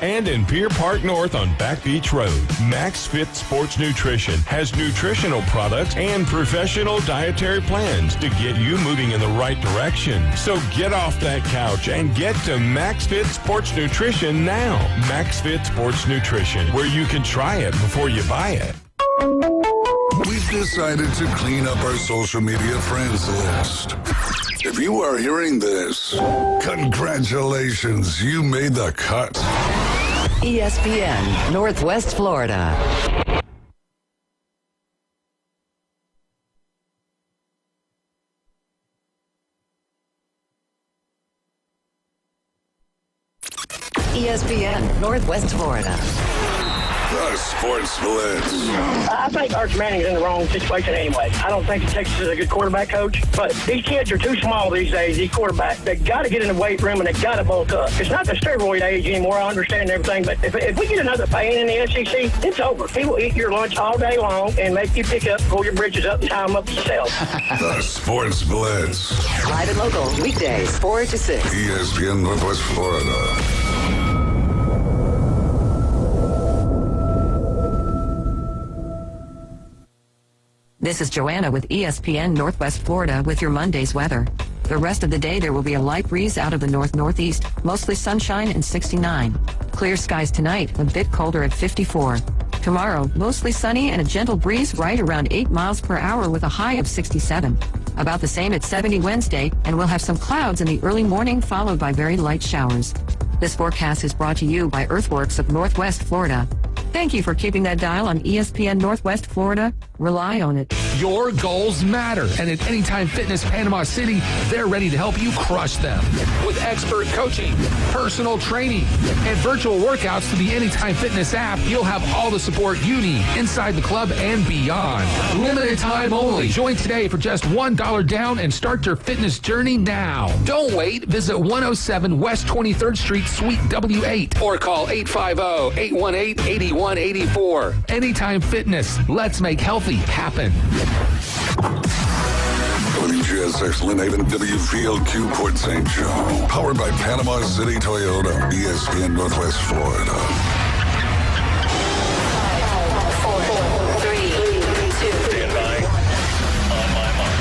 and in Pier Park North on Back Beach Road. Max Fit Sports Nutrition has nutritional products and professional dietary plans to get you moving in the right direction. So get off that couch and get to Max Fit Sports Nutrition now. Max Fit Sports Nutrition, where you can try it before you buy it. We've decided to clean up our social media friends list. If you are hearing this, congratulations, you made the cut. ESPN, Northwest Florida. ESPN, Northwest Florida. The Sports Blitz. I think Arch Manning's in the wrong situation anyway. I don't think Texas is a good quarterback coach, but these kids are too small these days, these quarterbacks. They got to get in the weight room and they got to bulk up. It's not the steroid age anymore. I understand everything, but if we get another pain in the SEC, it's over. He will eat your lunch all day long and make you pick up, pull your britches up, and tie them up yourself. The Sports Blitz. Live and local, weekdays, 4 to 6. ESPN Northwest Florida. This is Joanna with ESPN Northwest Florida with your Monday's weather. The rest of the day there will be a light breeze out of the north-northeast, mostly sunshine and 69. Clear skies tonight, a bit colder at 54. Tomorrow, mostly sunny and a gentle breeze right around 8 miles per hour with a high of 67. About the same at 70 Wednesday, and we'll have some clouds in the early morning followed by very light showers. This forecast is brought to you by Earthworks of Northwest Florida. Thank you for keeping that dial on ESPN Northwest Florida. Rely on it. Your goals matter, and at Anytime Fitness Panama City, they're ready to help you crush them. With expert coaching, personal training, and virtual workouts through the Anytime Fitness app, you'll have all the support you need inside the club and beyond. Limited time only. Join today for just $1 down and start your fitness journey now. Don't wait. Visit 107 West 23rd Street, Suite W8, or call 850-818-8184. Anytime Fitness. Let's make healthy happen. WGSX Lynn Haven, WVLQ Port St. Joe. Powered by Panama City Toyota. ESPN Northwest Florida. 4, 3, 2. Stand by. On my mark.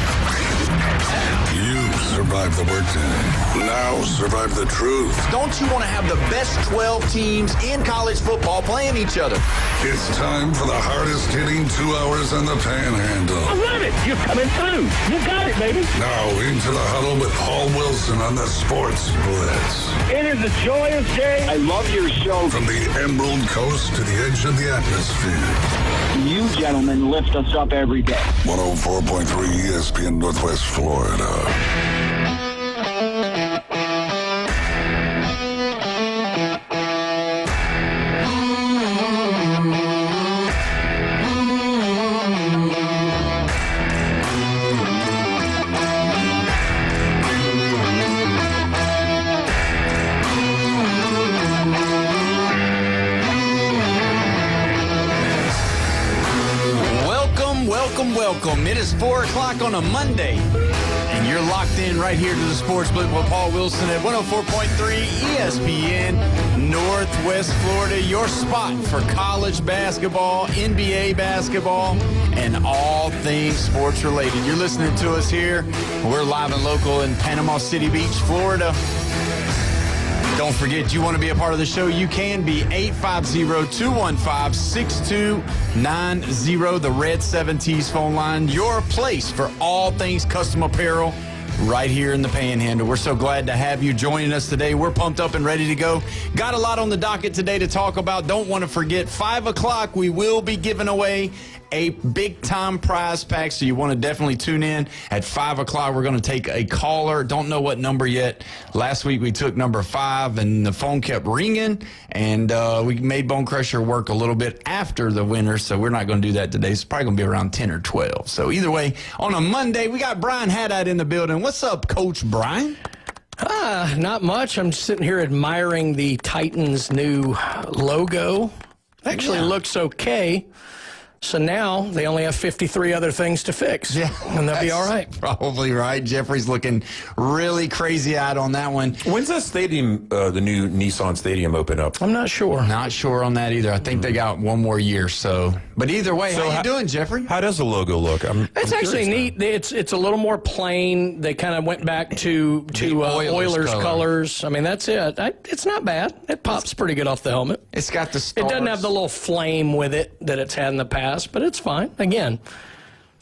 You survived the workday. Now survive the truth. Don't you want to have the best 12 teams in college football playing each other? It's time for the hardest hitting 2 hours on the Panhandle. I love it. You're coming through. You got it, baby. Now into the huddle with Paul Wilson on the Sports Blitz. It is a joyous day. I love your show. From the Emerald Coast to the edge of the atmosphere. You gentlemen lift us up every day. 104.3 ESPN Northwest Florida. Welcome. It is 4 o'clock on a Monday, and you're locked in right here to the Sports Blitz with Paul Wilson at 104.3 ESPN Northwest Florida, your spot for college basketball, NBA basketball, and all things sports related. You're listening to us here. We're live and local in Panama City Beach, Florida. Don't forget, you want to be a part of the show, you can be 850-215-6290, the Red 7T's phone line, your place for all things custom apparel right here in the Panhandle. We're so glad to have you joining us today. We're pumped up and ready to go. Got a lot on the docket today to talk about. Don't want to forget, 5 o'clock, we will be giving away a big-time prize pack, so you want to definitely tune in. At 5 o'clock, we're going to take a caller. Don't know what number yet. Last week, we took number 5, and the phone kept ringing, and we made Bone Crusher work a little bit after the winner, so we're not going to do that today. It's probably going to be around 10 or 12. So either way, on a Monday, we got Brian Haddad in the building. What's up, Coach Brian? Not much. I'm sitting here admiring the Titans' new logo. Actually looks okay. So now they only have 53 other things to fix. Yeah, and they'll be all right. Probably right. Jeffrey's looking really crazy-eyed on that one. When's that stadium, the new Nissan Stadium, open up? I'm not sure. Not sure on that either. I think they got one more year. So, but either way, how you doing, Jeffrey? How does the logo look? It's actually neat. It's a little more plain. They kind of went back to Oilers colors. I mean, that's it. It's not bad. It pops pretty good off the helmet. It's got the stars. It doesn't have the little flame with it that it's had in the past, but it's fine. Again,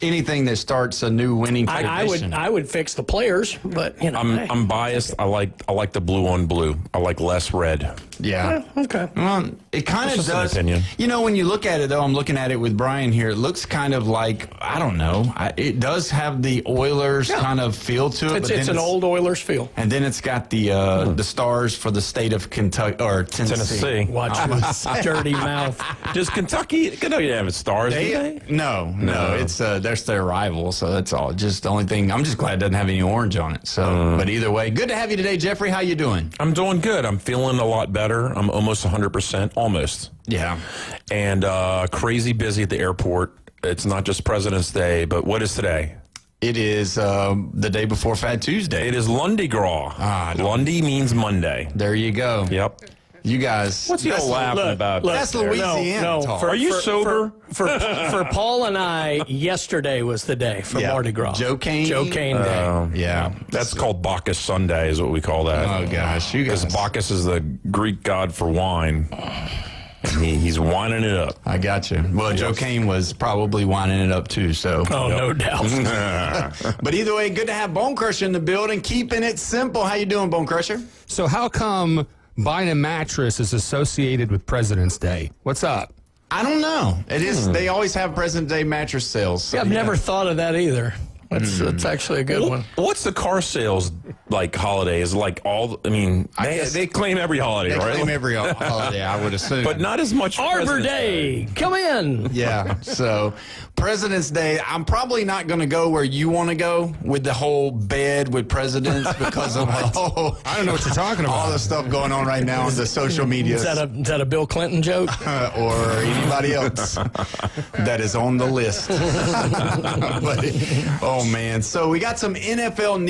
anything that starts a new winning tradition. I would fix the players, but you know, I'm biased. I like the blue on blue. I like less red. Yeah. Okay. Well, it kind of Just an does. opinion. You know, when you look at it, though, I'm looking at it with Brian here. It looks kind of like, I don't know. It does have the Oilers kind of feel to it. It's an old Oilers feel. And then it's got the stars for the state of Kentucky or Tennessee. Watch this dirty mouth. Does Kentucky? No, you have stars. Do they? No. It's that's their rival. So that's all. Just the only thing. I'm just glad it doesn't have any orange on it. So, but either way, good to have you today, Jeffrey. How you doing? I'm doing good. I'm feeling a lot better. I'm almost 100%, almost. Yeah. And crazy busy at the airport. It's not just President's Day, but what is today? It is the day before Fat Tuesday. It is Lundy Gras. Lundy means Monday. There you go. Yep. You guys. What's he all laughing about? That's Louisiana talk. Are you sober? For Paul and I, yesterday was the day for Mardi Gras. Joe Cain Day. Yeah. That's called Bacchus Sunday is what we call that. Oh, gosh. You guys. Because Bacchus is the Greek god for wine. And he's winding it up. I got you. Well, Joe Cain was probably winding it up, too. So. Oh, no doubt. But either way, good to have Bone Crusher in the building. Keeping it simple. How you doing, Bone Crusher? So how come buying a mattress is associated with President's Day? What's up? I don't know. It is. They always have President's Day mattress sales. So, I've never thought of that either. That's actually a good one. What's the car sales like holiday? Is like all, I mean, they claim every holiday, They right? claim every holiday, I would assume. But not as much Arbor President's Day, come in. Yeah. So President's Day, I'm probably not going to go where you want to go with the whole bed with presidents because of I don't know what you're talking about. all the stuff going on right now on the social media. Is that a Bill Clinton joke? Or anybody else that is on the list. But, oh, man. So we got some NFL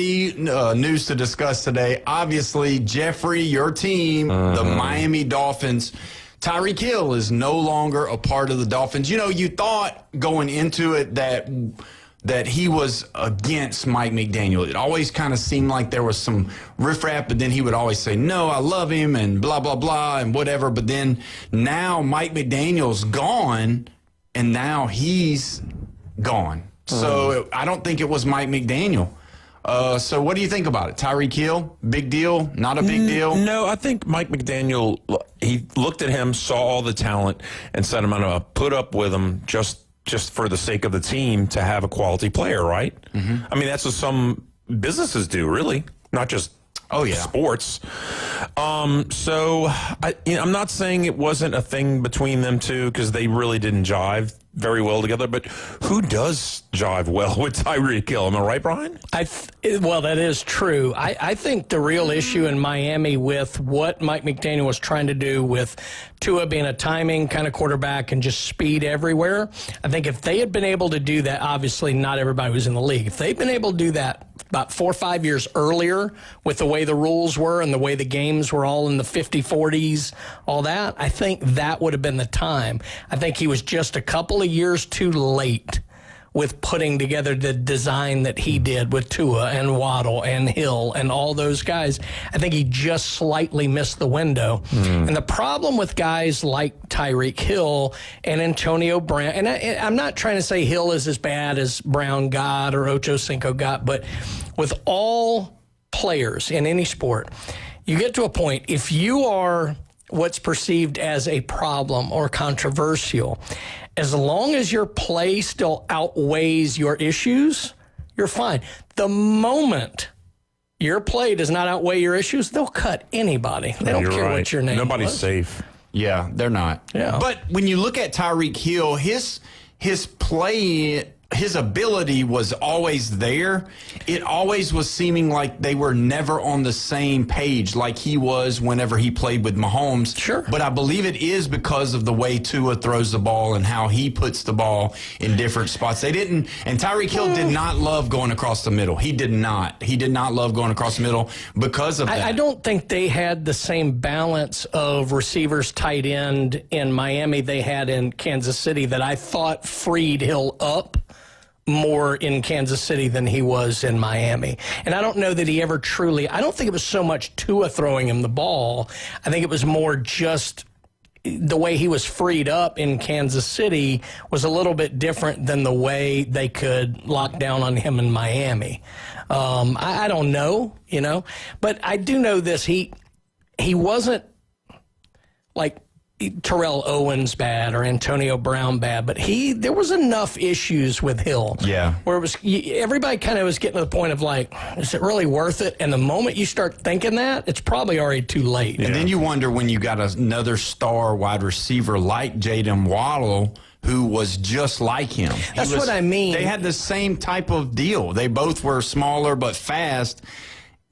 news to discuss today. Obviously, Jeffrey, your team, the Miami Dolphins, Tyreek Hill is no longer a part of the Dolphins. You know, you thought going into it that he was against Mike McDaniel. It always kind of seemed like there was some riffraff, but then he would always say, no, I love him and blah, blah, blah and whatever. But then now Mike McDaniel's gone and now he's gone. So I don't think it was Mike McDaniel. So what do you think about it? Tyreek Hill, big deal, not a big deal? No, I think Mike McDaniel, he looked at him, saw all the talent, and said, I'm going to put up with him just for the sake of the team to have a quality player, right? I mean, that's what some businesses do, really, not just sports. So I'm not saying it wasn't a thing between them two because they really didn't jive very well together, but who does jive well with Tyreek Hill? Am I right, Brian? Well, that is true. I think the real issue in Miami with what Mike McDaniel was trying to do with Tua being a timing kind of quarterback and just speed everywhere, I think if they had been able to do that, obviously not everybody was in the league. If they'd been able to do that about 4 or 5 years earlier with the way the rules were and the way the games were all in the 50-40s, all that, I think that would have been the time. I think he was just a couple of years too late with putting together the design that he did with Tua and Waddle and Hill and all those guys. I think he just slightly missed the window. And the problem with guys like Tyreek Hill and Antonio Brown, and I'm not trying to say Hill is as bad as Brown got or Ocho Cinco got, but with all players in any sport, you get to a point, if you are what's perceived as a problem or controversial, as long as your play still outweighs your issues, you're fine. The moment your play does not outweigh your issues, they'll cut anybody. They don't care what your name is. Nobody's safe. Yeah, they're not. Yeah. But when you look at Tyreek Hill, his play his ability was always there. It always was seeming like they were never on the same page like he was whenever he played with Mahomes. Sure. But I believe it is because of the way Tua throws the ball and how he puts the ball in different spots. They didn't, and Tyreek Hill did not love going across the middle. He did not. He did not love going across the middle because of that. I don't think they had the same balance of receivers, tight end in Miami they had in Kansas City that I thought freed Hill up more in Kansas City than he was in Miami. And I don't know that he ever truly, I don't think it was so much Tua throwing him the ball. I think it was more just the way he was freed up in Kansas City was a little bit different than the way they could lock down on him in Miami. I don't know, but I do know this. He wasn't like Terrell Owens bad or Antonio Brown bad, but there was enough issues with Hill. Yeah. Where it was, everybody kind of was getting to the point of like, is it really worth it? And the moment you start thinking that, it's probably already too late. And then you wonder when you got another star wide receiver like Jaden Waddle, who was just like him. That's what I mean. They had the same type of deal. They both were smaller but fast.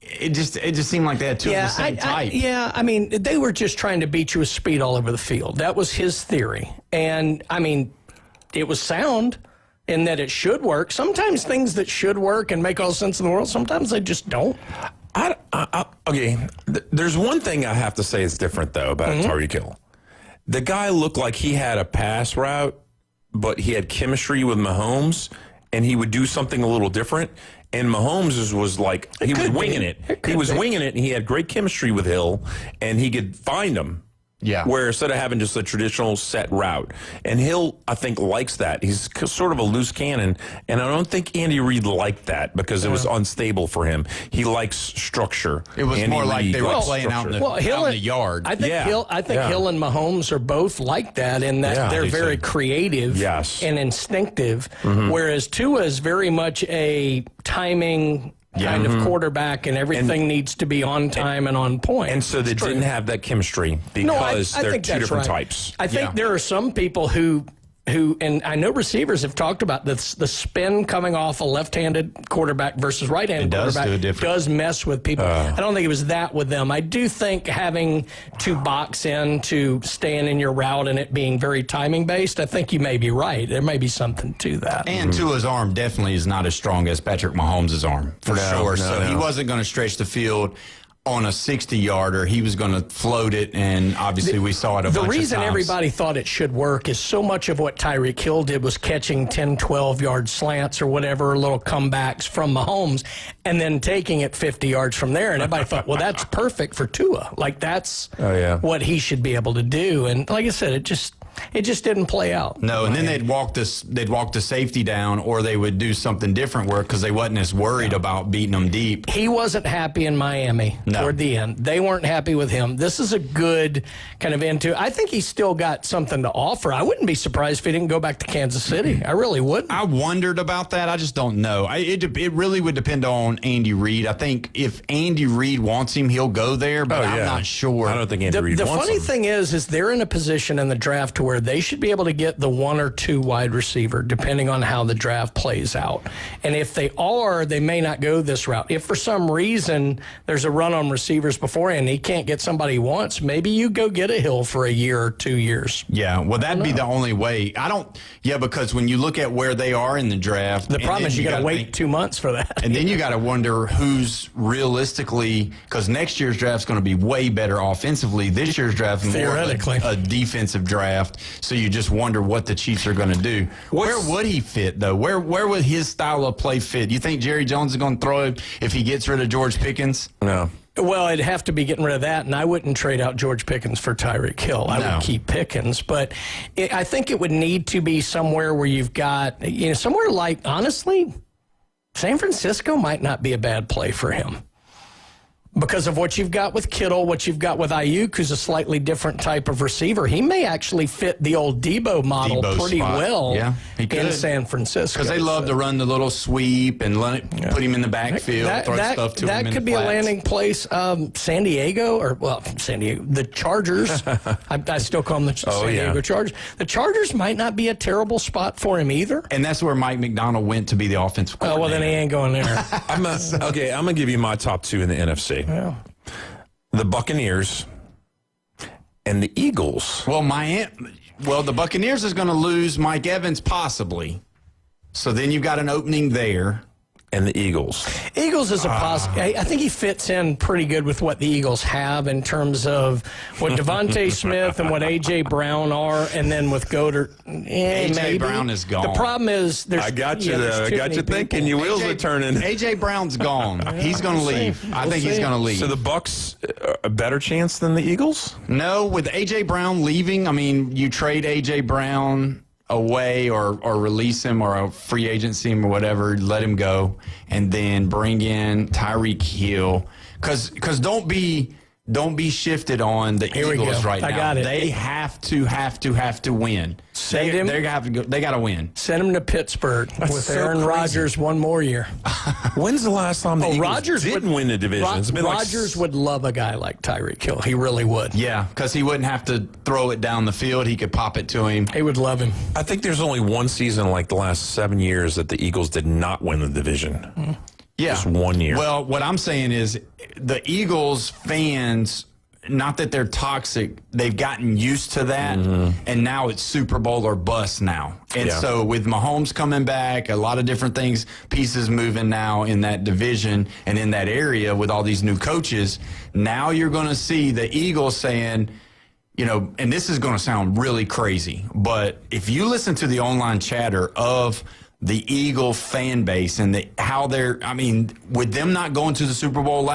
It just seemed like they had two of the same type. I mean, they were just trying to beat you with speed all over the field. That was his theory. And, I mean, it was sound in that it should work. Sometimes things that should work and make all sense in the world, sometimes they just don't. Okay, there's one thing I have to say is different, though, about Tyreek Hill. The guy looked like he had a pass route, but he had chemistry with Mahomes, and he would do something a little different. And Mahomes was like, he was winging it. He was winging it, and he had great chemistry with Hill, and he could find him. Yeah. Where instead of having just a traditional set route. And Hill, I think, likes that. He's sort of a loose cannon, and I don't think Andy Reid liked that because it was unstable for him. He likes structure. It was Andy more like Reid they were likes playing out in the, structure. out in the yard. I think Hill and Mahomes are both like that in that they're very creative and instinctive, whereas Tua is very much a timing kind of quarterback, and everything needs to be on time and on point. And so they didn't have that chemistry because they're two different types. I think there are some people who, and I know receivers have talked about this, the spin coming off a left-handed quarterback versus right-handed quarterback does mess with people. I don't think it was that with them. I do think having to box in to staying in your route and it being very timing-based, I think you may be right. There may be something to that. And Tua's arm definitely is not as strong as Patrick Mahomes' arm, for sure. So he wasn't going to stretch the field on a 60-yarder. He was going to float it, and obviously we saw it a bunch of times. The reason everybody thought it should work is so much of what Tyreek Hill did was catching 10, 12-yard slants or whatever, little comebacks from Mahomes, and then taking it 50 yards from there. And everybody thought, well, that's perfect for Tua. Like, that's what he should be able to do. And like I said, it just didn't play out. No, and then they'd walk the safety down, or they would do something different work because they wasn't as worried about beating them deep. He wasn't happy in Miami toward the end. They weren't happy with him. This is a good kind of end to. I think he's still got something to offer. I wouldn't be surprised if he didn't go back to Kansas City. I really wouldn't. I wondered about that. I just don't know. It really would depend on Andy Reid. I think if Andy Reid wants him, he'll go there, but I'm not sure. I don't think Andy Reid wants him. The funny thing is they're in a position in the draft where they should be able to get the one or two wide receiver, depending on how the draft plays out. And if they are, they may not go this route. If for some reason there's a run on receivers beforehand, he can't get somebody he wants, maybe you go get a Hill for a year or 2 years. Yeah, well, that'd be the only way. Because when you look at where they are in the draft, the problem is you got to wait 2 months for that. And then you got to wonder who's realistically, because next year's draft's going to be way better offensively. This year's draft is more a defensive draft. So you just wonder what the Chiefs are going to do. Where would he fit, though? Where would his style of play fit? You think Jerry Jones is going to throw him if he gets rid of George Pickens? No. Well, it'd have to be getting rid of that, and I wouldn't trade out George Pickens for Tyreek Hill. I would keep Pickens, but I think it would need to be somewhere where you've got, somewhere like, honestly, San Francisco might not be a bad play for him. because of what you've got with Kittle, what you've got with Ayuk, who's a slightly different type of receiver. He may actually fit the old Debo model pretty well in San Francisco. Because they love to run the little sweep and put him in the backfield, throw stuff to him in the That could be a landing place. San Diego, the Chargers. I still call them the San Diego Chargers. The Chargers might not be a terrible spot for him either. And that's where Mike McDonald went to be the offensive coordinator. Oh, well, then he ain't going there. I'm going to give you my top two in the NFC. Yeah. The Buccaneers and the Eagles. Well, the Buccaneers is going to lose Mike Evans possibly. So then you've got an opening there. And the Eagles. Eagles is a I think he fits in pretty good with what the Eagles have in terms of what Devontae Smith and what A.J. Brown are, and then with Goddard. A.J. Brown is gone. The problem is I got you there. I got you thinking. Your wheels are turning. A.J. Brown's gone. He's going to leave. I think he's going to leave. So the Bucs a better chance than the Eagles? No, with A.J. Brown leaving, I mean, you trade A.J. Brown away or release him or a free agency him or whatever, let him go, and then bring in Tyreek Hill. Because don't be shifted on the Eagles right now. I got it. They have to win. They got to win. Send him to Pittsburgh with Aaron Rodgers one more year. When's the last time the Eagles didn't win the division? Rodgers would love a guy like Tyreek Hill. He really would. Yeah, because he wouldn't have to throw it down the field. He could pop it to him. He would love him. I think there's only one season like the last 7 years that the Eagles did not win the division. Mm-hmm. Yeah. Just 1 year. Well, what I'm saying is the Eagles fans, not that they're toxic, they've gotten used to that, and now it's Super Bowl or bust now. And so with Mahomes coming back, a lot of different things, pieces moving now in that division and in that area with all these new coaches, now you're going to see the Eagles saying, and this is going to sound really crazy, but if you listen to the online chatter of the Eagle fan base and with them not going to the Super Bowl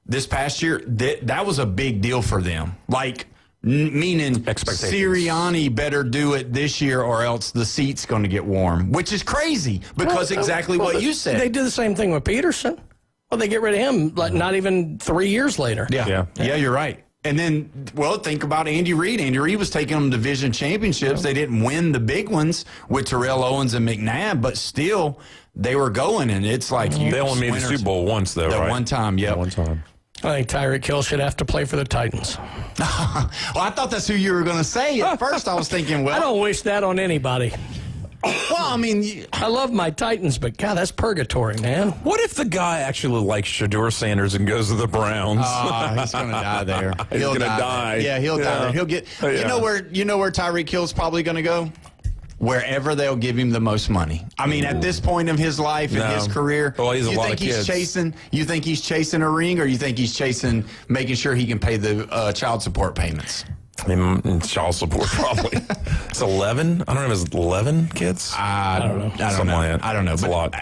this past year, that was a big deal for them. Like, meaning Sirianni better do it this year or else the seat's going to get warm, which is crazy because what you said. They did the same thing with Peterson. Well, they get rid of him not even 3 years later. Yeah, you're right. And then, think about Andy Reid. Andy Reid was taking them to division championships. They didn't win the big ones with Terrell Owens and McNabb, but still, they were going. And it's like they only made the Super Bowl once, though, right? One time, yeah. One time. I think Tyreek Hill should have to play for the Titans. Well, I thought that's who you were going to say. At first, I was thinking, I don't wish that on anybody. Well, I mean, I love my Titans, but God, that's purgatory, man. What if the guy actually likes Shedeur Sanders and goes to the Browns? He's going to die there. He's going to die. Yeah, he'll die there. He'll get. You know where Tyreek Hill's probably going to go? Wherever they'll give him the most money. I mean, at this point of his life and his career, well, he's a lot of kids. You think he's chasing a ring, or you think he's chasing making sure he can pay the child support payments? I mean, child support probably. It's 11. I don't know if it's 11 kids. I don't know. I don't know. It's a lot.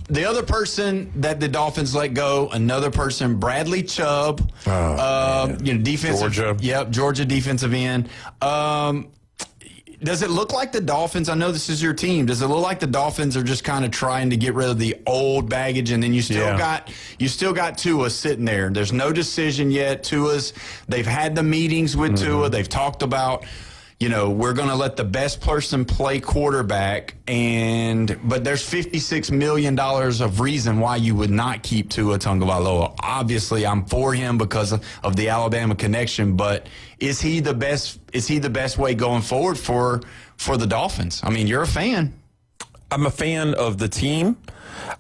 The other person that the Dolphins let go, another person, Bradley Chubb, defensive. Georgia. Yep, Georgia defensive end. Does it look like the Dolphins, I know this is your team, does it look like the Dolphins are just kind of trying to get rid of the old baggage, and then you still got Tua sitting there? There's no decision yet. They've had the meetings with Tua. They've talked about, we're going to let the best person play quarterback, but there's $56 million of reason why you would not keep Tua Tagovailoa. Obviously, I'm for him because of the Alabama connection, but is he the best way going forward for the Dolphins? I mean, you're a fan. I'm a fan of the team.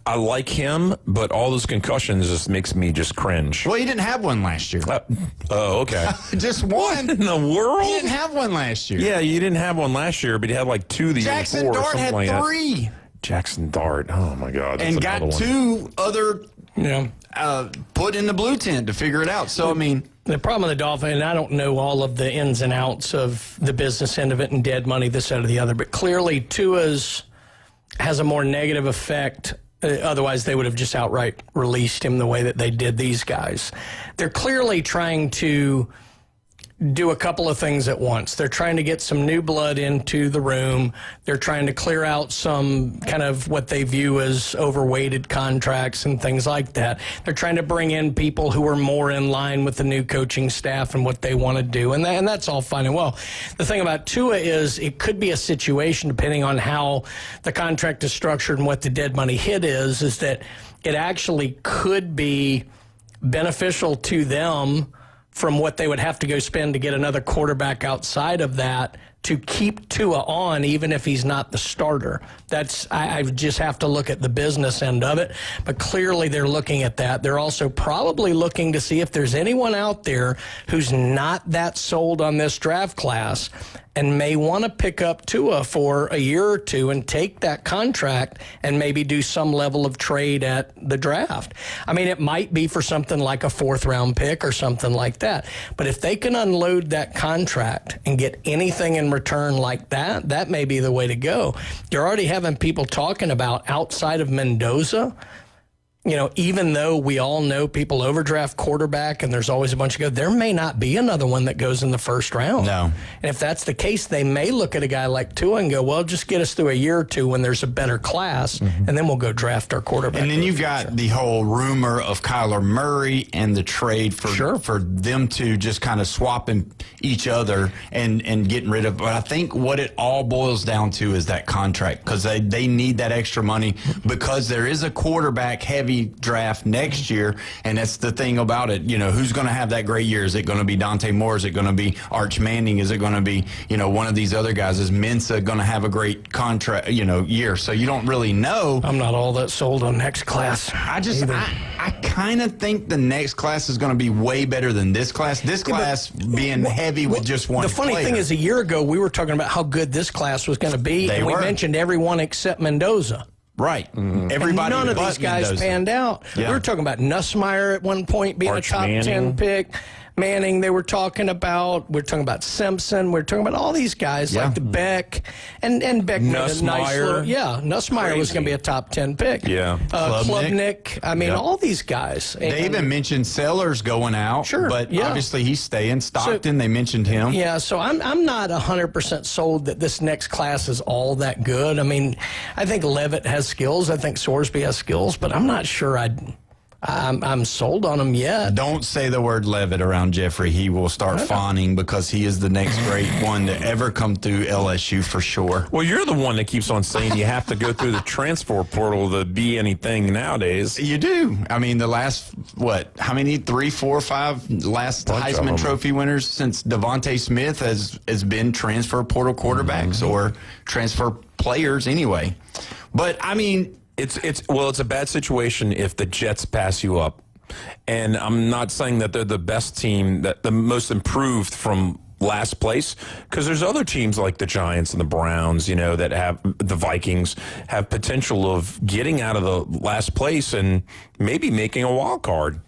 I like him, but all those concussions just makes me just cringe. Well, he didn't have one last year. Okay. Just one. What in the world? He didn't have one last year. Yeah, you didn't have one last year, but he had like 2 the year before. Jackson Dart had like 3. Jackson Dart. Oh, my God. That's and got 2 other put in the blue tent to figure it out. So, I mean. The problem with the Dolphins, and I don't know all of the ins and outs of the business end of it and dead money, this, that, or the other, but clearly Tua's has a more negative effect. Otherwise, they would have just outright released him the way that they did these guys. They're clearly trying to do a couple of things at once. They're trying to get some new blood into the room. They're trying to clear out some kind of what they view as overweighted contracts and things like that. They're trying to bring in people who are more in line with the new coaching staff and what they want to do. And that's all fine and well. The thing about Tua is it could be a situation, depending on how the contract is structured and what the dead money hit is that it actually could be beneficial to them from what they would have to go spend to get another quarterback outside of that to keep Tua on, even if he's not the starter. I just have to look at the business end of it. But clearly they're looking at that. They're also probably looking to see if there's anyone out there who's not that sold on this draft class and may want to pick up Tua for a year or two and take that contract and maybe do some level of trade at the draft. I mean, it might be for something like a 4th-round pick or something like that. But if they can unload that contract and get anything in return like that, that may be the way to go. You're already having people talking about outside of Mendoza. You know, even though we all know people overdraft quarterback and there's always a bunch of good, there may not be another one that goes in the first round. No. And if that's the case, they may look at a guy like Tua and go, well, just get us through a year or two when there's a better class, and then we'll go draft our quarterback. And then you've got the whole rumor of Kyler Murray and the trade for them to just kind of swapping each other and getting rid of. But I think what it all boils down to is that contract, because they need that extra money because there is a quarterback heavy draft next year, and that's the thing about it. You know, who's going to have that great year? Is it going to be Dante Moore? Is it going to be Arch Manning? Is it going to be, you know, one of these other guys? Is Mensa going to have a great contract, year? So you don't really know. I'm not all that sold on next class. I kind of think the next class is going to be way better than this class. This class being heavy with just one player. The funny thing is, a year ago, we were talking about how good this class was going to be, and we mentioned everyone except Mendoza. Right. Mm-hmm. Everybody, and none of these guys Mendoza panned out. Yeah. We were talking about Nussmeier at one point being Arch a top Manning. 10 pick. Manning, we're talking about Simpson. We're talking about all these guys like the Beck. And Beck made a nice little, Nussmeier was going to be a top 10 pick. Yeah. Klubnik. I mean, all these guys. They even mentioned Sellers going out. Sure. But obviously he's staying. Stockton, they mentioned him. Yeah, so I'm not 100% sold that this next class is all that good. I mean, I think Levitt has skills. I think Sorsby has skills, but I'm not sure I'm sold on him yet. Don't say the word Levitt around Jeffrey. He will start fawning because he is the next great one to ever come through LSU for sure. Well, you're the one that keeps on saying you have to go through the transfer portal to be anything nowadays. You do. I mean, the last, how many, 3, 4, 5 last Heisman Trophy winners since Devontae Smith has been transfer portal quarterbacks or transfer players anyway. But, I mean, It's a bad situation if the Jets pass you up. And I'm not saying that they're the best team, that the most improved from last place, because there's other teams like the Giants and the Browns, that have the Vikings have potential of getting out of the last place and maybe making a wild card.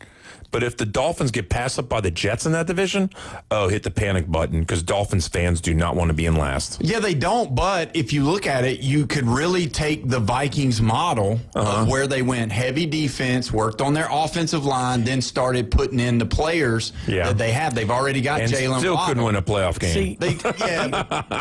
But if the Dolphins get passed up by the Jets in that division, hit the panic button, because Dolphins fans do not want to be in last. Yeah, they don't. But if you look at it, you could really take the Vikings model of where they went heavy defense, worked on their offensive line, then started putting in the players that they have. They've already got Jalen still Waddle. Couldn't win a playoff game.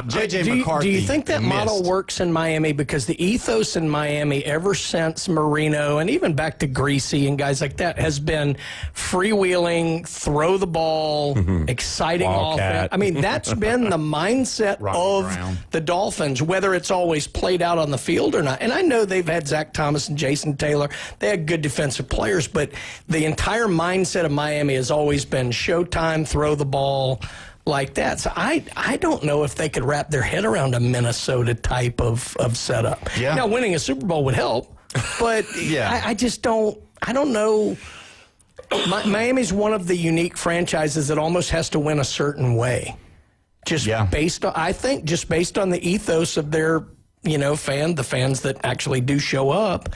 J.J. McCarthy. Do you think that model works in Miami? Because the ethos in Miami ever since Marino and even back to Greasy and guys like that has been freewheeling, throw the ball, exciting offense. I mean, that's been the mindset of the Dolphins, whether it's always played out on the field or not. And I know they've had Zach Thomas and Jason Taylor. They had good defensive players, but the entire mindset of Miami has always been showtime, throw the ball, like that. So I don't know if they could wrap their head around a Minnesota type of setup. Yeah. Now, winning a Super Bowl would help, but I just don't know. Miami's one of the unique franchises that almost has to win a certain way. Based on the ethos of their, the fans that actually do show up.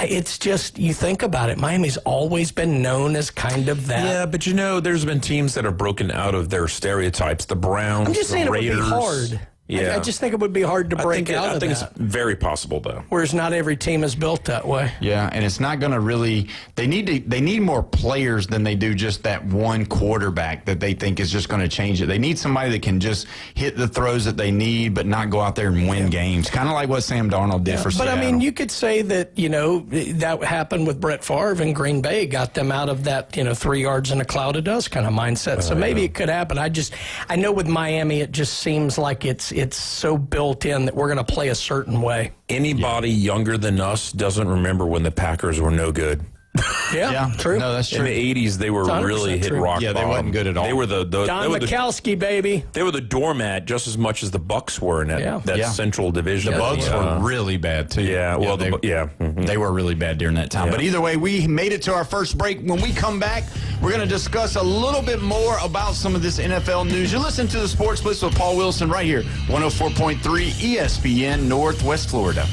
It's just, you think about it, Miami's always been known as kind of that. Yeah, but there's been teams that are broken out of their stereotypes. The Browns, I'm just saying the Raiders. It would be hard. Yeah. I just think it would be hard to break out of I think that. it's very possible, though. Whereas not every team is built that way. Yeah, and it's not going to really. They need more players than they do just that one quarterback that they think is just going to change it. They need somebody that can just hit the throws that they need, but not go out there and win games. Kind of like what Sam Darnold did for Seattle. But I mean, you could say that that happened with Brett Favre in Green Bay, got them out of that 3 yards in a cloud of dust kind of mindset. So maybe it could happen. I know with Miami, it just seems like it's so built in that we're going to play a certain way. Anybody younger than us doesn't remember when the Packers were no good. Yeah, true. No, that's true. In the 80s, they were really hit rock Yeah, they bottom. wasn't good at all. They were Don Majkowski, baby. They were the doormat just as much as the Bucks were in that Central Division. The Bucks were really bad, too. Yeah, well, they were really bad during that time. Yeah. But either way, we made it to our first break. When we come back, we're going to discuss a little bit more about some of this NFL news. You're listening to the Sports Blitz with Paul Wilson right here, 104.3 ESPN, Northwest Florida.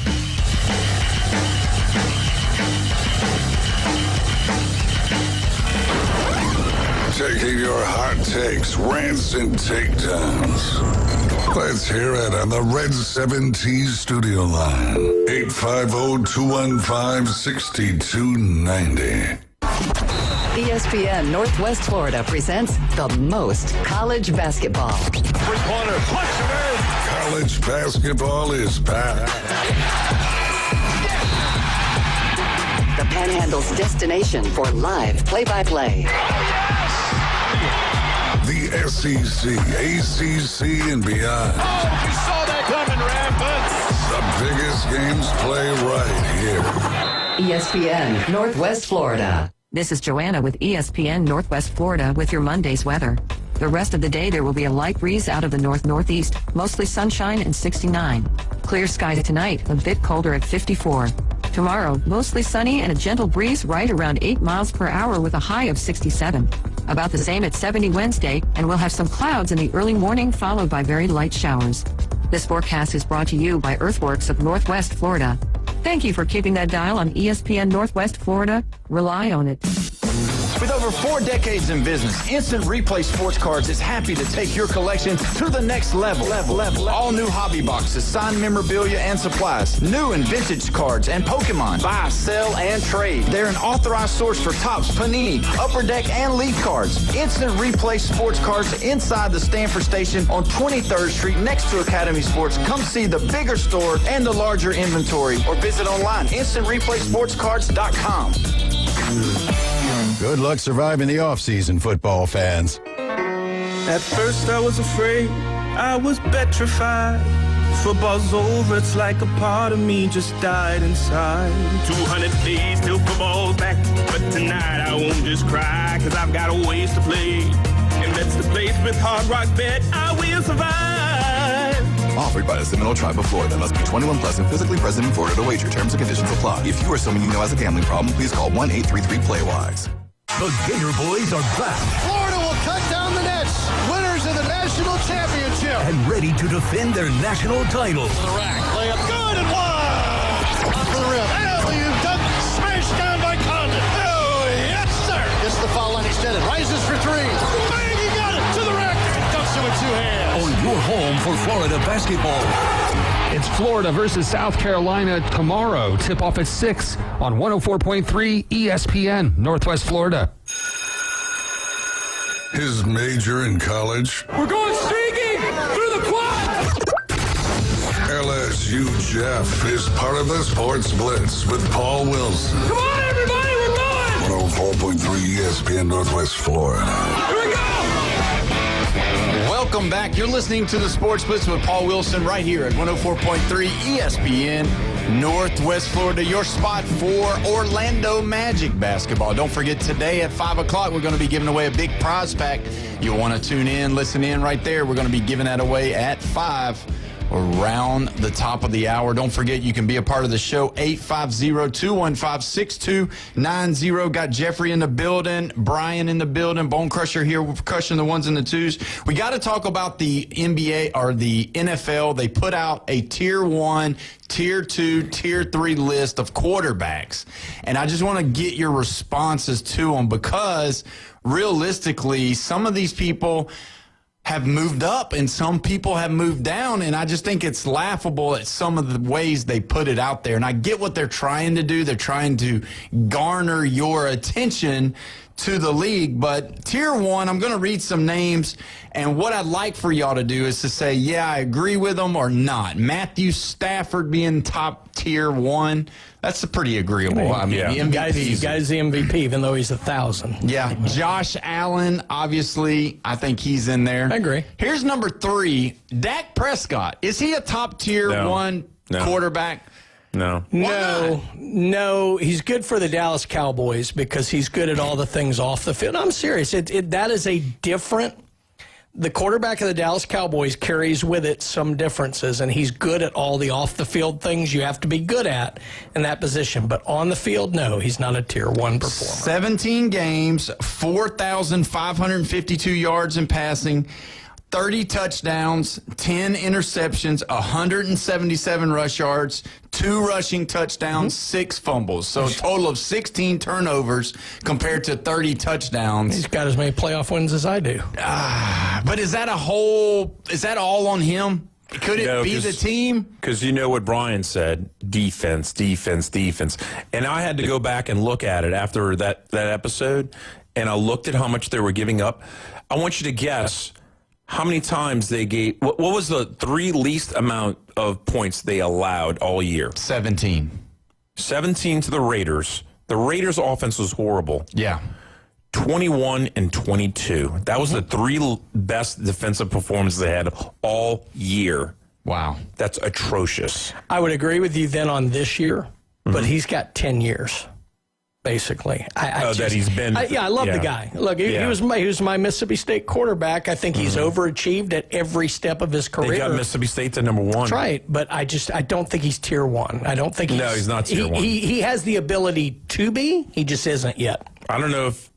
Taking your hot takes, rants, and takedowns. Let's hear it on the Red 7T studio line. 850-215-6290. ESPN Northwest Florida presents the most college basketball. Three-pointer, college basketball is back. The Panhandle's destination for live play-by-play. The SEC, ACC, and beyond. Oh, we saw that coming, Rampant. The biggest games play right here. ESPN Northwest Florida. This is Joanna with ESPN Northwest Florida with your Monday's weather. The rest of the day there will be a light breeze out of the north-northeast, mostly sunshine and 69. Clear skies tonight, a bit colder at 54. Tomorrow, mostly sunny and a gentle breeze right around 8 miles per hour with a high of 67. About the same at 70 Wednesday, and we'll have some clouds in the early morning followed by very light showers. This forecast is brought to you by Earthworks of Northwest Florida. Thank you for keeping that dial on ESPN Northwest Florida. Rely on it. With over 4 decades in business, Instant Replay Sports Cards is happy to take your collection to the next level. All new hobby boxes, signed memorabilia and supplies, new and vintage cards, and Pokemon. Buy, sell, and trade. They're an authorized source for Topps, Panini, Upper Deck, and Leaf cards. Instant Replay Sports Cards inside the Stanford Station on 23rd Street next to Academy Sports. Come see the bigger store and the larger inventory, or visit online, instantReplaySportsCards.com. Good luck surviving the offseason, football fans. At first I was afraid, I was petrified. Football's over, it's like a part of me just died inside. 200 days till football's back, but tonight I won't just cry, cause I've got a ways to play. And that's the place with Hard Rock Bet, I will survive. Offered by the Seminole Tribe of Florida. Must be 21 plus and physically present in Florida to wager. Terms and conditions apply. If you or someone you know has a gambling problem, please call 1-833-PLAY-WISE. The Gator Boys are back. Florida will cut down the nets. Winners of the national championship. And ready to defend their national title. The rack. Lay up good and wide. Off the rim. Alley-oop dunk. Smashed down by Condon. Oh, yes, sir. Gets the foul line extended. Rises for three. Bang, he got it. To the rack. Dunks it with 2 hands. On your home for Florida basketball. It's Florida versus South Carolina tomorrow. Tip off at 6 on 104.3 ESPN, Northwest Florida. His major in college. We're going streaking through the quad. LSU Jeff is part of the Sports Blitz with Paul Wilson. Come on, everybody, we're going. 104.3 ESPN Northwest Florida. Here we go. Welcome back. You're listening to the Sports Blitz with Paul Wilson right here at 104.3 ESPN Northwest Florida, your spot for Orlando Magic basketball. Don't forget, today at 5 o'clock, we're going to be giving away a big prize pack. You'll want to tune in, listen in right there. We're going to be giving that away at 5 around the top of the hour. Don't forget, you can be a part of the show, 850-215-6290. Got Jeffrey in the building, Brian in the building, Bone Crusher here, crushing the ones and the twos. We got to talk about the NBA or the NFL. They put out a tier 1, tier 2, tier 3 list of quarterbacks. And I just want to get your responses to them, because realistically, some of these people, have moved up and some people have moved down, and I just think it's laughable at some of the ways they put it out there. And I get what they're trying to do. They're trying to garner your attention to the league. But Tier 1, I'm going to read some names, and what I'd like for y'all to do is to say, yeah, I agree with them or not. Matthew Stafford being top Tier 1, that's a pretty agreeable. I mean, the MVP. You guys the MVP, even though he's 1,000. Yeah. Josh Allen, obviously, I think he's in there. I agree. Here's number 3, Dak Prescott. Is he a top Tier 1 quarterback? No, he's good for the Dallas Cowboys because he's good at all the things off the field. I'm serious. That is a different. The quarterback of the Dallas Cowboys carries with it some differences, and he's good at all the off-the-field things you have to be good at in that position. But on the field, no, he's not a Tier 1 performer. 17 games, 4,552 yards in passing, 30 touchdowns, 10 interceptions, 177 rush yards, 2 rushing touchdowns, 6 fumbles. So a total of 16 turnovers compared to 30 touchdowns. He's got as many playoff wins as I do. But is that all on him? Could it be the team? Because you know what Brian said, defense. And I had to go back and look at it after that episode, and I looked at how much they were giving up. I want you to guess how many times they gave. What was the 3 least amount of points they allowed all year? 17. 17 to the Raiders. The Raiders' offense was horrible. Yeah. 21 and 22. That was the 3 best defensive performances they had all year. Wow. That's atrocious. I would agree with you then on this year, but he's got 10 years. Basically, that he's been. I love the guy. Look, he was my Mississippi State quarterback. I think he's overachieved at every step of his career. They got Mississippi State to number 1. That's right, but I don't think he's Tier 1. I don't think he's not Tier 1. He has the ability to be. He just isn't yet. I don't know if,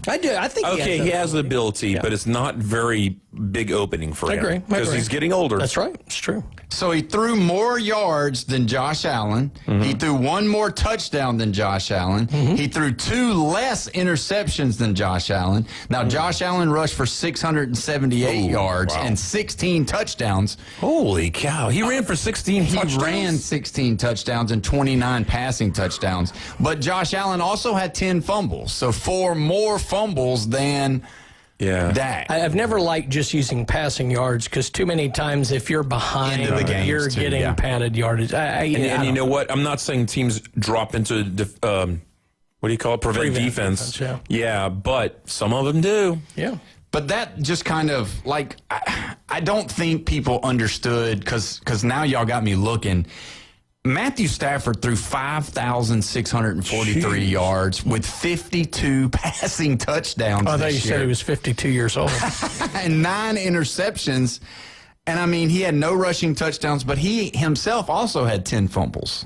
I do. I think he has the ability, but it's not very big opening for him. I agree. Because he's getting older. That's right. It's true. So he threw more yards than Josh Allen. He threw 1 more touchdown than Josh Allen. He threw 2 less interceptions than Josh Allen. Now, Josh Allen rushed for 678 yards and 16 touchdowns. Holy cow. He ran for 16 touchdowns? He ran 16 touchdowns and 29 passing touchdowns. But Josh Allen also had 10 fumbles. So 4 more fumbles than Dak. I've never liked just using passing yards because too many times if you're behind, you're getting padded yardage. And you know what? I'm not saying teams drop into, what do you call it? Prevent defense. Yeah, but some of them do. Yeah. But that just kind of, like, I don't think people understood because now y'all got me looking. Matthew Stafford threw 5,643 yards with 52 passing touchdowns. I thought you said he was 52 years old. And 9 interceptions. And, I mean, he had no rushing touchdowns, but he himself also had 10 fumbles.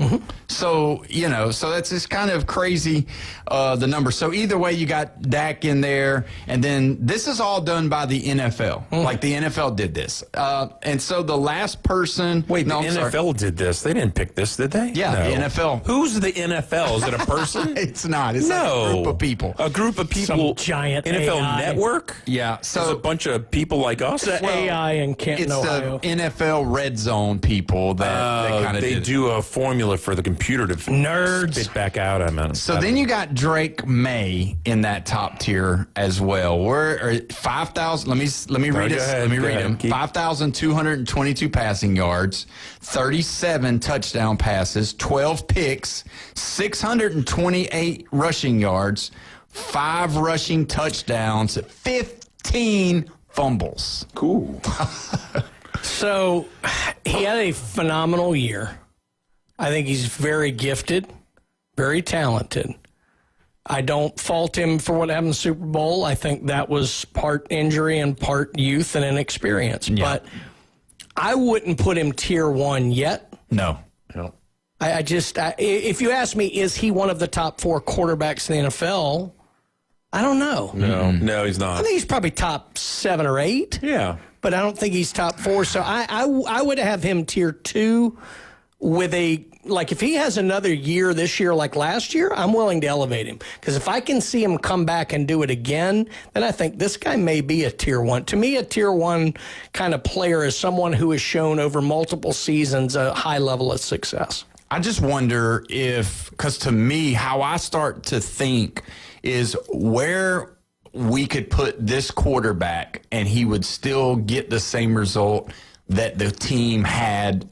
So, so that's just kind of crazy, the number. So either way, you got Dak in there. And then this is all done by the NFL. Like the NFL did this. And so the last person. Wait, the NFL did this. They didn't pick this, did they? Yeah, the NFL. Who's the NFL? Is it a person? It's not. It's like a group of people. A group of people. Some giant NFL AI. Network? Yeah. So it's a bunch of people like us? It's AI in Canton, Ohio. NFL Red Zone people that kind of they do a formula for the computer to spit back out. So then you got Drake May in that top tier as well. We're 5,000. Let me read it. Let me read him. 5,222 passing yards, 37 touchdown passes, 12 picks, 628 rushing yards, 5 rushing touchdowns, 15 fumbles. Cool. So he had a phenomenal year. I think he's very gifted, very talented. I don't fault him for what happened in the Super Bowl. I think that was part injury and part youth and inexperience. Yeah. But I wouldn't put him Tier 1 yet. No. If you ask me, is he one of the top 4 quarterbacks in the NFL? I don't know. No, he's not. I think he's probably top 7 or 8. Yeah. But I don't think he's top 4. So I would have him Tier 2 with if he has another year this year like last year, I'm willing to elevate him. Because if I can see him come back and do it again, then I think this guy may be a tier 1. To me, a tier 1 kind of player is someone who has shown over multiple seasons a high level of success. I just wonder because to me, how I start to think is where we could put this quarterback and he would still get the same result that the team had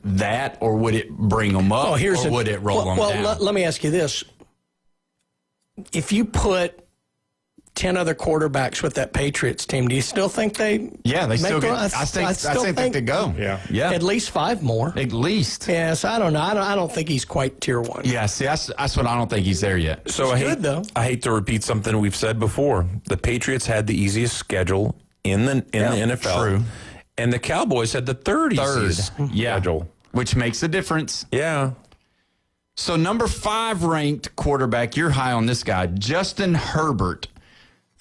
or would it bring them up, or would it roll them down? Well, let me ask you this. If you put 10 other quarterbacks with that Patriots team, do you still think they they still get, I think they go. Yeah. At least 5 more. At least. Yes, I don't know. I don't think he's quite tier 1. Yeah, see, that's what I don't think he's there yet. So I hate to repeat something we've said before. The Patriots had the easiest schedule in the NFL. True. And the Cowboys had the third easiest schedule. Which makes a difference. Yeah. So number 5 ranked quarterback, you're high on this guy, Justin Herbert.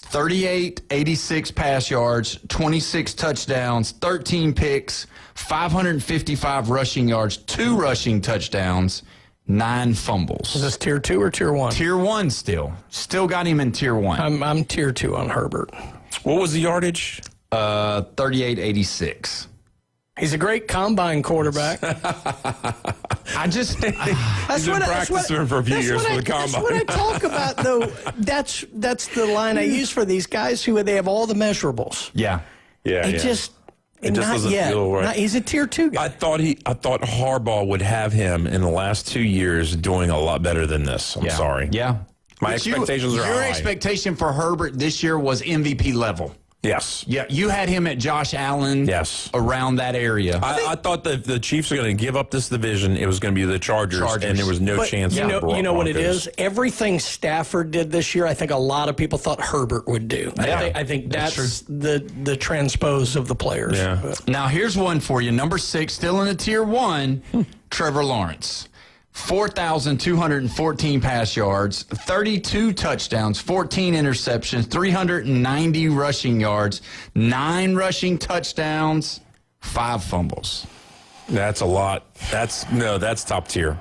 38, 86 pass yards, 26 touchdowns, 13 picks, 555 rushing yards, 2 rushing touchdowns, 9 fumbles. Is this tier 2 or tier 1? Tier 1 still. Still got him in tier 1. I'm tier 2 on Herbert. What was the yardage? 38, 86. He's a great combine quarterback. He's been practicing for a few years for the combine. That's what I talk about, though. That's the line I use for these guys who they have all the measurables. Yeah. It just doesn't feel right. He's a tier 2 guy. I thought Harbaugh would have him in the last 2 years doing a lot better than this. I'm sorry. Yeah. My expectations are high. Your expectation for Herbert this year was MVP level. Yes. Yeah, you had him at Josh Allen. Yes. Around that area. I thought that the Chiefs are going to give up this division. It was going to be the Chargers. And there was no chance. You know what it is? Everything Stafford did this year, I think a lot of people thought Herbert would do. Yeah, I think that's the transpose of the players. Yeah. Now here's one for you. Number 6, still in the tier 1, Trevor Lawrence. 4,214 pass yards, 32 touchdowns, 14 interceptions, 390 rushing yards, 9 rushing touchdowns, 5 fumbles. That's a lot. That's top tier.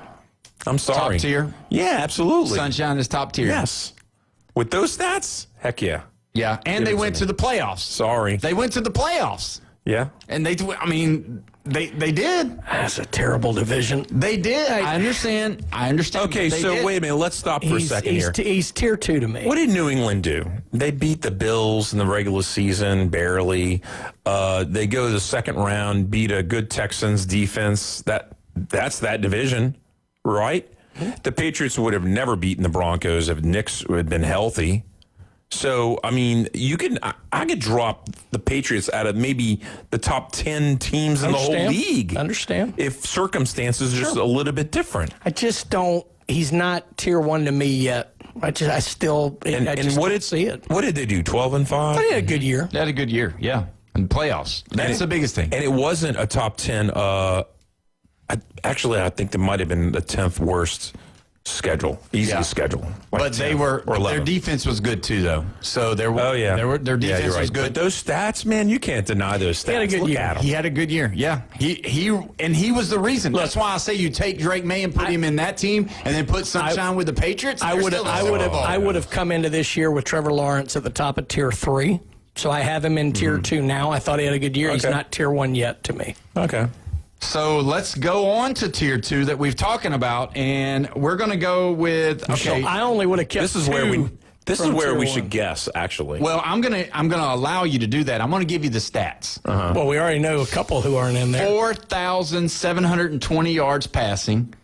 I'm sorry. Top tier? Yeah, absolutely. Sunshine is top tier. Yes. With those stats? Heck yeah. Yeah, and they went to the playoffs. Sorry. They went to the playoffs. Yeah. And they did. That's a terrible division. They did. I understand. Okay, so wait a minute. Let's stop for a second here. He's tier 2 to me. What did New England do? They beat the Bills in the regular season, barely. They go to the second round, beat a good Texans defense. That's that division, right? The Patriots would have never beaten the Broncos if Nick's had been healthy. So, I mean, I could drop the Patriots out of maybe the top 10 teams in the whole league. Understand. If circumstances are just a little bit different. I just don't. He's not tier 1 to me yet. I still don't see it. What did they do? 12-5? They had a good year. They had a good year, yeah. In playoffs. That's the biggest thing. And it wasn't a top 10. I think it might have been the 10th worst schedule, easiest schedule. But their defense was good too, though. So their defense was good. But those stats, man, you can't deny those stats. He had a good year. He had a good year. Yeah, he was the reason. That's why I say you take Drake May and put him in that team, and then put Sunshine with the Patriots. I would have come into this year with Trevor Lawrence at the top of tier 3. So I have him in tier 2 now. I thought he had a good year. Okay. He's not tier 1 yet to me. Okay. So let's go on to tier 2 that we've talking about, and we're going to go with. Okay, so I only would have kept. This is where we should guess. Actually, well, I'm gonna allow you to do that. I'm going to give you the stats. Uh-huh. Well, we already know a couple who aren't in there. 4,720 yards passing.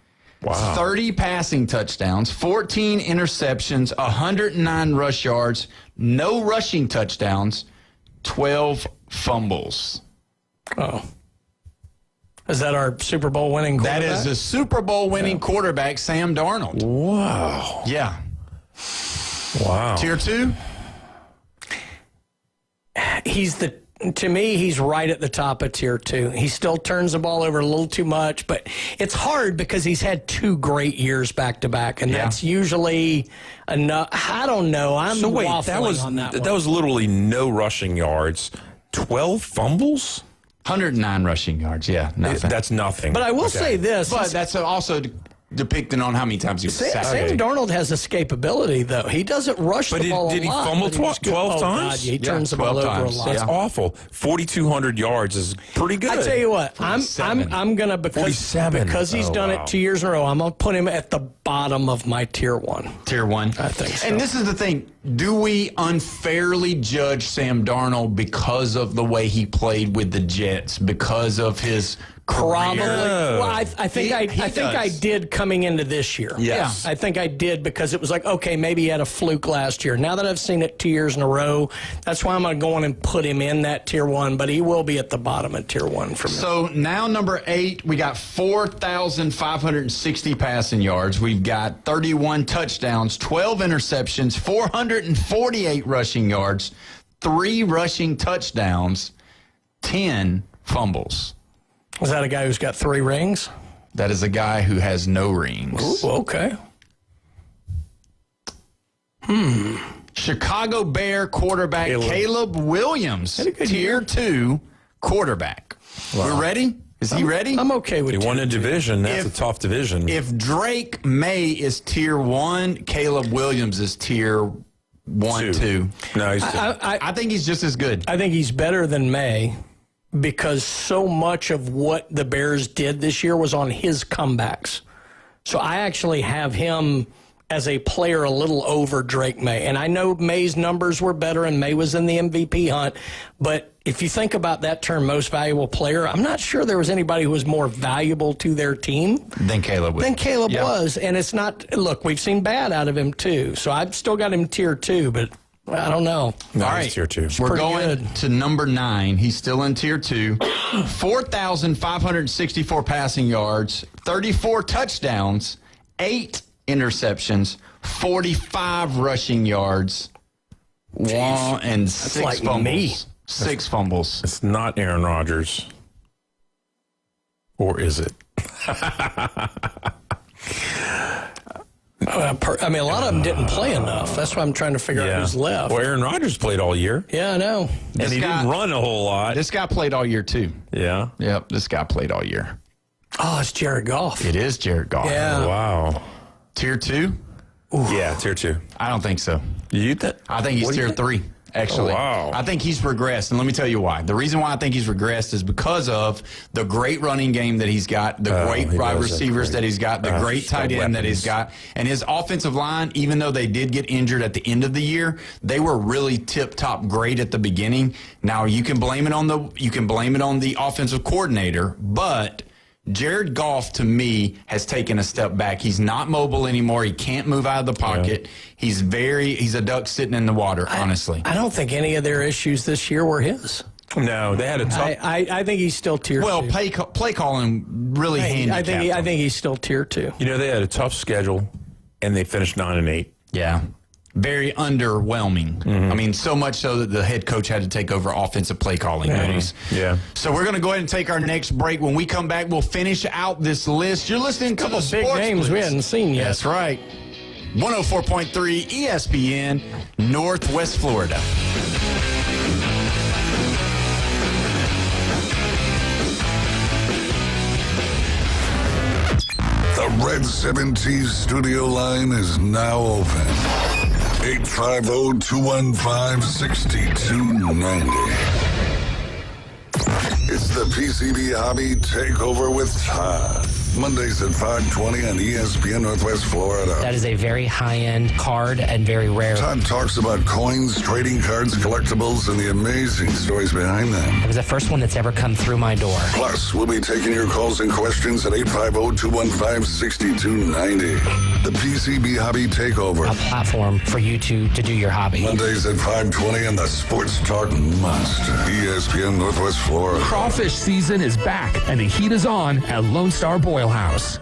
Wow. 30 passing touchdowns, 14 interceptions, 109 rush yards, no rushing touchdowns, 12 fumbles. Oh. Is that our Super Bowl winning quarterback? That is the Super Bowl winning quarterback, Sam Darnold. Wow. Yeah. Wow. Tier 2? To me, he's right at the top of tier 2. He still turns the ball over a little too much, but it's hard because he's had 2 great years back to back, and that's usually enough. I don't know. I'm waffling on that one. That was literally no rushing yards, 12 fumbles? 109 rushing yards. Yeah, nothing. That's nothing. But I will say this. But that's also depicting on how many times he was sacked. Sam Darnold has escapability, though. He doesn't rush the ball did a lot. he fumble 12 God, times? he turns the ball over a lot. That's awful. 4,200 yards is pretty good. I tell you what, I'm gonna because he's done it 2 years in a row. I'm gonna put him at the bottom of my tier 1. Tier 1, I think so. And this is the thing: do we unfairly judge Sam Darnold because of the way he played with the Jets? Because of his Probably. career? Well, I think I did coming into this year. Yes. Yeah, I think I did because it was like, okay, maybe he had a fluke last year. Now that I've seen it 2 years in a row, that's why I'm going to go on and put him in that tier 1, but he will be at the bottom of tier 1 for me. So now number 8, we got 4,560 passing yards. We've got 31 touchdowns, 12 interceptions, 448 rushing yards, 3 rushing touchdowns, 10 fumbles. Is that a guy who's got 3 rings? That is a guy who has no rings. Ooh, okay. Chicago Bear quarterback Caleb Williams, tier 2 quarterback. Wow. We're ready? Is he ready? I'm okay with He won a division. That's a tough division. If Drake May is tier 1, Caleb Williams is tier 1, 2. No, he's 2. I think he's just as good. I think he's better than May because so much of what the Bears did this year was on his comebacks. So I actually have him as a player a little over Drake May. And I know May's numbers were better and May was in the MVP hunt. But if you think about that term, most valuable player, I'm not sure there was anybody who was more valuable to their team than Caleb was. And it's not, look, we've seen bad out of him too. So I've still got him tier 2, but I don't know. No, all right, tier 2. We're going to number 9. He's still in tier 2. 4,564 passing yards, 34 touchdowns, 8 interceptions, 45 rushing yards, and 6 like fumbles. me. 6 fumbles. It's not Aaron Rodgers. Or is it? I mean, a lot of them didn't play enough. That's why I'm trying to figure out who's left. Well, Aaron Rodgers played all year. Yeah, I know. And he didn't run a whole lot. This guy played all year, too. Yeah? Yep, this guy played all year. Oh, it's Jared Goff. It is Jared Goff. Yeah. Wow. Tier 2? Ooh. Yeah, tier 2. I don't think so. I think he's tier 3. Actually, oh, wow. I think he's regressed, and let me tell you why. The reason why I think he's regressed is because of the great running game that he's got, the great wide receivers that he's got, the great tight end that he's got, and his offensive line. Even though they did get injured at the end of the year, they were really tip-top great at the beginning. Now you can blame it on the offensive coordinator, but Jared Goff, to me, has taken a step back. He's not mobile anymore. He can't move out of the pocket. Yeah. He's a duck sitting in the water, honestly. I don't think any of their issues this year were his. No, they had a tough... I think he's still tier 2. Well, play calling really handicapped him. I think he's still tier 2. You know, they had a tough schedule, and they finished 9-8. Yeah. Very underwhelming. Mm-hmm. I mean, so much so that the head coach had to take over offensive play calling duties. Yeah. So we're going to go ahead and take our next break. When we come back, we'll finish out this list. You're listening to the big Sports names Blitz. we hadn't seen yet. That's right. 104.3 ESPN, Northwest Florida. The Red 70s studio line is now open. 850-215-6290. It's the PCB Hobby Takeover with Todd. Mondays at 5:20 on ESPN Northwest Florida. That is a very high-end card and very rare. Todd talks about coins, trading cards, collectibles, and the amazing stories behind them. It was the first one that's ever come through my door. Plus, we'll be taking your calls and questions at 850-215-6290. The PCB Hobby Takeover. A platform for you to do your hobby. Mondays at 5:20 on the Sports Talk Monster. ESPN Northwest Florida. Crawfish season is back, and the heat is on at Lone Star Boil House.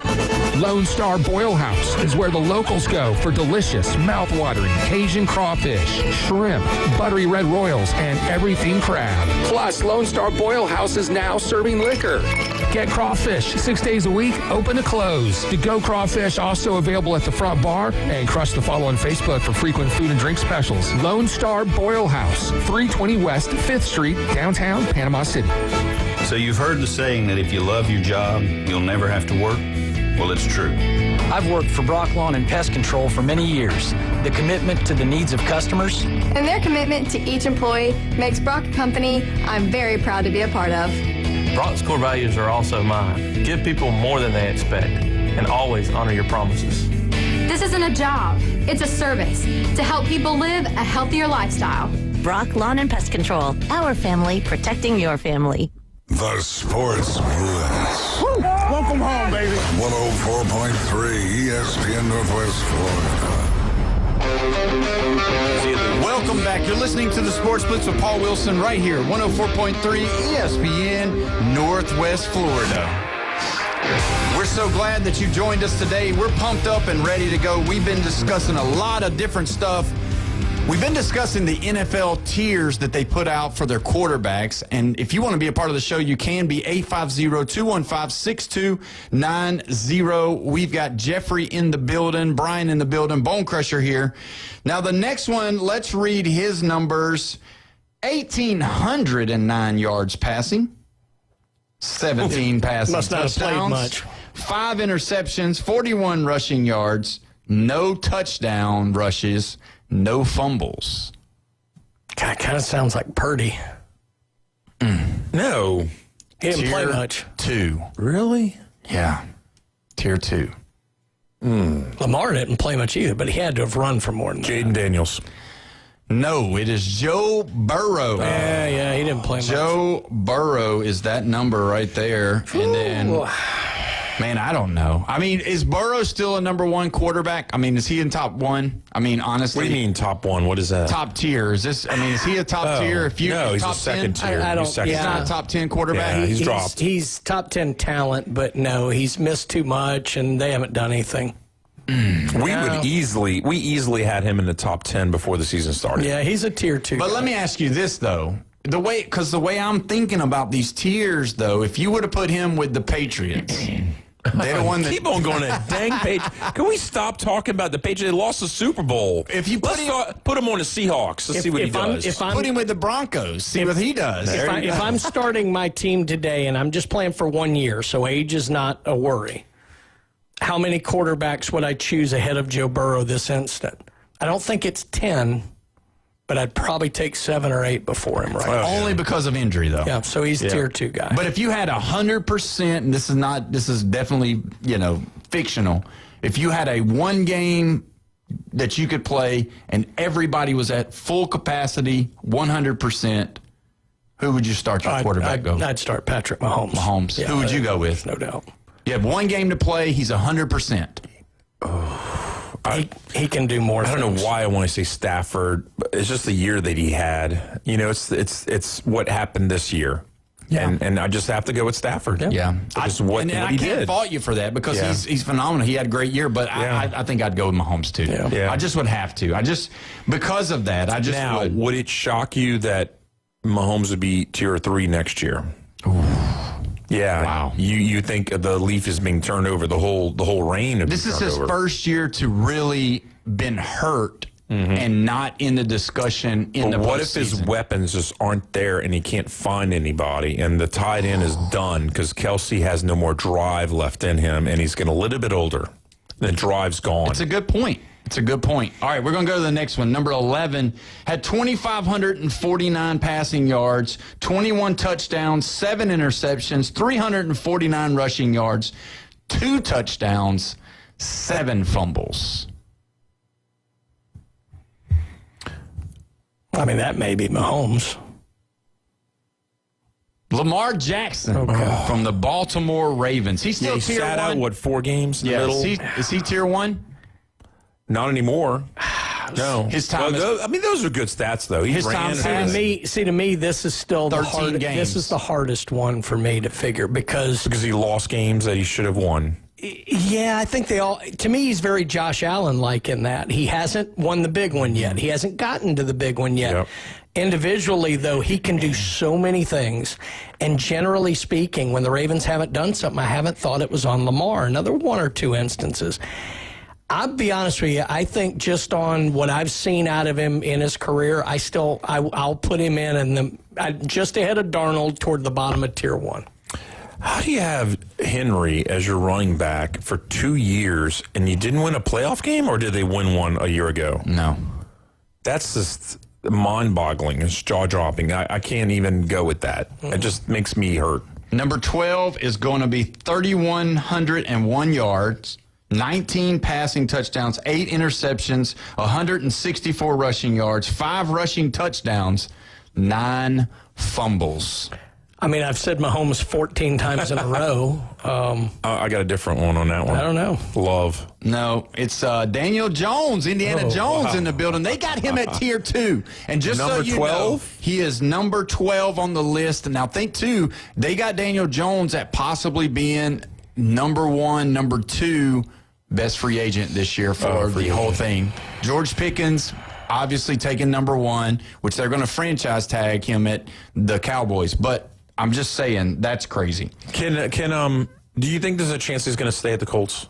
Lone Star Boil House is where the locals go for delicious, mouth-watering Cajun crawfish, shrimp, buttery red royals, and everything crab. Plus, Lone Star Boil House is now serving liquor. Get crawfish 6 days a week, open to close. To-go crawfish also available at the front bar, and crush the follow on Facebook for frequent food and drink specials. Lone Star Boil House, 320 West 5th Street, downtown Panama City. So you've heard the saying that if you love your job, you'll never have to work? Well, it's true. I've worked for Brock Lawn and Pest Control for many years. The commitment to the needs of customers and their commitment to each employee makes Brock a company I'm very proud to be a part of. Brock's core values are also mine. Give people more than they expect and always honor your promises. This isn't a job. It's a service to help people live a healthier lifestyle. Brock Lawn and Pest Control. Our family protecting your family. The Sports Blitz. Woo! Welcome home, baby. 104.3 ESPN Northwest Florida. Welcome back. You're listening to the Sports Blitz with Paul Wilson right here, 104.3 ESPN Northwest Florida. We're so glad that you joined us today. We're pumped up and ready to go. We've been discussing a lot of different stuff. We've been discussing the NFL tiers that they put out for their quarterbacks. And if you want to be a part of the show, you can be 850-215-6290. We've got Jeffrey in the building, Brian in the building, Bone Crusher here. Now, the next one, let's read his numbers. 1,809 yards passing, 17 passing Must not have played touchdowns, much. 5 interceptions, 41 rushing yards, no touchdown rushes, no fumbles. God, kind of sounds like Purdy. No. He didn't play much. 2. Really? Yeah. Tier 2. Lamar didn't play much either, but he had to have run for more than that. Jaden Daniels. No, it is Joe Burrow. Yeah, he didn't play much. Joe Burrow is that number right there. And then, man, I don't know. I mean, is Burrow still a number one quarterback? I mean, is he in top one? I mean, honestly. What do you mean top one? What is that? Top tier. Is this? I mean, is he a top tier? If you no, he's top a second 10? tier. I don't. He's second He's tier. not a top 10 quarterback. Yeah, he's dropped. He's top 10 talent, but no, he's missed too much, and they haven't done anything. We easily had him in the top 10 before the season started. Yeah, he's a tier 2. But let me ask you this though. The way I'm thinking about these tiers though, if you would have put him with the Patriots, they're the one that keep on going that dang page. Can we stop talking about the Patriots? They lost the Super Bowl. If you put him on the Seahawks, let's see what he does. Put him with the Broncos, see what he does. If I'm starting my team today and I'm just playing for 1 year, so age is not a worry, how many quarterbacks would I choose ahead of Joe Burrow this instant? I don't think it's 10, but I'd probably take 7 or 8 before him, right? Only because of injury, though. Yeah, so he's tier 2 guy. But if you had 100%, and this is definitely, fictional. If you had a one game that you could play and everybody was at full capacity, 100%, who would you start your quarterback over? I'd start Patrick Mahomes. Yeah, who would you go with? No doubt. You have one game to play. He's 100%. He can do more. I don't know why I want to say Stafford, but it's just the year that he had. It's what happened this year. Yeah. And I just have to go with Stafford. Yeah. It's what he I can't did. fault you for that because he's phenomenal. He had a great year, but I think I'd go with Mahomes too. Yeah. I just would have to. Because of that, now, would it shock you that Mahomes would be tier 3 next year? Ooh. Yeah. Wow. You think the leaf is being turned over, the whole reign of this is his first year to really been hurt and not in the discussion in the postseason. What if his weapons just aren't there and he can't find anybody and the tight end is done because Kelsey has no more drive left in him and he's getting a little bit older? The drive's gone. It's a good point. All right, we're going to go to the next one. Number 11 had 2,549 passing yards, 21 touchdowns, 7 interceptions, 349 rushing yards, 2 touchdowns, 7 fumbles. I mean, that may be Mahomes. Lamar Jackson from the Baltimore Ravens. He's still tier 1. Sat out, 4 games in the middle? Is he tier 1? Not anymore. No. His time those are good stats, though. His time to me, this is still 13 games. This is the hardest one for me to figure because he lost games that he should have won. Yeah, I think they all. To me, he's very Josh Allen-like in that he hasn't won the big one yet. He hasn't gotten to the big one yet. Yep. Individually, though, he can do so many things. And generally speaking, when the Ravens haven't done something, I haven't thought it was on Lamar. Another 1 or 2 instances. I'll be honest with you. I think just on what I've seen out of him in his career, I'll put him in just ahead of Darnold toward the bottom of Tier 1. How do you have Henry as your running back for 2 years and you didn't win a playoff game, or did they win one a year ago? No. That's just mind-boggling. It's jaw-dropping. I can't even go with that. It just makes me hurt. Number 12 is going to be 3,101 yards, 19 passing touchdowns, 8 interceptions, 164 rushing yards, 5 rushing touchdowns, 9 fumbles. I mean, I've said Mahomes 14 times in a row. I got a different one on that one. I don't know. Love. No, it's Daniel Jones, Indiana Jones in the building. They got him at Tier 2. And just number so you 12? know, he is number 12 on the list. And now think, too, they got Daniel Jones at possibly being number 1, number 2 best free agent this year for the whole thing. George Pickens obviously taking number 1, which they're going to franchise tag him at the Cowboys. But I'm just saying, that's crazy. Do you think there's a chance he's going to stay at the Colts?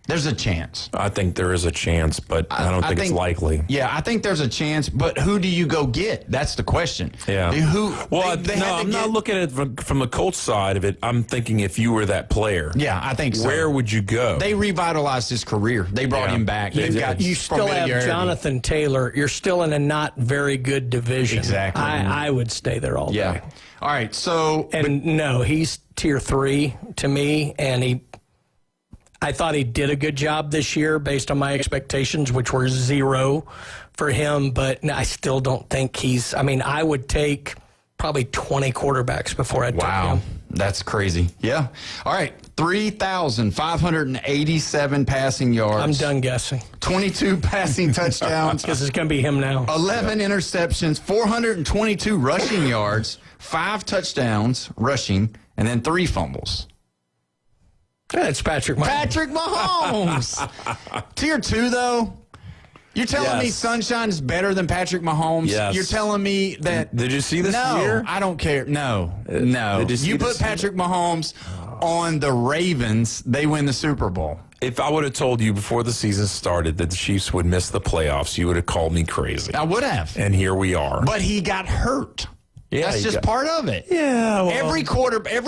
There's a chance. I think there is a chance, but I don't think it's likely. Yeah, I think there's a chance, but who do you go get? That's the question. Yeah. I'm not looking at it from the Colts side of it. I'm thinking if you were that player. Yeah, I think so. Where would you go? They revitalized his career. They brought him back. You still have Jonathan Taylor. You're still in a not very good division. Exactly. I would stay there all day. All right, so... No, he's Tier 3 to me, and I thought he did a good job this year based on my expectations, which were 0 for him, but I still don't think I would take probably 20 quarterbacks before I'd take him. Wow, that's crazy. Yeah. All right, 3,587 passing yards. I'm done guessing. 22 passing touchdowns. Because it's going to be him now. 11 interceptions, 422 rushing yards, 5 touchdowns rushing, and then 3 fumbles. It's Patrick Mahomes. Patrick Mahomes. Tier 2, though. You're telling me Sunshine is better than Patrick Mahomes? Yes. You're telling me that... Did you see this year? I don't care. No. You put Patrick Mahomes on the Ravens, they win the Super Bowl. If I would have told you before the season started that the Chiefs would miss the playoffs, you would have called me crazy. I would have. And here we are. But he got hurt. Yeah, that's just part of it. Yeah. Well, every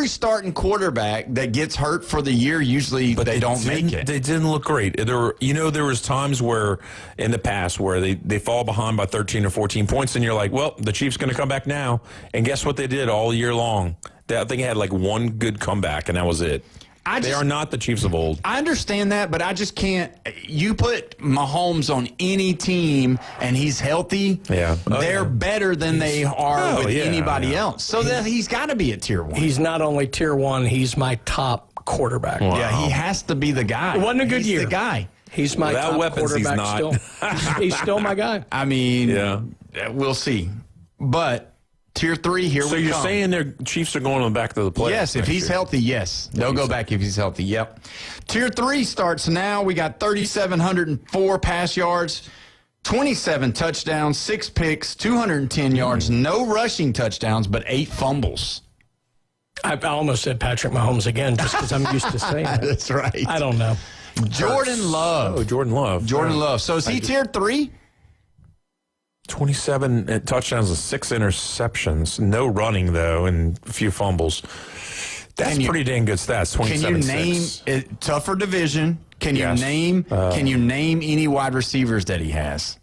starting quarterback that gets hurt for the year, usually they don't make it. They didn't look great. There was times where in the past where they fall behind by 13 or 14 points, and you're like, well, the Chiefs going to come back now. And guess what they did all year long? I think they had like one good comeback, and that was it. They are not the Chiefs of old. I understand that, but I just can't. You put Mahomes on any team and he's healthy, they're better than they are with anybody else. So that he's got to be at Tier 1. He's not only Tier 1, he's my top quarterback. Wow. Yeah, he has to be the guy. It wasn't a good year. He's the guy. He's my top quarterback still. He's still my guy. I mean, we'll see. But... Tier 3, here we go. So you're saying their Chiefs are going back to the playoffs? Yes, if he's healthy, yes. They'll go back if he's healthy, yep. Tier 3 starts now. We got 3,704 pass yards, 27 touchdowns, 6 picks, 210 yards, no rushing touchdowns, but 8 fumbles. I almost said Patrick Mahomes again just because I'm used to saying that. That's right. I don't know. Jordan Love. Oh, Jordan Love. Jordan Love. So is he Tier 3? 27 touchdowns and 6 interceptions. No running, though, and a few fumbles. That's pretty dang good stats. 27-6. Can you name it, tougher division? Can you name any wide receivers that he has?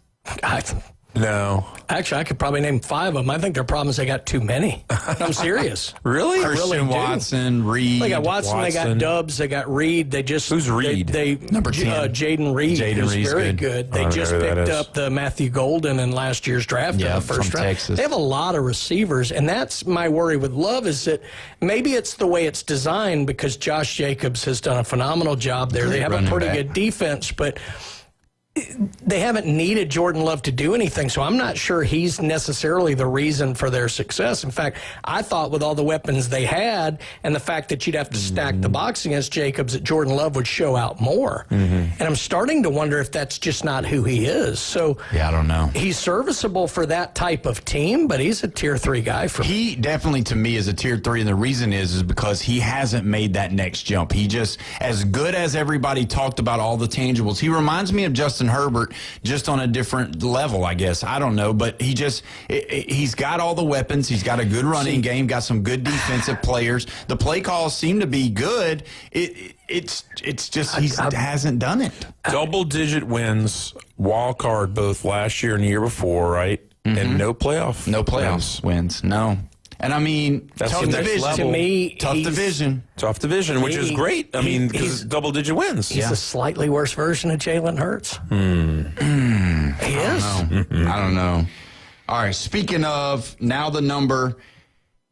No. Actually, I could probably name 5 of them. I think their problem is they got too many. I'm serious. Really? Christian Watson, Reed. They got Watson, they got Dubs, they got Reed. Who's Reed? They number 10. Jaden Reed. Jaden Reed's very good. They just picked up the Matthew Golden in last year's draft in the first round. Texas. They have a lot of receivers, and that's my worry with Love is that maybe it's the way it's designed because Josh Jacobs has done a phenomenal job there. They have a pretty good defense, but they haven't needed Jordan Love to do anything, so I'm not sure he's necessarily the reason for their success. In fact, I thought with all the weapons they had and the fact that you'd have to stack the box against Jacobs, that Jordan Love would show out more. And I'm starting to wonder if that's just not who he is. So yeah, I don't know. He's serviceable for that type of team, but he's a Tier 3 guy for me. He definitely, to me, is a Tier 3, and the reason is because he hasn't made that next jump. He just, as good as everybody talked about all the tangibles, he reminds me of Justin Herbert, just on a different level, I guess. I don't know, but he's got all the weapons. He's got a good running game, got some good defensive players. The play calls seem to be good. It's just he hasn't done it. Double-digit wins, wild card both last year and the year before, right? And no playoff wins. No. And I mean, that's tough division. To me, tough division, which is great. I mean, because it's double-digit wins. He's a slightly worse version of Jalen Hurts. He is. I don't know. All right, speaking of, now the number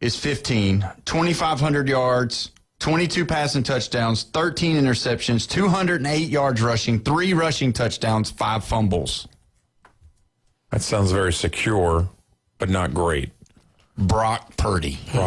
is 15. 2,500 yards, 22 passing touchdowns, 13 interceptions, 208 yards rushing, 3 rushing touchdowns, 5 fumbles. That sounds very secure, but not great. Brock Purdy. He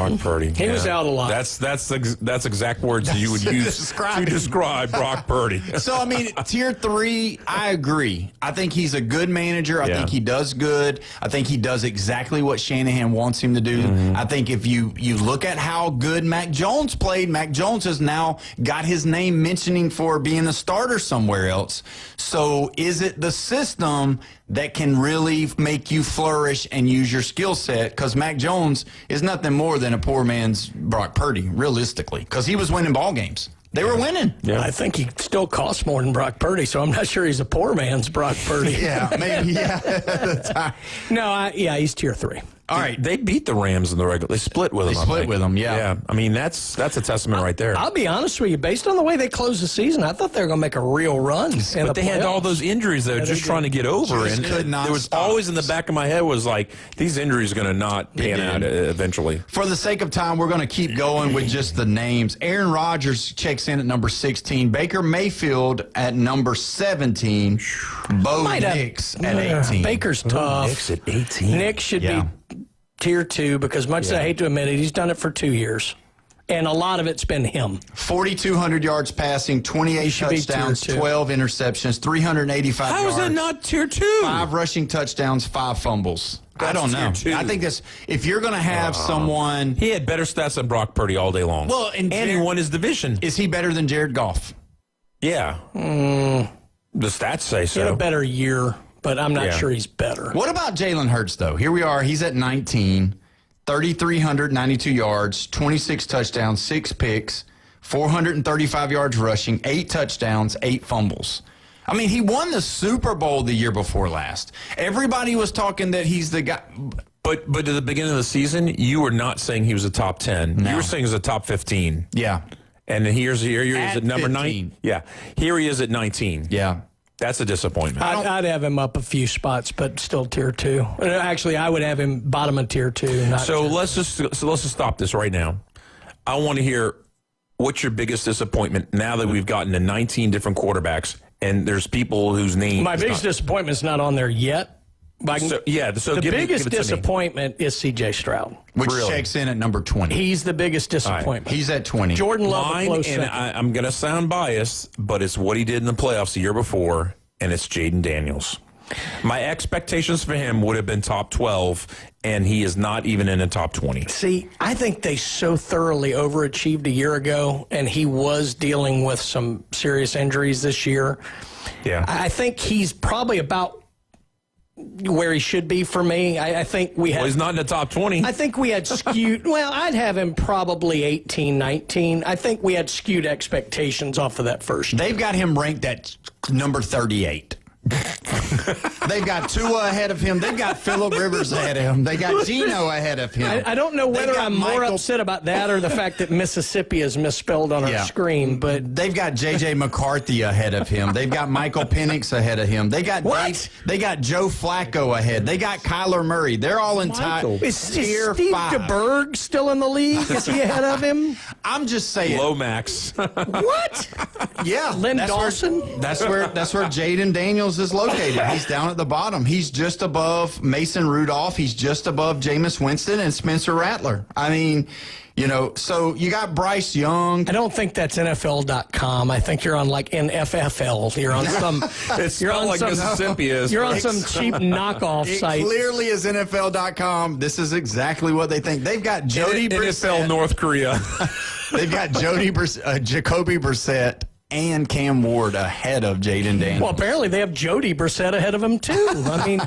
was out a lot. That's exact words you would use to describe Brock Purdy. So, I mean, Tier 3, I agree. I think he's a good manager. I think he does good. I think he does exactly what Shanahan wants him to do. I think if you look at how good Mac Jones played, Mac Jones has now got his name mentioning for being a starter somewhere else. So is it the system that can really make you flourish and use your skill set? Because Mac Jones is nothing more than a poor man's Brock Purdy, realistically, because he was winning ball games. They were winning. Yeah. I think he still costs more than Brock Purdy, so I'm not sure he's a poor man's Brock Purdy. Maybe, No, he's Tier 3. All right, they beat the Rams in the regular. They split with them. Yeah. I mean, that's a testament right there. I'll be honest with you. Based on the way they closed the season, I thought they were going to make a real run. But they had all those injuries they were just trying to get over. And there was always in the back of my head was like, these injuries are going to not pan out eventually. For the sake of time, we're going to keep going with just the names. Aaron Rodgers checks in at number 16. Baker Mayfield at number 17. Bo Nix at 18. Baker's tough. Nix at 18. Nick should be Tier 2 because much as I hate to admit it, he's done it for 2 years. And a lot of it's been him. 4,200 yards passing, 28 touchdowns, 12 interceptions, 385 yards. How is that not Tier 2? 5 rushing touchdowns, 5 fumbles. I don't know. I think that's, if you're going to have someone. He had better stats than Brock Purdy all day long. Well, and he won his division. Is he better than Jared Goff? Yeah. The stats say so. He had a better year, but I'm not sure he's better. What about Jalen Hurts, though? Here we are. He's at 19, 3,392 yards, 26 touchdowns, 6 picks, 435 yards rushing, 8 touchdowns, 8 fumbles. I mean, he won the Super Bowl the year before last. Everybody was talking that he's the guy. But at the beginning of the season, you were not saying he was a top 10. No. You were saying he was a top 15. Yeah. And here he is at number 9. Yeah. Here he is at 19. Yeah. That's a disappointment. I'd have him up a few spots, but still Tier 2. Actually, I would have him bottom of Tier 2. Let's just stop this right now. I want to hear what's your biggest disappointment now that we've gotten to 19 different quarterbacks, and there's people whose names. My biggest disappointment's not on there yet. The biggest disappointment is C.J. Stroud. Which checks in at number 20. He's the biggest disappointment. He's at 20. Jordan Love, a close second. I'm going to sound biased, but it's what he did in the playoffs the year before, and it's Jaden Daniels. My expectations for him would have been top 12, and he is not even in the top 20. See, I think they so thoroughly overachieved a year ago, and he was dealing with some serious injuries this year. Yeah. I think he's probably about where he should be for me. I think we had. Well, he's not in the top 20. I think we had skewed. Well, I'd have him probably 18, 19. I think we had skewed expectations off of that first year. They've got him ranked at number 38. They've got Tua ahead of him. They've got Phillip Rivers ahead of him. They got Geno ahead of him. I don't know whether I'm more upset about that or the fact that Mississippi is misspelled on our screen, but they've got J.J. McCarthy ahead of him. They've got Michael Penix ahead of him. They got They got Joe Flacco ahead. They got Kyler Murray. They're all in is tier Steve 5. DeBerg still in the league? Is he ahead of him? I'm just saying. Lomax. What? Yeah, Lynn Dawson. That's where Jaden Daniels is located. He's down at the bottom. He's just above Mason Rudolph. He's just above Jameis Winston and Spencer Rattler. I mean, so you got Bryce Young. I don't think that's NFL.com. I think you're on like NFFL. You're on some. You're on like some, Mississippi is. You're on some cheap knockoff site. It clearly is NFL.com. This is exactly what they think. They've got Jody Brissett. NFL North Korea. They've got Jacoby Brissett and Cam Ward ahead of Jaden Daniels. Well, apparently they have Jody Brissett ahead of him, too. I mean,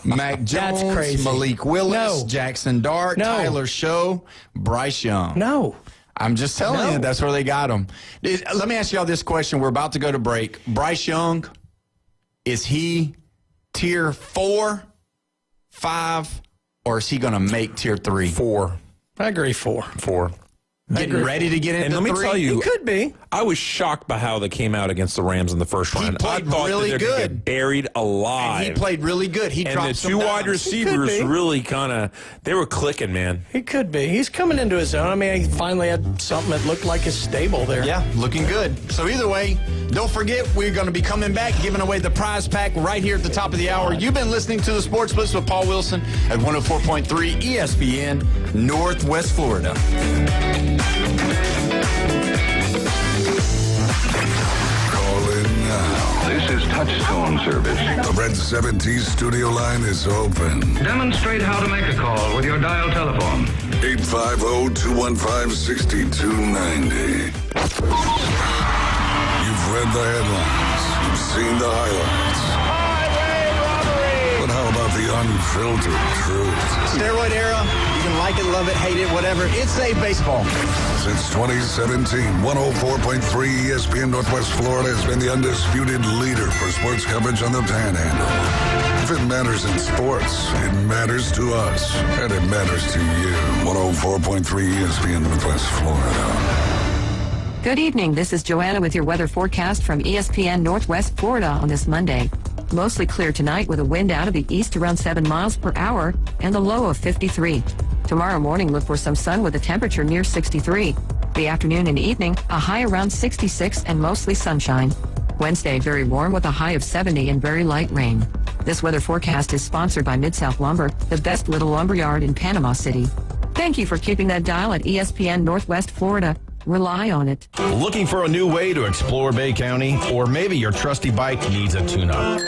Mac Jones, that's crazy. Malik Willis, Jackson Dart, Tyler Show, Bryce Young. No. I'm just telling you, that's where they got him. Let me ask y'all this question. We're about to go to break. Bryce Young, is he tier 4, 5, or is he going to make tier 3? 4. I agree, 4. 4. Getting ready to get into and let me 3? tell you, he could be. I was shocked by how they came out against the Rams in the first round. Played I thought really that they were good. get buried alive. And he played really good. He and dropped the some two dimes. wide receivers really they were clicking, man. He could be. He's coming into his own. I mean, he finally had something that looked like his stable there. Yeah, looking good. So either way, don't forget, we're going to be coming back, giving away the prize pack right here at the top of the hour. You've been listening to the Sports Blitz with Paul Wilson at 104.3 ESPN, Northwest Florida. This is Touchstone Service. The Red 70 studio line is open. Demonstrate how to make a call with your dial telephone. 850-215-6290. You've read the headlines. You've seen the highlights. But how about the unfiltered truth? Steroid era, you can like it, love it, hate it, whatever. It's a baseball. Since 2017, 104.3 ESPN Northwest Florida has been the undisputed leader for sports coverage on the Panhandle. If it matters in sports, it matters to us, and it matters to you. 104.3 ESPN Northwest Florida. Good evening. This is Joanna with your weather forecast from ESPN Northwest Florida on this Monday. Mostly clear tonight with a wind out of the east around 7 miles per hour and a low of 53. Tomorrow morning, look for some sun with a temperature near 63. The afternoon and evening, a high around 66 and mostly sunshine. Wednesday, very warm with a high of 70 and very light rain. This weather forecast is sponsored by Mid-South Lumber, the best little lumberyard in Panama City. Thank you for keeping that dial at ESPN Northwest Florida. Rely on it. Looking for a new way to explore Bay County? Or maybe your trusty bike needs a tune-up?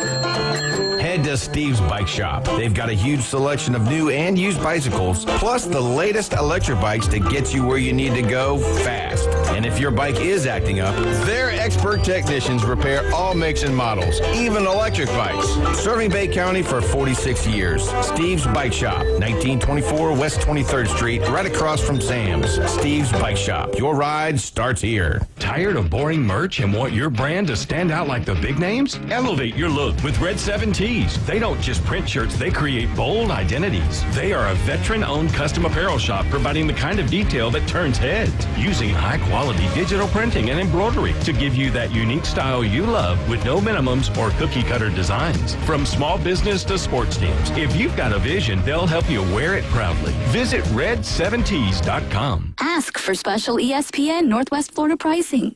Head to Steve's Bike Shop. They've got a huge selection of new and used bicycles, plus the latest electric bikes that get you where you need to go fast. And if your bike is acting up, their expert technicians repair all makes and models, even electric bikes. Serving Bay County for 46 years. Steve's Bike Shop, 1924 West 23rd Street, right across from Sam's. Steve's Bike Shop. Your ride starts here. Tired of boring merch and want your brand to stand out like the big names? Elevate your look with Red 7 Tees. They don't just print shirts, they create bold identities. They are a veteran-owned custom apparel shop providing the kind of detail that turns heads, using high-quality digital printing and embroidery to give you that unique style you love with no minimums or cookie-cutter designs. From small business to sports teams, if you've got a vision, they'll help you wear it proudly. Visit red7tees.com. Ask for special ESPN Northwest Florida pricing.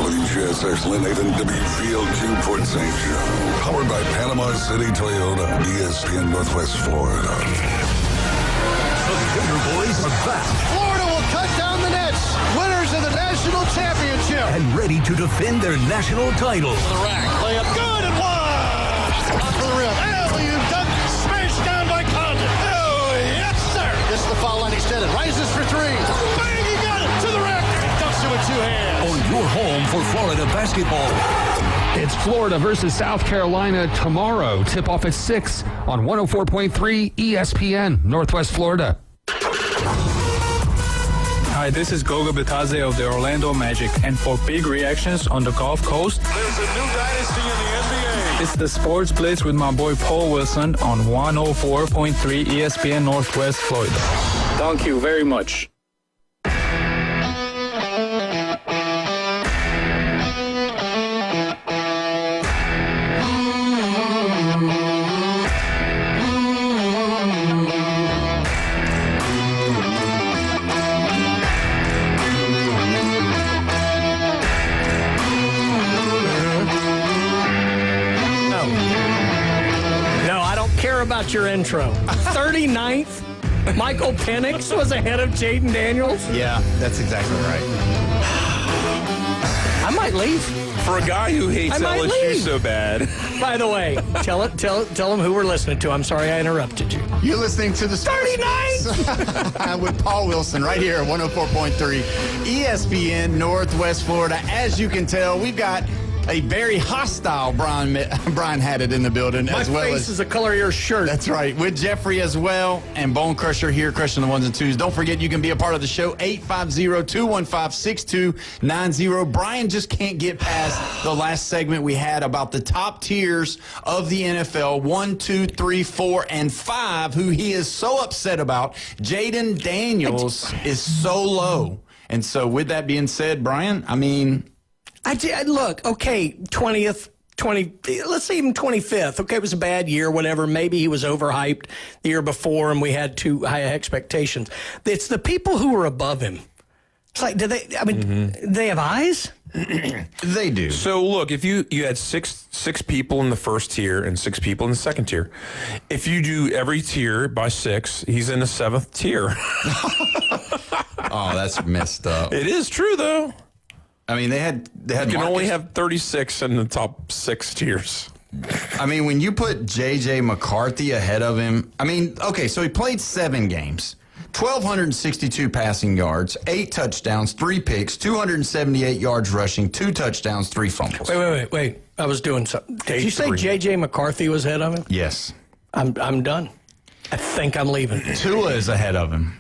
WGSX Lynn Nathan WVLQ Port St. Joe. Powered by Panama City Toyota. ESPN Northwest Florida. The Gator Boys are back. Florida will cut down the nets. Winners of the national championship. And ready to defend their national title. The rack. Layup good and wide. Up for the rim. Alley-oop dunk. Smashed down by Condon. Oh, yes, sir. Gets the foul line extended. Rises for three. Bang, he got it. To the rack. Dunks it with two hands. On your home for Florida basketball. It's Florida versus South Carolina tomorrow. Tip off at 6 on 104.3 ESPN Northwest Florida. Hi, this is Goga Bitadze of the Orlando Magic, and for big reactions on the Gulf Coast, there's a new dynasty in the NBA. It's the Sports Blitz with my boy Paul Wilson on 104.3 ESPN Northwest Florida. Thank you very much. About your intro. 39th, Michael Penix was ahead of Jaden Daniels. Yeah, that's exactly right. I might leave. For a guy who hates LSU so bad. By the way, tell them who we're listening to. I'm sorry I interrupted you. You're listening to the 39th with Paul Wilson right here at 104.3 ESPN Northwest Florida. As you can tell, we've got a very hostile Brian had it in the building. My as well face is the color of your shirt. That's right. With Jeffrey as well and Bone Crusher here, crushing the ones and twos. Don't forget you can be a part of the show, 850-215-6290. Brian just can't get past the last segment we had about the top tiers of the NFL, 1, 2, 3, 4, and 5, who he is so upset about. Jaden Daniels is so low. And so with that being said, Brian, I mean, look, okay, 20th, let's say even 25th. Okay, it was a bad year, whatever. Maybe he was overhyped the year before and we had too high expectations. It's the people who are above him. It's like, do they have eyes? They do. So look, if you had six people in the first tier and 6 people in the second tier, if you do every tier by 6, he's in the 7th tier. Oh, that's messed up. It is true though. I mean, they had. You can only have 36 in the top 6 tiers. I mean, when you put J.J. McCarthy ahead of him, I mean, okay, so he played 7 games, 1,262 passing yards, 8 touchdowns, 3 picks, 278 yards rushing, 2 touchdowns, 3 fumbles. Wait. I was doing something. Did you say J.J. McCarthy was ahead of him? Yes. I'm done. I think I'm leaving. Tua is ahead of him.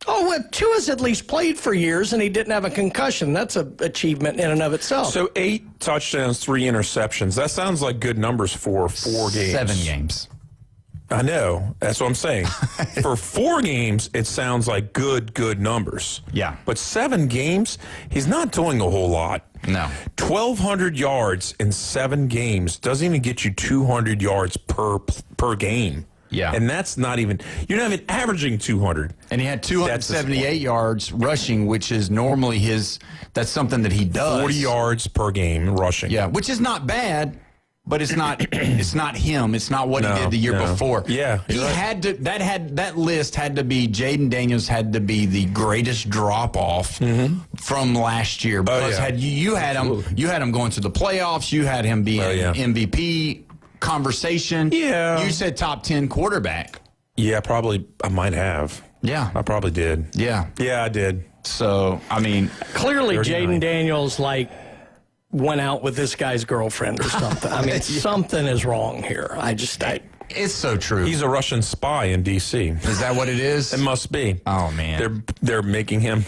Oh, well, Tua's at least played for years, and he didn't have a concussion. That's an achievement in and of itself. So 8 touchdowns, 3 interceptions. That sounds like good numbers for 4 games. 7 games. I know. That's what I'm saying. For 4 games, it sounds like good numbers. Yeah. But 7 games, he's not doing a whole lot. No. 1,200 yards in 7 games doesn't even get you 200 yards per game. Yeah. And that's not even, you're not even averaging 200. And he had 278 yards rushing, which is normally that's something that he does. 40 yards per game rushing. Yeah, which is not bad, but it's not it's not him. It's not what he did the year before. Yeah. He had to that list had to be Jaden Daniels had to be the greatest drop off from last year. Because you had him going to the playoffs, you had him being MVP conversation. Yeah. You said top 10 quarterback. Yeah, probably. I might have. Yeah. I probably did. Yeah. Yeah, I did. So, I mean. Clearly, Jaden Daniels, went out with this guy's girlfriend or something. I mean, something is wrong here. It's so true. He's a Russian spy in D.C. Is that what it is? It must be. Oh, man. They're making him.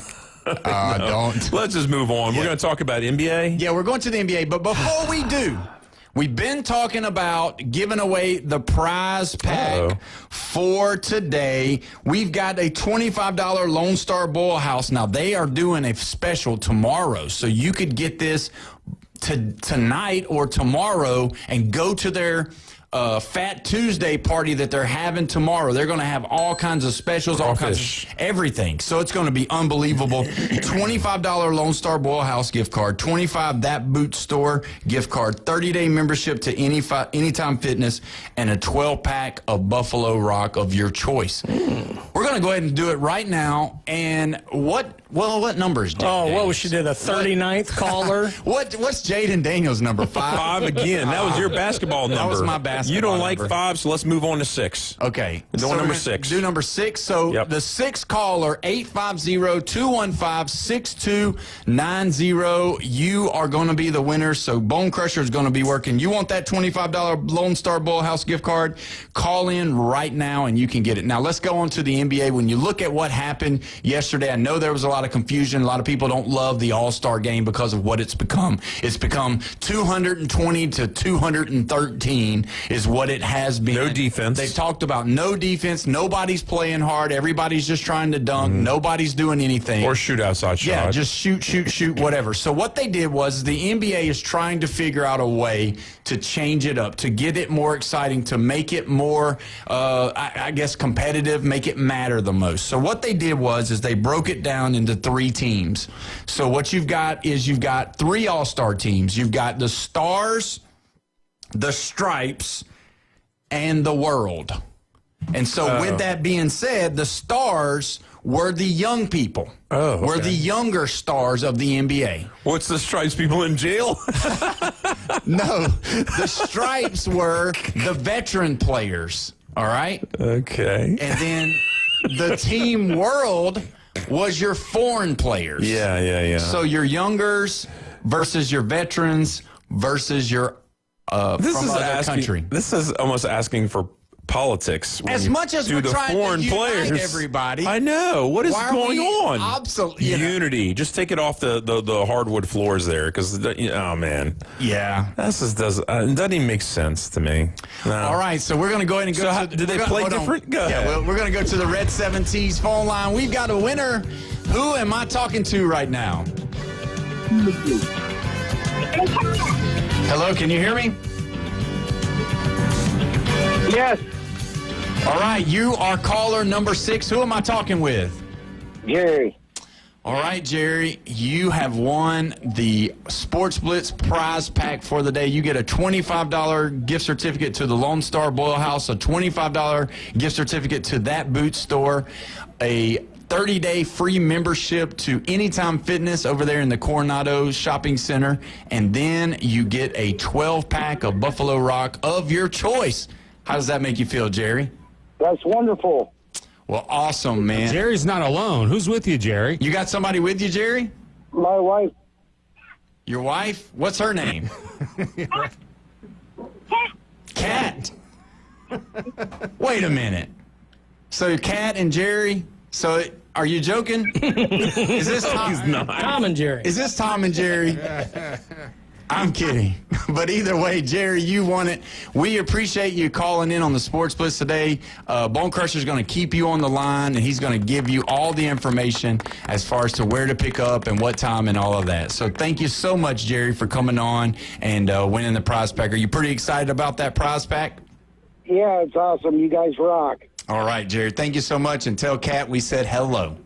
No. Don't. Let's just move on. We're going to talk about NBA. Yeah, we're going to the NBA. But before we do, we've been talking about giving away the prize pack for today. We've got a $25 Lone Star Bowl House. Now, they are doing a special tomorrow, so you could get this tonight or tomorrow and go to their Fat Tuesday party that they're having tomorrow. They're going to have all kinds of specials, all kinds of everything. So it's going to be unbelievable. $25 Lone Star Bowl House gift card, $25 That Boot Store gift card, 30-day membership to Anytime Fitness, and a 12-pack of Buffalo Rock of your choice. We're going to go ahead and do it right now. And what numbers? What she did, a 39th caller? What's Jaden Daniels' number? 5? 5 again. That was your basketball number. That was my basketball You don't number. like 5, so let's move on to 6. Okay. Doing number 6. Do number 6. So the 6th caller, 850-215-6290. You are going to be the winner. So Bone Crusher is going to be working. You want that $25 Lone Star Bowl House gift card? Call in right now and you can get it. Now let's go on to the NBA. When you look at what happened yesterday, I know there was a lot lot of confusion. A lot of people don't love the All-Star game because of what it's become. It's become 220 to 213 is what it has been. No defense. They've talked about no defense. Nobody's playing hard. Everybody's just trying to dunk. Nobody's doing anything. Or shoot outside shot. Yeah, just shoot, whatever. So what they did was the NBA is trying to figure out a way to change it up, to get it more exciting, to make it more, I guess, competitive, make it matter the most. So what they did is they broke it down into 3 teams. So what you've got is you've got 3 All-Star teams. You've got the Stars, the Stripes, and the World. And so with that being said, the Stars were the young people. Were the younger stars of the NBA. What's the Stripes, people in jail? No, the Stripes were the veteran players, all right? Okay. And then the Team World was your foreign players. Yeah. So your youngers versus your veterans versus your from other country. This is almost asking for politics. As much as we're trying to unite everybody. I know. What is going on? Unity. Just take it off the hardwood floors there, because, oh, man. Yeah. This doesn't even make sense to me. No. All right, so we're going to go ahead and go to... Did they play different? Go ahead. Yeah, we're going to go to the Red 17's phone line. We've got a winner. Who am I talking to right now? Hello, can you hear me? Yes. All right, you are caller number 6. Who am I talking with? Jerry. All right, Jerry, you have won the Sports Blitz prize pack for the day. You get a $25 gift certificate to the Lone Star Boil House, a $25 gift certificate to That Boot Store, a 30-day free membership to Anytime Fitness over there in the Coronado Shopping Center, and then you get a 12-pack of Buffalo Rock of your choice. How does that make you feel, Jerry? That's wonderful. Well, awesome, man. Jerry's not alone. Who's with you, Jerry? You got somebody with you, Jerry? My wife. Your wife? What's her name? Cat. Wait a minute. So Cat and Jerry. So are you joking? Is this Tom? He's not. Tom and Jerry. Is this Tom and Jerry? I'm kidding. But either way, Jerry, you won it. We appreciate you calling in on the Sports Blitz today. Bone Crusher's going to keep you on the line, and he's going to give you all the information as far as to where to pick up and what time and all of that. So thank you so much, Jerry, for coming on and winning the prize pack. Are you pretty excited about that prize pack? Yeah, it's awesome. You guys rock. All right, Jerry. Thank you so much. And tell Kat we said hello.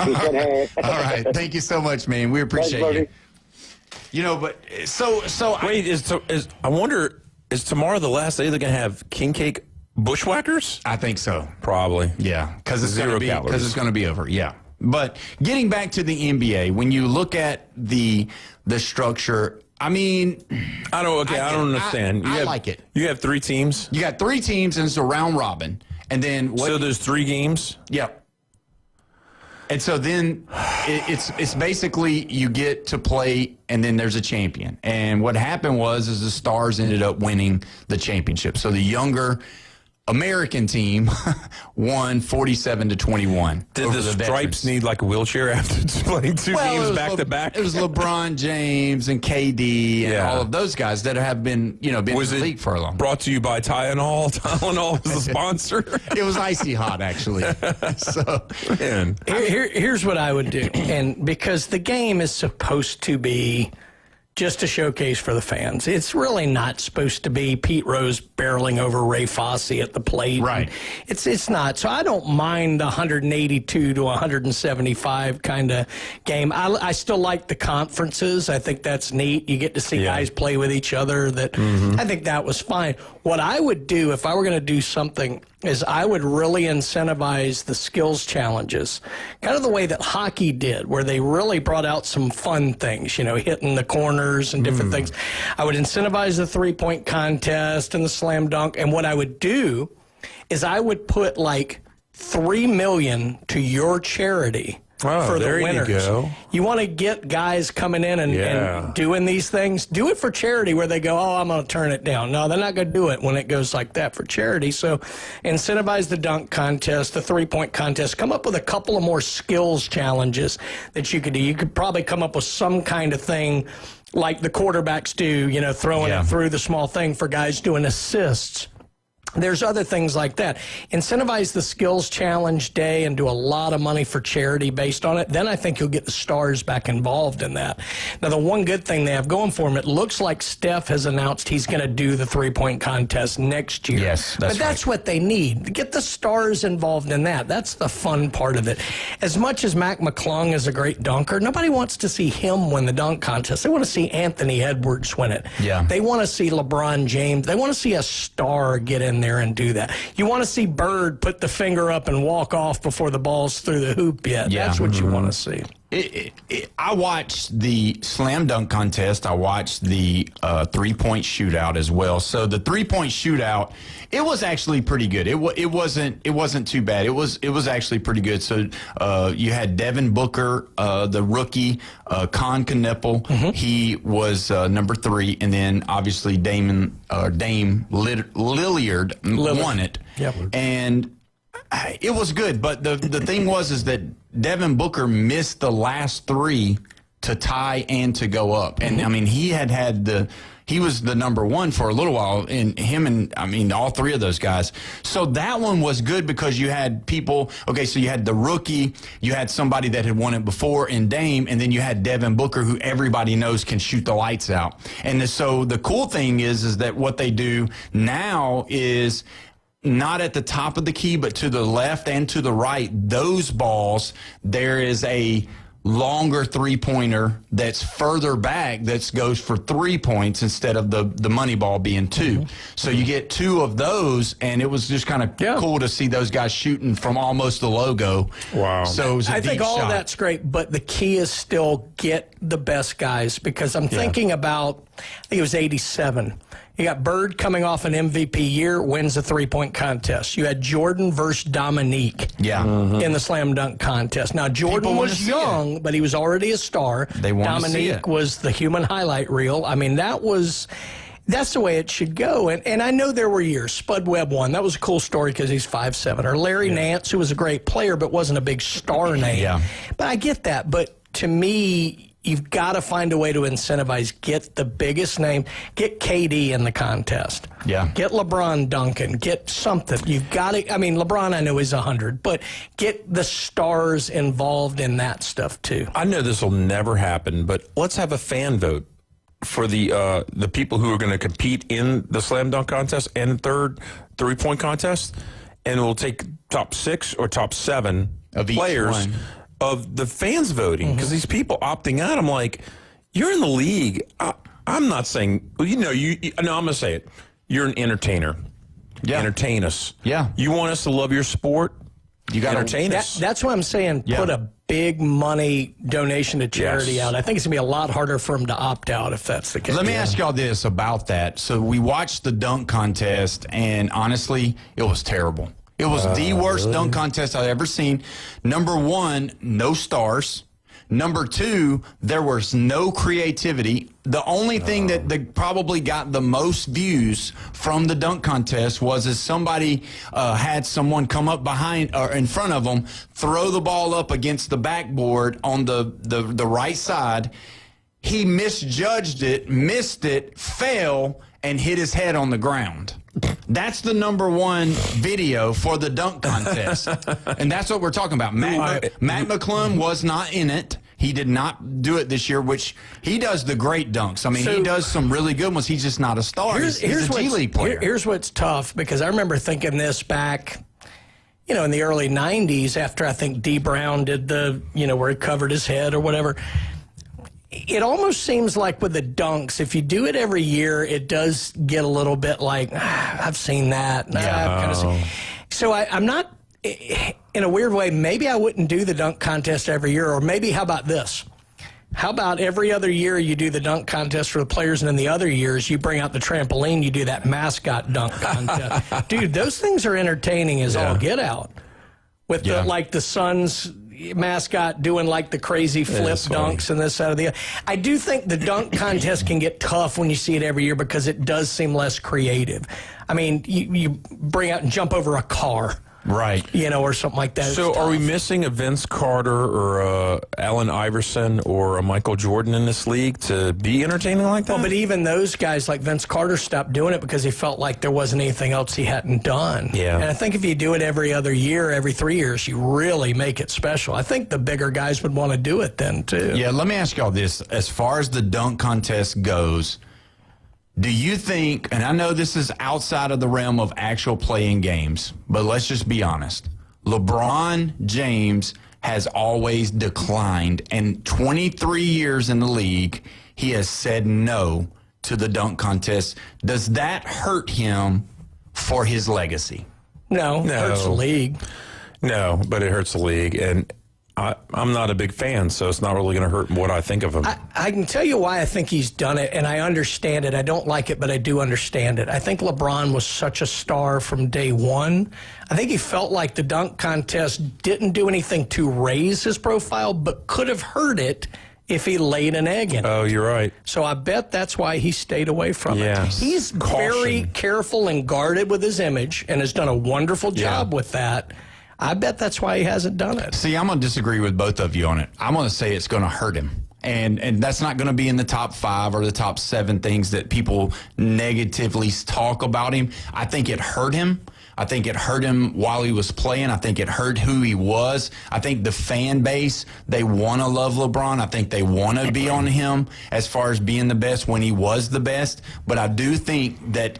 She said hey. All right. Thank you so much, man. We appreciate you. You know, but so wait, I wonder, is tomorrow the last day they're going to have king cake bushwhackers? I think so. Probably. Yeah, because it's Zero calories. Because it's going to be over. Yeah. But getting back to the NBA, when you look at the structure, I mean, I don't understand. I like it. You have 3 teams? You got 3 teams, and it's a round robin. And then so there's 3 games? Yep. And so then it's basically you get to play, and then there's a champion. And what happened was the Stars ended up winning the championship. So the younger American team won 47-21. Did the Stripes need like a wheelchair after playing 2 games back to back? It was LeBron James and KD and all of those guys that have been in the league for a long time. Brought to you by Tylenol. Tylenol is the sponsor. It was icy hot, actually. So, man. Here's what I would do, and because the game is supposed to be just a showcase for the fans. It's really not supposed to be Pete Rose barreling over Ray Fosse at the plate. Right. It's not. So I don't mind the 182 to 175 kind of game. I still like the conferences. I think that's neat. You get to see guys play with each other. I think that was fine. What I would do if I were going to do something is I would really incentivize the skills challenges, kind of the way that hockey did, where they really brought out some fun things, hitting the corners and different things. I would incentivize the three-point contest and the slam dunk, and what I would do is I would put like $3 million to your charity for there the winners. You go. You want to get guys coming in and doing these things. Do it for charity where they go, oh, I'm going to turn it down. No, they're not going to do it when it goes like that for charity. So incentivize the dunk contest, the three-point contest. Come up with a couple of more skills challenges that you could do. You could probably come up with some kind of thing like the quarterbacks do, throwing it through the small thing for guys doing assists. There's other things like that. Incentivize the skills challenge day and do a lot of money for charity based on it. Then I think you'll get the stars back involved in that. Now, the one good thing they have going for him, it looks like Steph has announced he's going to do the three-point contest next year. Yes, that's what they need. Get the stars involved in that. That's the fun part of it. As much as Mac McClung is a great dunker, nobody wants to see him win the dunk contest. They want to see Anthony Edwards win it. Yeah. They want to see LeBron James. They want to see a star get in there and do that. You want to see Bird put the finger up and walk off before the ball's through the hoop yet. Yeah. That's what you want to see. I watched the slam dunk contest. I watched the three-point shootout as well. So the three-point shootout, it was actually pretty good. It wasn't too bad. It was actually pretty good. So you had Devin Booker, the rookie, Con Knueppel. Mm-hmm. He was number 3, and then obviously Dame Lillard won it. Yep. And it was good, but the thing is that Devin Booker missed the last 3 to tie and to go up. And, I mean, he was the number 1 for a little while, and all 3 of those guys. So that one was good because you had people, so you had the rookie, you had somebody that had won it before in Dame, and then you had Devin Booker, who everybody knows can shoot the lights out. And so the cool thing is that what they do now is not at the top of the key, but to the left and to the right, those balls, there is a longer three-pointer that's further back that goes for 3 points instead of the money ball being 2. So you get 2 of those, and it was just kind of cool to see those guys shooting from almost the logo. Wow. So it was I think all shot. of that's great, but the key is still get the best guys, because I'm thinking about, I think it was 87. You got Bird coming off an MVP year, wins the three-point contest. You had Jordan versus Dominique in the slam dunk contest. Now, Jordan was young, but he was already a star. Dominique was the human highlight reel. I mean, that's the way it should go. And I know there were years. Spud Webb won. That was a cool story because he's 5'7". Or Larry Nance, who was a great player but wasn't a big star name. Yeah. But I get that. But to me, you've got to find a way to incentivize. Get the biggest name. Get KD in the contest. Yeah. Get LeBron Duncan. Get something. You've got to. I mean, LeBron, I know is 100, but get the stars involved in that stuff too. I know this will never happen, but let's have a fan vote for the people who are going to compete in the slam dunk contest and third three-point contest, and we'll take top 6 or top 7 of players each one. Of the fans voting, because these people opting out, I'm like, you're in the league. I'm not saying, no, I'm going to say it. You're an entertainer. Yeah. Entertain us. Yeah. You want us to love your sport? You got to entertain us. That's what I'm saying. Yeah. Put a big money donation to charity out. I think it's going to be a lot harder for them to opt out if that's the case. Let me ask y'all this about that. So we watched the dunk contest, and honestly, it was terrible. It was the worst dunk contest I've ever seen. Number 1, no stars. Number 2, there was no creativity. The only thing that probably got the most views from the dunk contest was as somebody had someone come up behind or in front of them, throw the ball up against the backboard on the right side. He misjudged it, missed it, fell, and hit his head on the ground. That's the number 1 video for the dunk contest. And that's what we're talking about. Matt McClung was not in it. He did not do it this year, which he does the great dunks. I mean, he does some really good ones. He's just not a star. He's a G League player. Here's what's tough, because I remember thinking this back, in the early 90s after I think D. Brown did the, where he covered his head or whatever. It almost seems like with the dunks, if you do it every year, it does get a little bit like, I've seen that. So I'm not, in a weird way, maybe I wouldn't do the dunk contest every year, or maybe how about this? How about every other year you do the dunk contest for the players, and in the other years you bring out the trampoline, you do that mascot dunk contest. Dude, those things are entertaining as all get out. With the Suns, mascot doing like the crazy flip dunks and this, that, or the other. I do think the dunk contest can get tough when you see it every year because it does seem less creative. I mean, you bring out and jump over a car. Right. Or something like that. So are we missing a Vince Carter or a Allen Iverson or a Michael Jordan in this league to be entertaining like that? Well, but even those guys like Vince Carter stopped doing it because he felt like there wasn't anything else he hadn't done. Yeah. And I think if you do it every other year, every 3 years, you really make it special. I think the bigger guys would want to do it then, too. Yeah, let me ask y'all this. As far as the dunk contest goes, do you think, and I know this is outside of the realm of actual playing games, but let's just be honest. LeBron James has always declined, and 23 years in the league, he has said no to the dunk contest. Does that hurt him for his legacy? No, it hurts the league. No, but it hurts the league, and I'm not a big fan, so it's not really going to hurt what I think of him. I can tell you why I think he's done it, and I understand it. I don't like it, but I do understand it. I think LeBron was such a star from day one. I think he felt like the dunk contest didn't do anything to raise his profile, but could have hurt it if he laid an egg in it. Oh, you're right. So I bet that's why he stayed away from it. He's Caution. very careful and guarded with his image and has done a wonderful job with that. I bet that's why he hasn't done it. See, I'm going to disagree with both of you on it. I'm going to say it's going to hurt him. And that's not going to be in the top 5 or the top 7 things that people negatively talk about him. I think it hurt him. I think it hurt him while he was playing. I think it hurt who he was. I think the fan base, they want to love LeBron. I think they want to be on him as far as being the best when he was the best. But I do think that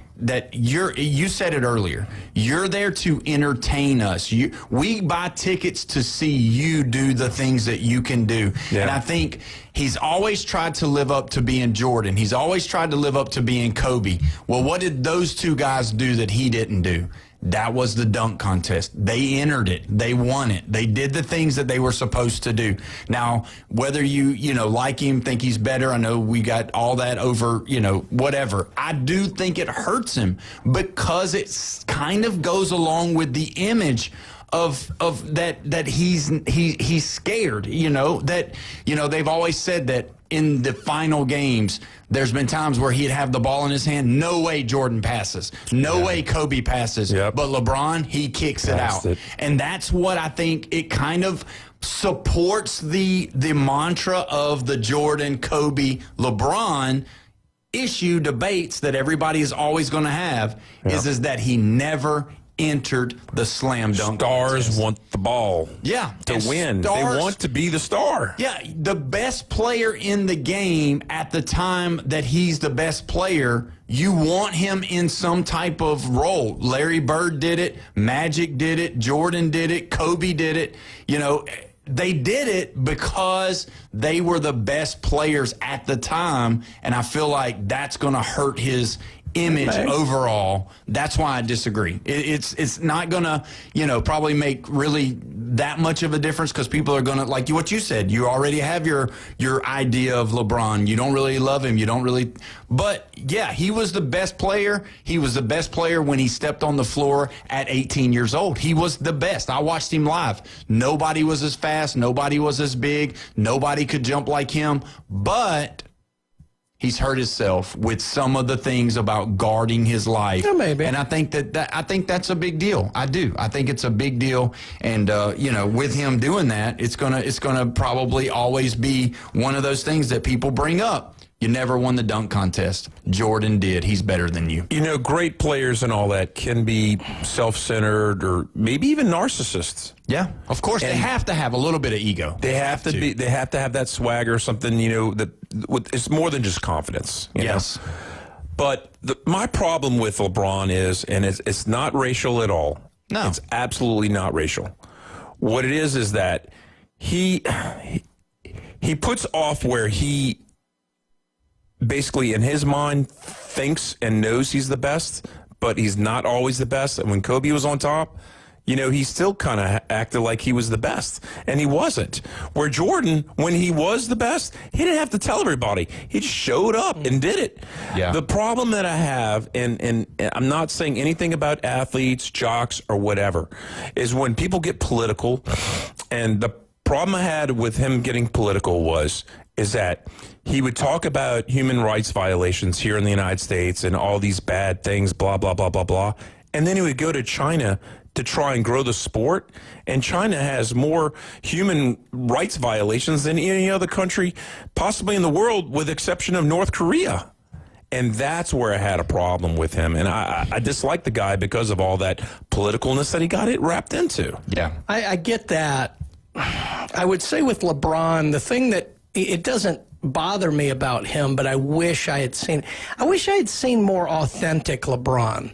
you said it earlier. You're there to entertain us. We buy tickets to see you do the things that you can do. Yeah. And I think he's always tried to live up to being Jordan. He's always tried to live up to being Kobe. Well, what did those two guys do that he didn't do? That was the dunk contest. They entered it. They won it. They did the things that they were supposed to do. Now, whether you like him, think he's better, I know we got all that over, whatever. I do think it hurts him because it kind of goes along with the image of that he's scared, they've always said that in the final games, there's been times where he'd have the ball in his hand. No way Jordan passes. No way Kobe passes. But LeBron, he kicks it out. And that's what I think it kind of supports the mantra of the Jordan, Kobe, LeBron issue debates that everybody is always going to have is that he never entered the slam dunk Stars contest. Want the ball to win. They want to be the star. Yeah, the best player in the game at the time that he's the best player, you want him in some type of role. Larry Bird did it. Magic did it. Jordan did it. Kobe did it. They did it because they were the best players at the time, and I feel like that's going to hurt his image overall. That's why I disagree. It's not going to, probably make really that much of a difference because people are going to, like what you said, you already have your idea of LeBron. You don't really love him. You don't really, but yeah, he was the best player. He was the best player when he stepped on the floor at 18 years old. He was the best. I watched him live. Nobody was as fast. Nobody was as big. Nobody could jump like him, but he's hurt himself with some of the things about guarding his life. Yeah, maybe. And I think I think that's a big deal. I do. I think it's a big deal. And with him doing that, it's gonna probably always be one of those things that people bring up. You never won the dunk contest. Jordan did. He's better than you. Great players and all that can be self-centered or maybe even narcissists. Yeah, of course. They have to have a little bit of ego. They have to have that swagger or something, that it's more than just confidence. Yes. But my problem with LeBron is, and it's not racial at all. No. It's absolutely not racial. What it is that he puts off where he basically in his mind thinks and knows he's the best, but he's not always the best. And when Kobe was on top, he still kind of acted like he was the best, and he wasn't. Where Jordan, when he was the best, he didn't have to tell everybody. He just showed up and did it. Yeah. The problem that I have, and I'm not saying anything about athletes, jocks, or whatever, is when people get political and the problem I had with him getting political is that he would talk about human rights violations here in the United States and all these bad things, blah, blah, blah, blah, blah. And then he would go to China to try and grow the sport. And China has more human rights violations than any other country possibly in the world, with exception of North Korea. And that's where I had a problem with him. And I dislike the guy because of all that politicalness that he got it wrapped into. Yeah. I get that. I would say with LeBron, the thing that it doesn't bother me about him, but I wish I had seen more authentic LeBron,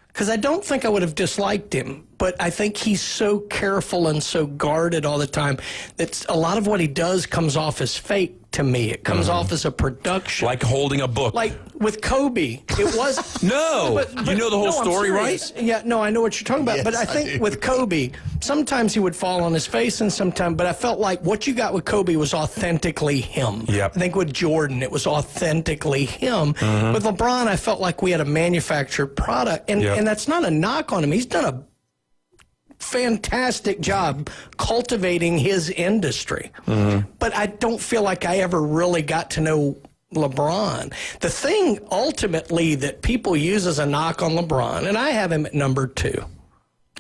because I don't think I would have disliked him, but I think he's so careful and so guarded all the time that a lot of what he does comes off as fake to me. It comes off as a production. Like holding a book. Like with Kobe, it was... No, but you know the whole story, right? Yeah, no, I know what you're talking about. Yes, but I think with Kobe, sometimes he would fall on his face and sometimes... But I felt like what you got with Kobe was authentically him. Yep. I think with Jordan, it was authentically him. With LeBron, I felt like we had a manufactured product. And that's not a knock on him. He's done a fantastic job cultivating his industry. But I don't feel like I ever really got to know LeBron. The thing ultimately that people use as a knock on LeBron, and I have him at number 2.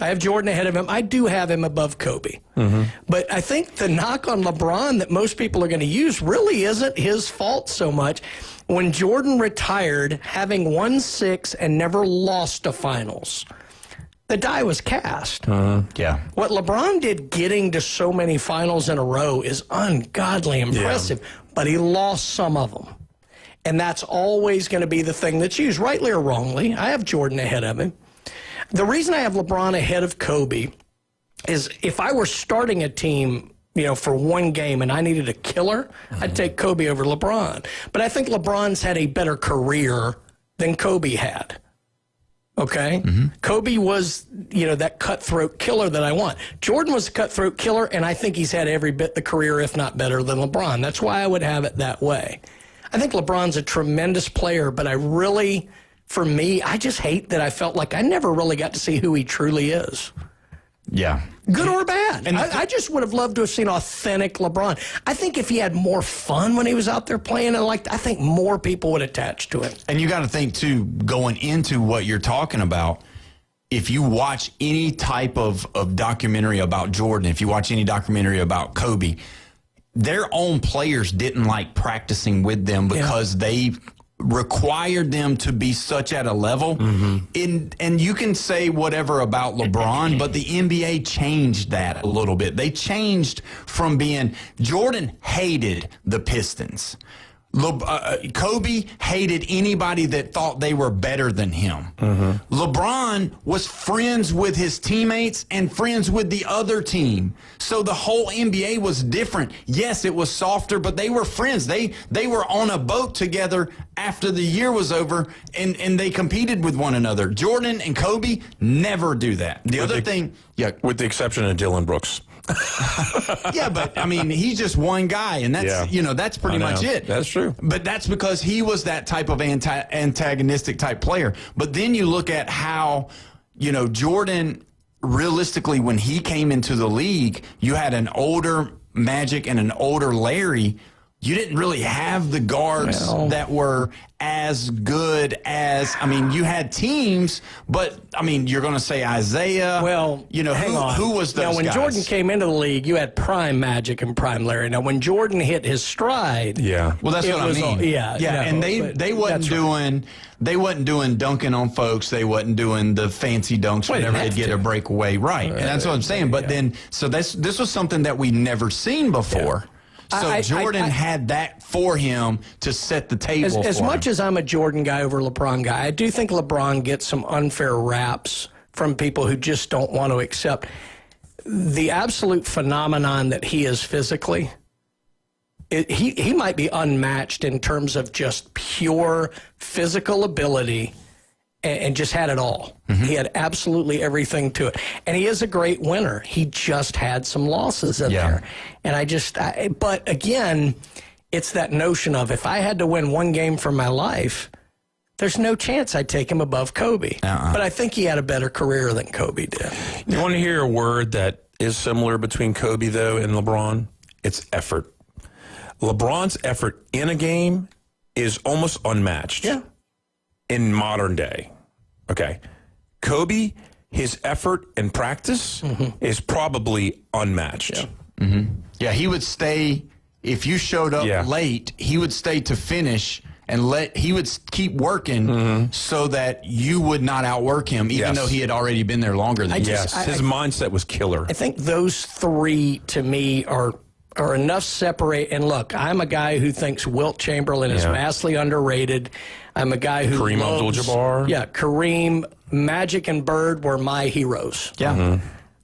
I have Jordan ahead of him. I do have him above Kobe. But I think the knock on LeBron that most people are going to use really isn't his fault so much. When Jordan retired, having won 6 and never lost a finals, the die was cast. Yeah. What LeBron did getting to so many finals in a row is ungodly impressive, but he lost some of them. And that's always going to be the thing that's used, rightly or wrongly. I have Jordan ahead of him. The reason I have LeBron ahead of Kobe is if I were starting a team, for one game and I needed a killer, I'd take Kobe over LeBron. But I think LeBron's had a better career than Kobe had. Okay? Kobe was, that cutthroat killer that I want. Jordan was a cutthroat killer, and I think he's had every bit the career, if not better, than LeBron. That's why I would have it that way. I think LeBron's a tremendous player, but for me, I just hate that I felt like I never really got to see who he truly is. Yeah. Good or bad. And I just would have loved to have seen authentic LeBron. I think if he had more fun when he was out there playing, I think more people would attach to him. And you got to think, too, going into what you're talking about, if you watch any type of documentary about Jordan, if you watch any documentary about Kobe, their own players didn't like practicing with them because they required them to be such at a level. And you can say whatever about LeBron, but the NBA changed that a little bit. They changed from being... Jordan hated the Pistons. Kobe hated anybody that thought they were better than him. LeBron was friends with his teammates and friends with the other team. So the whole NBA was different. Yes, it was softer, but they were friends. They were on a boat together after the year was over, and they competed with one another. Jordan and Kobe never do that. With the exception of Dylan Brooks. Yeah, but I mean, he's just one guy, and that's that's pretty much it. That's true. But that's because he was that type of antagonistic type player. But then you look at how, Jordan, realistically, when he came into the league, you had an older Magic and an older Larry. You didn't really have the guards that were as good as, you had teams, but, you're going to say Isaiah. Well, hang on. Who was those guys? Now, when Jordan came into the league, you had prime Magic and prime Larry. Now, when Jordan hit his stride. Yeah. Well, that's what I mean. And they wasn't doing dunking on folks. They wasn't doing the fancy dunks whenever they'd get a breakaway. Right. And that's what I'm saying. But this was something that we never seen before. Yeah. So Jordan had that for him to set the table as much as I'm a Jordan guy over LeBron guy, I do think LeBron gets some unfair raps from people who just don't want to accept the absolute phenomenon that he is physically. He might be unmatched in terms of just pure physical ability and just had it all. He had absolutely everything to it. And he is a great winner. He just had some losses in there. And but again, it's that notion of if I had to win one game for my life, there's no chance I'd take him above Kobe. But I think he had a better career than Kobe did. You want to hear a word that is similar between Kobe, though, and LeBron? It's effort. LeBron's effort in a game is almost unmatched in modern day. Okay. Kobe, his effort in practice is probably unmatched. Yeah, he would stay, if you showed up late, he would stay to finish and he would keep working so that you would not outwork him, even though he had already been there longer than you. His mindset was killer. I think those three, to me, are enough separate. And look, I'm a guy who thinks Wilt Chamberlain is vastly underrated. I'm a guy who Kareem loves, Abdul-Jabbar. Yeah, Kareem, Magic, and Bird were my heroes. Yeah.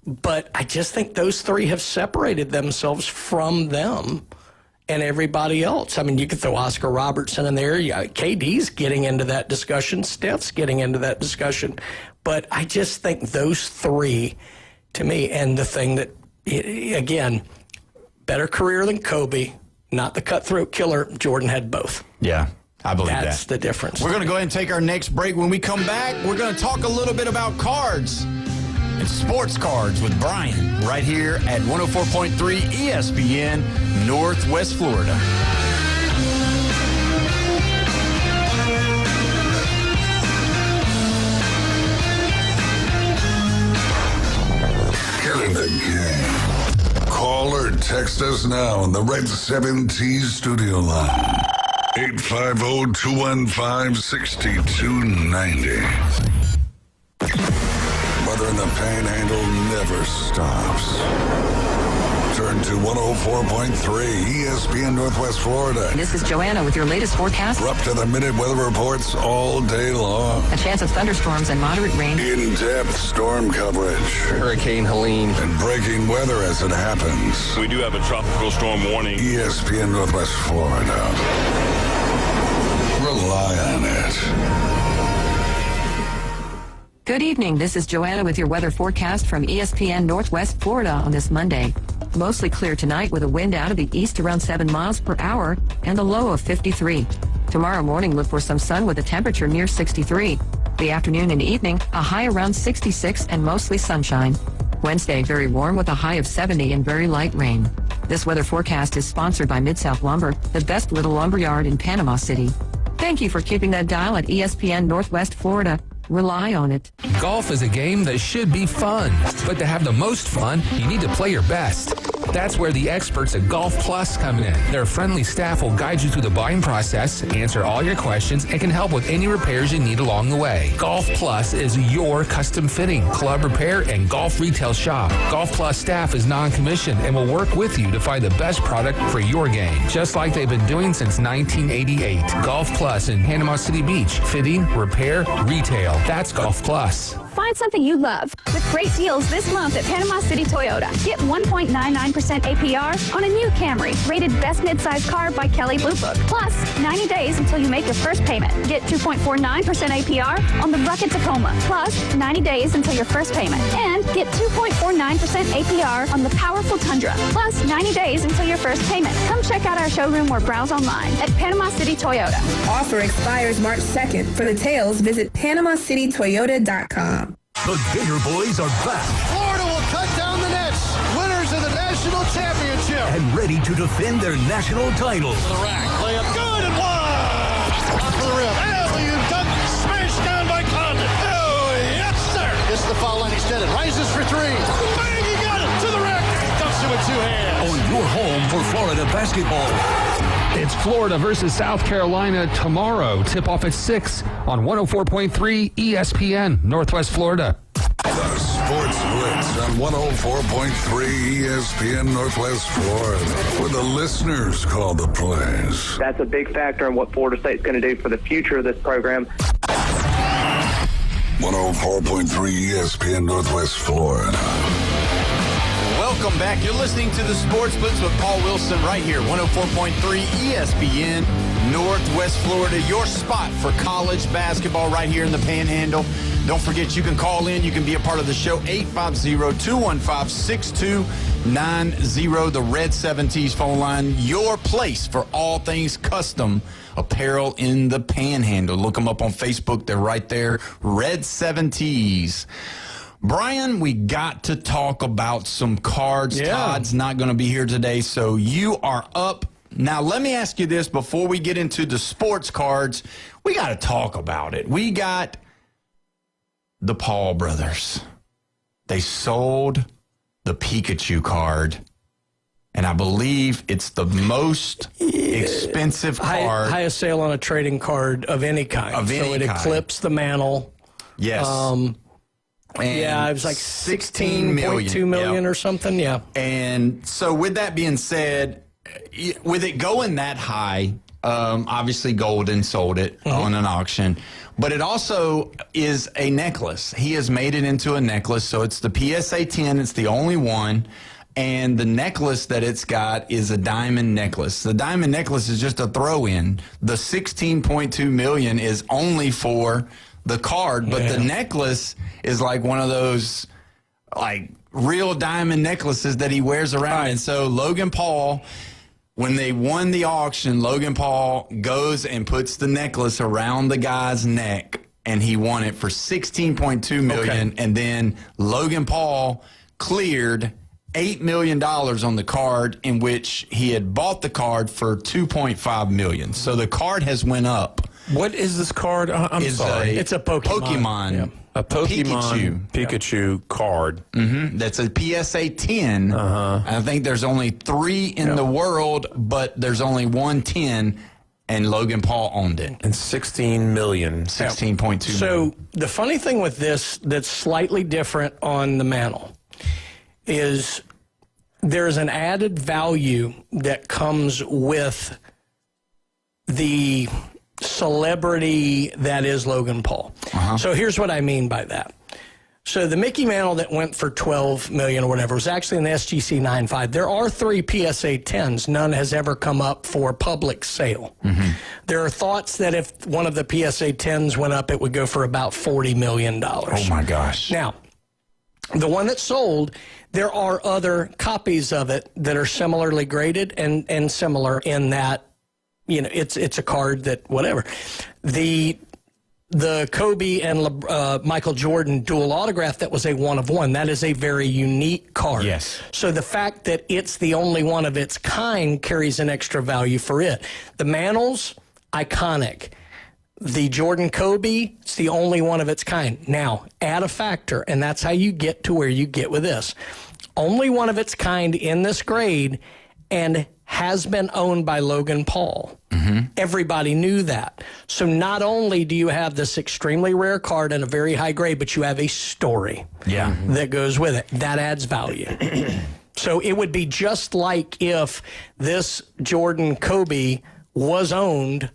But I just think those three have separated themselves from them and everybody else. I mean, you could throw Oscar Robertson in there. Yeah, KD's getting into that discussion. Steph's getting into that discussion. But I just think those three, to me, and the thing that, again, better career than Kobe, not the cutthroat killer. Jordan had both. Yeah, I believe that. That's the difference. We're going to go ahead and take our next break. When we come back, we're going to talk a little bit about cards and sports cards with Brian right here at 104.3 ESPN, Northwest Florida. Killing the game. Call or text us now on the Red 7T studio line. 850-215-6290. Weather in the Panhandle never stops. Turn to 104.3 ESPN Northwest Florida. This is Joanna with your latest forecast. We're up to the minute weather reports all day long. A chance of thunderstorms and moderate rain. In-depth storm coverage. Hurricane Helene. And breaking weather as it happens. We do have a tropical storm warning. ESPN Northwest Florida. Rely on it. Good evening. This is Joanna with your weather forecast from ESPN Northwest Florida on this Monday. Mostly clear tonight with a wind out of the east around 7 miles per hour and a low of 53. Tomorrow morning, look for some sun with a temperature near 63. The afternoon and evening, a high around 66 and mostly sunshine. Wednesday, very warm with a high of 70 and very light rain. This weather forecast is sponsored by Mid-South Lumber, the best little lumber yard in Panama City. Thank you for keeping that dial at ESPN Northwest Florida. Rely on it. Golf is a game that should be fun, but to have the most fun, you need to play your best. That's where the experts at Golf Plus come in. Their friendly staff will guide you through the buying process, answer all your questions, and can help with any repairs you need along the way. Golf Plus is your custom fitting, club repair, and golf retail shop. Golf Plus staff is non-commissioned and will work with you to find the best product for your game, just like they've been doing since 1988. Golf Plus in Panama City Beach. Fitting, repair, retail. That's Golf Plus. Find something you love with great deals this month at Panama City Toyota. Get 1.99% APR on a new Camry, rated best midsize car by Kelley Blue Book. Plus, 90 days until you make your first payment. Get 2.49% APR on the Rocket Tacoma. Plus, 90 days until your first payment. And get 2.49% APR on the powerful Tundra. Plus, 90 days until your first payment. Come check out our showroom or browse online at Panama City Toyota. Offer expires March 2nd. For details, visit PanamaCityToyota.com. The Gator Boys are back. Florida will cut down the nets. Winners of the national championship. And ready to defend their national title. The rack. Layup good and one. Top of the rim. Alley-oop dunk. Smashed down by Condon. Oh, yes, sir. Gets the foul line extended. Rises for three. Bang, he got it. To the rack. Dumps it with two hands. On your home for Florida basketball. It's Florida versus South Carolina tomorrow. Tip-off at 6 on 104.3 ESPN, Northwest Florida. The Sports Blitz on 104.3 ESPN Northwest Florida, where the listeners call the plays. That's a big factor in what Florida State's going to do for the future of this program. 104.3 ESPN Northwest Florida. Welcome back. You're listening to the Sports Blitz with Paul Wilson right here, 104.3 ESPN, Northwest Florida, your spot for college basketball right here in the Panhandle. Don't forget, you can call in. You can be a part of the show, 850-215-6290, the Red 7T's phone line, your place for all things custom apparel in the Panhandle. Look them up on Facebook. They're right there, Red 7T's. Brian, we got to talk about some cards. Yeah. Todd's not going to be here today, so you are up. Now, let me ask you this before we get into the sports cards. We got to talk about it. We got the Paul brothers. They sold the Pikachu card, and I believe it's the most expensive card. Highest sale on a trading card of any kind. So it eclipsed the Mantle. Yes. Yeah, it was like 16.2 million or something. Yeah. And so with that being said, with it going that high, obviously Golden sold it on an auction, but it also is a necklace. He has made it into a necklace. So it's the PSA 10. It's the only one. And the necklace that it's got is a diamond necklace. The diamond necklace is just a throw-in. The 16.2 million is only for the card, but the necklace is like one of those like real diamond necklaces that he wears around. And so Logan Paul, when they won the auction, Logan Paul goes and puts the necklace around the guy's neck, and he won it for $16.2 million. And then Logan Paul cleared $8 million on the card, in which he had bought the card for $2.5 million. So the card has went up. What is this card? I'm sorry. It's a Pokemon. Yeah. A Pokemon Pikachu card. Mm-hmm. That's a PSA 10. I think there's only 3 in the world, but there's only 110, and Logan Paul owned it. And 16 million. 16.2 million. So the funny thing with this that's slightly different on the Mantle is there's an added value that comes with the celebrity that is Logan Paul. So here's what I mean by that. So the Mickey Mantle that went for $12 million or whatever was actually an SGC 9.5. There are 3 PSA 10s. None has ever come up for public sale. There are thoughts that if one of the PSA 10s went up, it would go for about $40 million. Oh, my gosh. Now, the one that sold, there are other copies of it that are similarly graded and similar in that, you know, it's a card that whatever. The Kobe and Michael Jordan dual autograph, that was a one of one. That is a very unique card. Yes. So the fact that it's the only one of its kind carries an extra value for it. The Mantles, iconic. The Jordan Kobe, it's the only one of its kind. Now, add a factor, and that's how you get to where you get with this. Only one of its kind in this grade, and has been owned by Logan Paul. Everybody knew that. So not only do you have this extremely rare card and a very high grade, but you have a story that goes with it. That adds value. So it would be just like if this Jordan Kobe was owned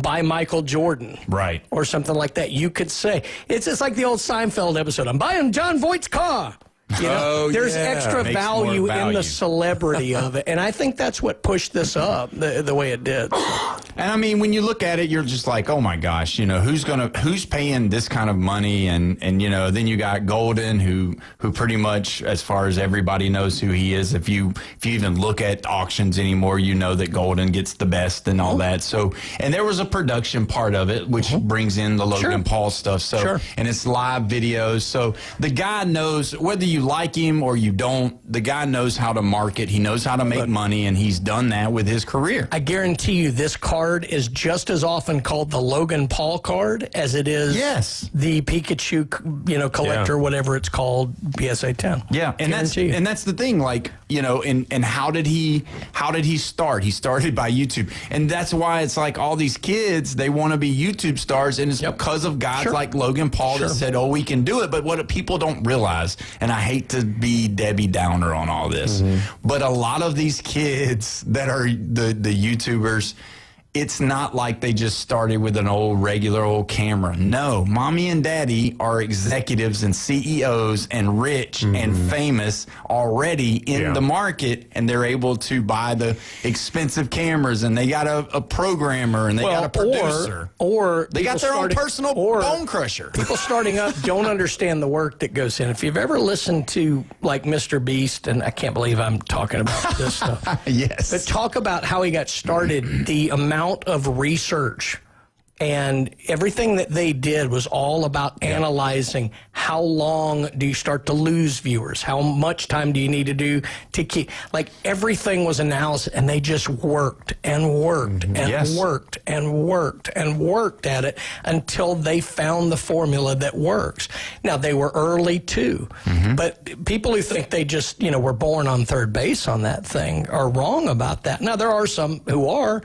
by Michael Jordan. Right. Or something like that. You could say, it's just like the old Seinfeld episode, I'm buying John Voight's car. You know, there's extra value in the celebrity of it. And I think that's what pushed this up the way it did. And I mean, when you look at it, you're just like, oh my gosh, you know, who's paying this kind of money? And you know, then you got Golden, who pretty much, as far as everybody knows who he is, if you even look at auctions anymore, you know that Golden gets the best and all that. So, and there was a production part of it, which brings in the Logan Paul stuff. So, and it's live videos. So the guy knows, whether you like him or you don't, the guy knows how to market. He knows how to make money, and he's done that with his career. I guarantee you this card is just as often called the Logan Paul card as it is the Pikachu, you know, collector, whatever it's called, PSA 10. Yeah, and that's the thing, like, you know, and how did he start? He started by YouTube. And that's why it's like all these kids, they want to be YouTube stars, and it's because of guys like Logan Paul that said, oh, we can do it. But what people don't realize, and I hate to be Debbie Downer on all this, but a lot of these kids that are the YouTubers, it's not like they just started with an regular old camera. No, mommy and daddy are executives and CEOs and rich and famous already in the market, and they're able to buy the expensive cameras, and they got a programmer, and they got a producer. Or they got their own personal bone crusher. People starting up don't understand the work that goes in. If you've ever listened to, like, Mr. Beast, and I can't believe I'm talking about this stuff. Yes. But talk about how he got started, the amount of research And everything that they did was all about analyzing how long do you start to lose viewers? How much time do you need to do to keep? Like, everything was analysis, and they just worked and worked and worked and worked and worked at it until they found the formula that works. Now, they were early too, but people who think they just, were born on third base on that thing are wrong about that. Now, there are some who are,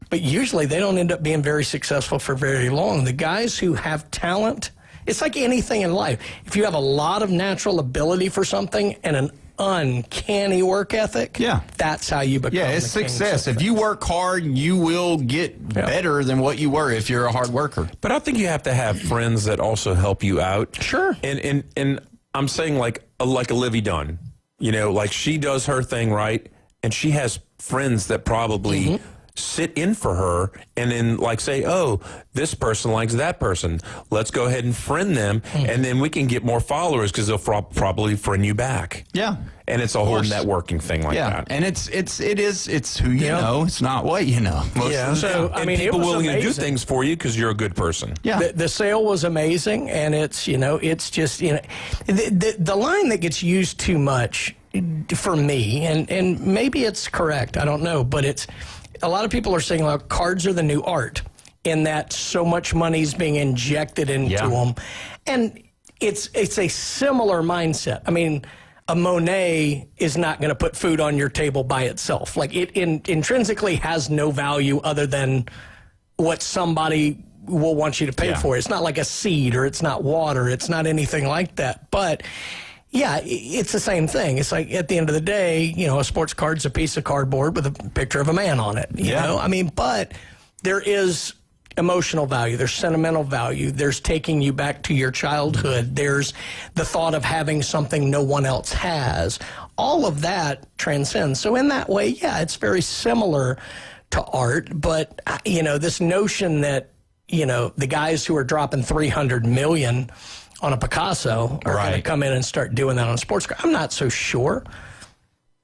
but usually they don't end up being very successful for very long. The guys who have talent, it's like anything in life. If you have a lot of natural ability for something and an uncanny work ethic, that's how you become. Yeah, it's success. If you work hard, you will get better than what you were if you're a hard worker. But I think you have to have friends that also help you out. Sure. And I'm saying like Olivia Dunn, like she does her thing right, and she has friends that probably sit in for her and then like say, oh, this person likes that person. Let's go ahead and friend them, and then we can get more followers because they'll probably friend you back. Yeah. And it's a whole networking thing like that. And it's who you know. It's not what you know. So, and people willing to do things for you because you're a good person. Yeah. The sale was amazing, and it's just, the line that gets used too much for me, and maybe it's correct, I don't know, but it's, a lot of people are saying, like, cards are the new art, in that so much money is being injected into them. And it's a similar mindset. I mean, a Monet is not going to put food on your table by itself. Like, it intrinsically has no value other than what somebody will want you to pay for. It's not like a seed, or it's not water. It's not anything like that. But yeah, it's the same thing. It's like, at the end of the day, a sports card's a piece of cardboard with a picture of a man on it. You know? I mean, but there is emotional value. There's sentimental value. There's taking you back to your childhood. There's the thought of having something no one else has. All of that transcends. So in that way, it's very similar to art. But, this notion that, the guys who are dropping $300 million on a Picasso are going to come in and start doing that on a sports car. I'm not so sure,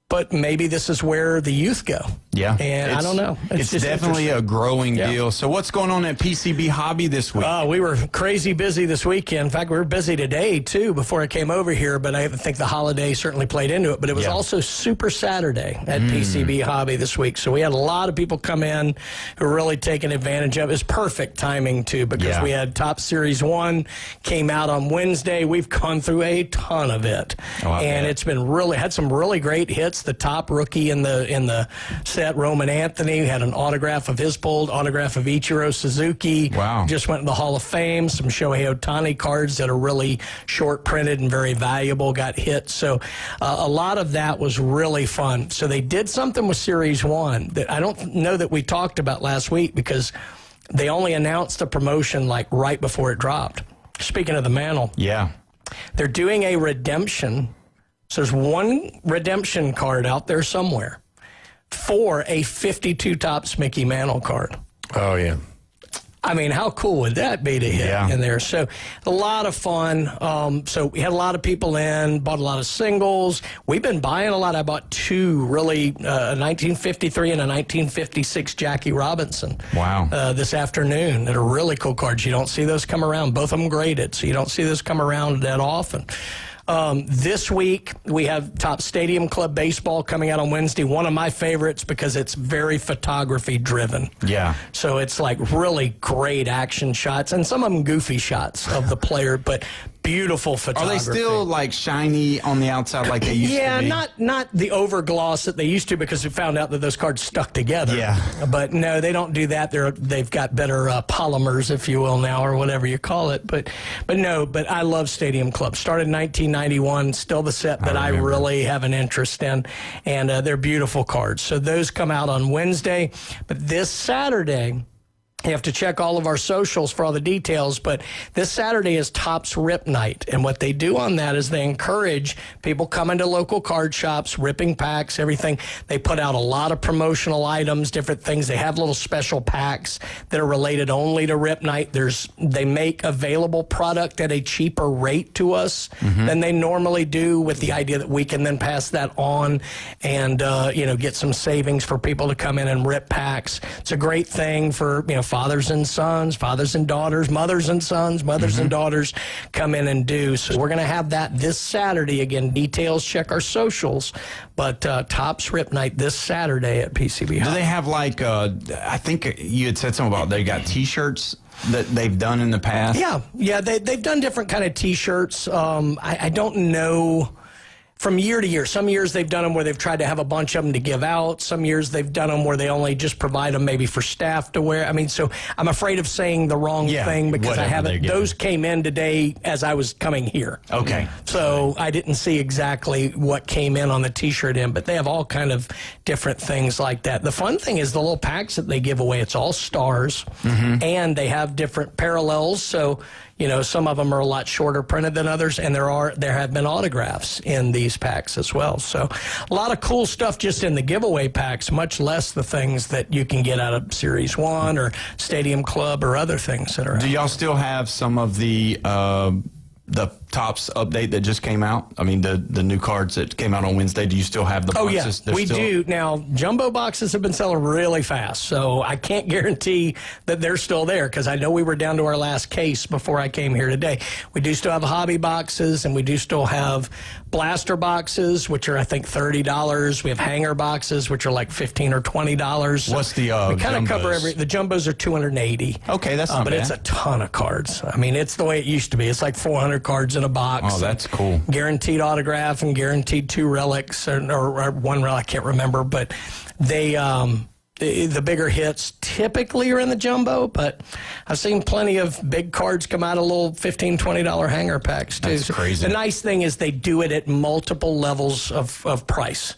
but maybe this is where the youth go. Yeah. And I don't know. It's definitely a growing deal. So what's going on at PCB Hobby this week? We were crazy busy this weekend. In fact, we were busy today, too, before I came over here, but I think the holiday certainly played into it. But it was also Super Saturday at PCB Hobby this week. So we had a lot of people come in who were really taking advantage of it. It was perfect timing, too, because we had Top Series 1 came out on Wednesday. We've gone through a ton of it. And it's been had some really great hits. The top rookie in the set, Roman Anthony, had an autograph of his pulled, autograph of Ichiro Suzuki. Wow. Just went in the Hall of Fame. Some Shohei Ohtani cards that are really short printed and very valuable got hit. So a lot of that was really fun. So they did something with Series 1 that I don't know that we talked about last week, because they only announced the promotion like right before it dropped. Speaking of the mantle. Yeah. They're doing a redemption. So there's one redemption card out there somewhere for a 52 Topps Mickey Mantle card. Oh, yeah. I mean, how cool would that be to hit in there? So a lot of fun. So we had a lot of people in, bought a lot of singles. We've been buying a lot. I bought two, really, a 1953 and a 1956 Jackie Robinson. Wow. This afternoon that are really cool cards. You don't see those come around. Both of them graded, so you don't see those come around that often. This week, we have Top Stadium Club Baseball coming out on Wednesday. One of my favorites because it's very photography driven. Yeah. So it's like really great action shots and some of them goofy shots of the player, but beautiful photography. Are they still like shiny on the outside like they used to be? Yeah, not the over gloss that they used to, because we found out that those cards stuck together. Yeah. But no, they don't do that. They've got better polymers, if you will, now, or whatever you call it. But I love Stadium Club. Started in 1991, still the set that I really have an interest in, and they're beautiful cards. So those come out on Wednesday. But this Saturday, you have to check all of our socials for all the details, but this Saturday is Topps Rip Night, and what they do on that is they encourage people coming to local card shops, ripping packs, everything. They put out a lot of promotional items, different things. They have little special packs that are related only to Rip Night. They make available product at a cheaper rate to us than they normally do, with the idea that we can then pass that on and get some savings for people to come in and rip packs. It's a great thing for fathers and sons, fathers and daughters, mothers and sons, mothers and daughters come in and do. So we're going to have that this Saturday. Again, details, check our socials. But Tops Rip Night this Saturday at PCB High. Do they have I think you had said something about they got T-shirts that they've done in the past? Yeah, they've done different kind of T-shirts. I don't know from year to year. Some years they've done them where they've tried to have a bunch of them to give out. Some years they've done them where they only just provide them maybe for staff to wear. I mean, so I'm afraid of saying the wrong thing because I haven't. Those came in today as I was coming here. Okay. So I didn't see exactly what came in on the T-shirt end, but they have all kind of different things like that. The fun thing is the little packs that they give away. It's all stars, and they have different parallels. So, you know, some of them are a lot shorter printed than others, and there have been autographs in these packs as well. So a lot of cool stuff just in the giveaway packs, much less the things that you can get out of Series 1 or Stadium Club or other things that are Do y'all still have some of the Tops update that just came out? I mean, the new cards that came out on Wednesday, do you still have the boxes? Oh, yeah, we do. Now, jumbo boxes have been selling really fast, so I can't guarantee that they're still there because I know we were down to our last case before I came here today. We do still have hobby boxes, and we do still have blaster boxes, which are, I think, $30. We have hanger boxes, which are like $15 or $20. What's the we kind of cover the jumbos are $280. Okay, that's not but bad. it's a ton of cards. I mean, it's the way it used to be. It's like 400 cards in a box. Oh, that's cool. Guaranteed autograph and guaranteed 2 relics or 1 relic, I can't remember, but they the bigger hits typically are in the jumbo, but I've seen plenty of big cards come out of little $15, $20 hanger packs too. That's crazy. The nice thing is they do it at multiple levels of price.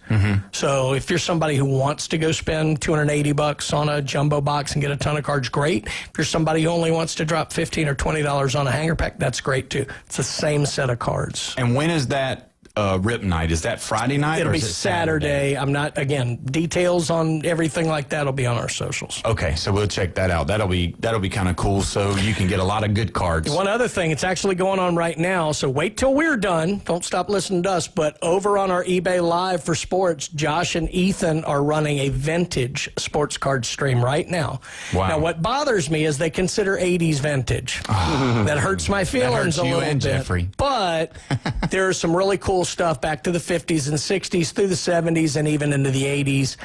So if you're somebody who wants to go spend $280 on a jumbo box and get a ton of cards, great. If you're somebody who only wants to drop $15 or $20 on a hanger pack, that's great too. It's the same set of cards. And when is that Rip Night? Is that Friday night? It'll or be is it Saturday. I'm not, again, details on everything like that will be on our socials. Okay, so we'll check that out. That'll be kind of cool, so you can get a lot of good cards. One other thing, it's actually going on right now, so wait till we're done. Don't stop listening to us, but over on our eBay Live for Sports, Josh and Ethan are running a vintage sports card stream right now. Wow. Now, what bothers me is they consider 80s vintage. That hurts my feelings that hurts a you little and bit. Jeffrey. But there's some really cool stuff back to the 50s and 60s through the 70s and even into the 80s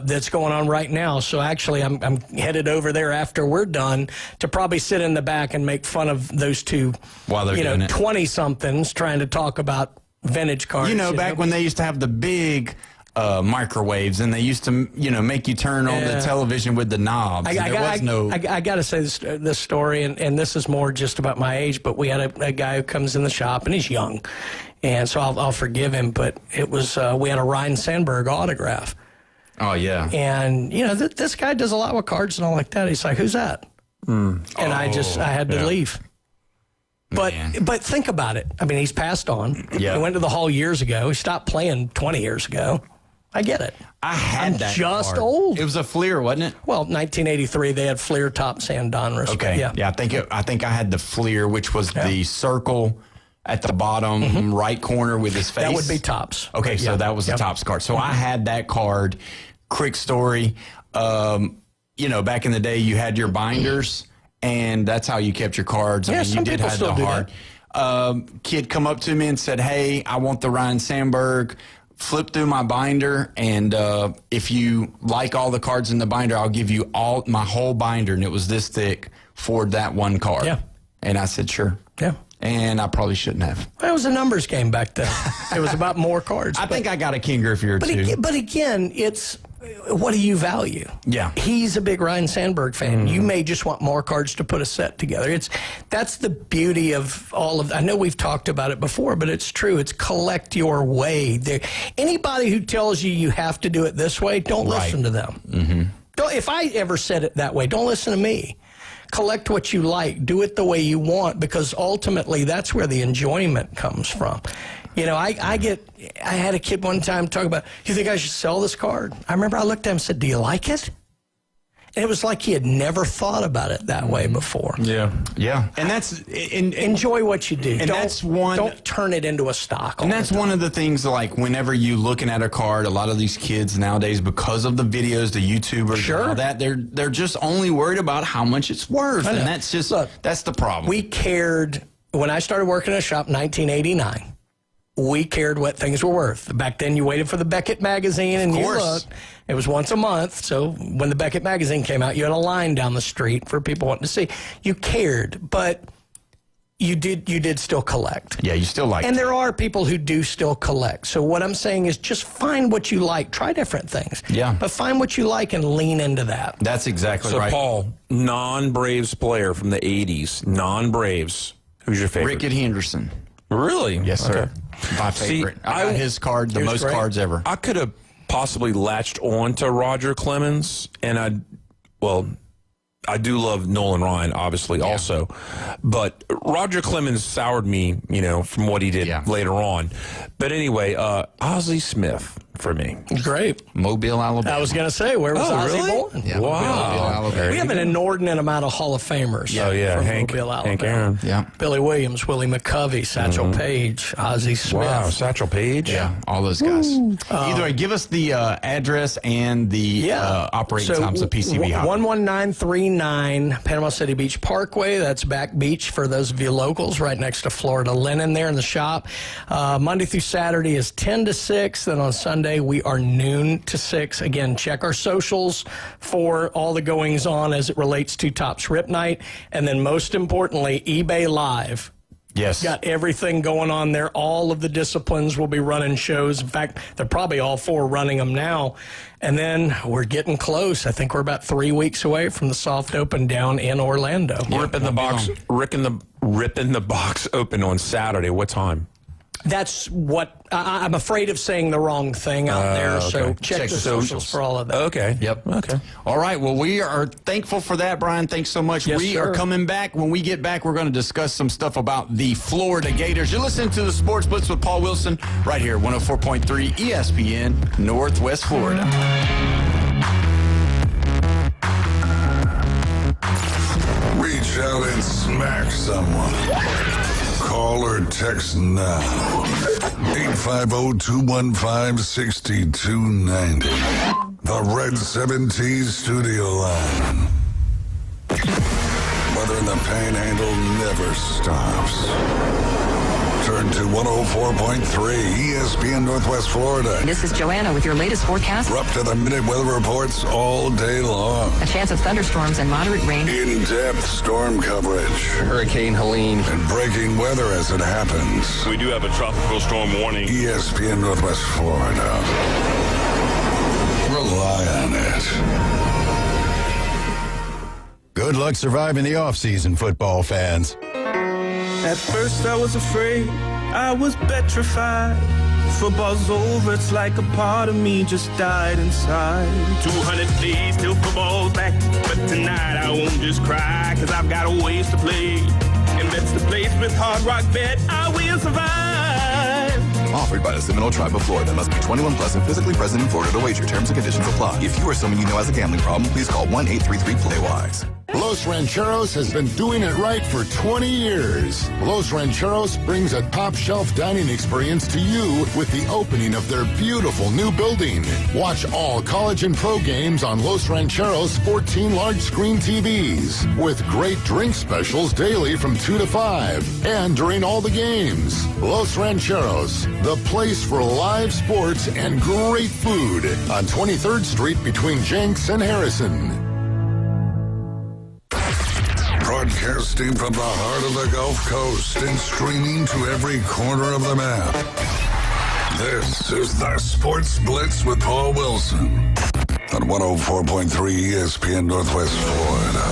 that's going on right now. So actually, I'm headed over there after we're done to probably sit in the back and make fun of those two, while they're doing it. 20-somethings trying to talk about vintage cards. You know, back when they used to have the big microwaves and they used to, make you turn on the television with the knobs. I got to say this story, and this is more just about my age, but we had a guy who comes in the shop, and he's young, and so I'll forgive him, but it was, we had a Ryan Sandberg autograph. Oh, yeah. And, this guy does a lot with cards and all like that. He's like, who's that? And I had to leave. But think about it. I mean, he's passed on. Yeah. He went to the Hall years ago. He stopped playing 20 years ago. I get it. I'm that just card. old. It was a Fleer, wasn't it? Well, 1983, they had Fleer Topps and Donruss. Okay. Yeah. I think I had the Fleer, which was the circle at the bottom right corner with his face. That would be Topps. Okay, so that was the Topps card. So I had that card. Quick story. Back in the day, you had your binders, and that's how you kept your cards. Yeah, you did have the hard. Kid come up to me and said, "Hey, I want the Ryan Sandberg." Flip through my binder, and if you like all the cards in the binder, I'll give you my whole binder, and it was this thick for that one card. Yeah. And I said, sure. Yeah. And I probably shouldn't have. It was a numbers game back then. It was about more cards. I think I got a King Griffey or two. But again, it's what do you value? Yeah. He's a big Ryan Sandberg fan. You may just want more cards to put a set together. That's the beauty of all of. I know we've talked about it before, but it's true. It's collect your way. Anybody who tells you have to do it this way, don't listen to them. If I ever said it that way, don't listen to me. Collect what you like. Do it the way you want, because ultimately that's where the enjoyment comes from. I had a kid one time talk about, you think I should sell this card? I remember I looked at him and said, do you like it? And it was like he had never thought about it that way before. Yeah. And that's enjoy what you do. And don't turn it into a stock. And that's one of the things, like, whenever you looking at a card, a lot of these kids nowadays, because of the videos, the YouTubers, and all that, they're just only worried about how much it's worth. And that's just that's the problem. We cared when I started working at a shop in 1989. We cared what things were worth. Back then, you waited for the Beckett magazine, and you looked. It was once a month, so when the Beckett magazine came out, you had a line down the street for people wanting to see. You cared, but you did still collect. Yeah, you still like it. And there are people who do still collect. So what I'm saying is just find what you like. Try different things. Yeah. But find what you like and lean into that. That's exactly right. So, Paul, non-Braves player from the 80s, non-Braves, who's your favorite? Rickett Henderson. Really? Yes, sir. Okay. My favorite. I got his card, the most cards ever. I could have possibly latched on to Roger Clemens, and I do love Nolan Ryan, obviously, also. But Roger Clemens soured me, from what he did later on. But anyway, Ozzie Smith for me. Great. Mobile, Alabama. I was going to say, where was Ozzie born? Yeah, wow. Mobile, Alabama. We have an inordinate amount of Hall of Famers. from Hank Mobile, Alabama. Aaron. Yeah. Billy Williams, Willie McCovey, Satchel Paige, Ozzie Smith. Wow, Satchel Paige? Yeah, all those guys. Either way, give us the address and the operating times of PCB Hockey. 11939 Panama City Beach Parkway. That's Back Beach for those of you locals, right next to Florida Linen there in the shop. Monday through Saturday is 10 to 6. Then on Sunday, we are noon to 6. Again, check our socials for all the goings on as it relates to Topps Rip Night. And then most importantly, eBay Live. Yes. Got everything going on there. All of the disciplines will be running shows. In fact, they're probably all 4 running them now. And then we're getting close. I think we're about 3 weeks away from the Soft Open down in Orlando. Ripping the box open on Saturday. What time? That's what I'm afraid of saying the wrong thing out there. Okay. So check the socials for all of that. Okay. Yep. Okay. All right. Well, we are thankful for that, Brian. Thanks so much. Yes, we sir. are coming back. When we get back, we're going to discuss some stuff about the Florida Gators. You're listening to the Sports Blitz with Paul Wilson right here, 104.3 ESPN, Northwest Florida. Reach out and smack someone. Call or text now. 850-215-6290. The Red 17 studio line. Weather in the Panhandle never stops. Turn to 104.3 ESPN Northwest Florida. This is Joanna with your latest forecast. We're up to the minute weather reports all day long. A chance of thunderstorms and moderate rain. In-depth storm coverage. Hurricane Helene. And breaking weather as it happens. We do have a tropical storm warning. ESPN Northwest Florida. Rely on it. Good luck surviving the offseason, football fans. At first I was afraid, I was petrified. Football's over, it's like a part of me just died inside. 200 days till football's back, but tonight I won't just cry, cause I've got a ways to play. And that's the place with Hard Rock Bet, I will survive. Offered by the Seminole Tribe of Florida. Must be 21 plus and physically present in Florida to wager. Terms and conditions apply. If you or someone you know has a gambling problem, please call 1-833-PLAY-WISE. Los Rancheros has been doing it right for 20 years. Los Rancheros brings a top-shelf dining experience to you with the opening of their beautiful new building. Watch all college and pro games on Los Rancheros 14 large-screen TVs with great drink specials daily from 2 to 5 and during all the games. Los Rancheros, the place for live sports and great food on 23rd Street between Jenks and Harrison. Broadcasting from the heart of the Gulf Coast and streaming to every corner of the map. This is the Sports Blitz with Paul Wilson on 104.3 ESPN Northwest Florida.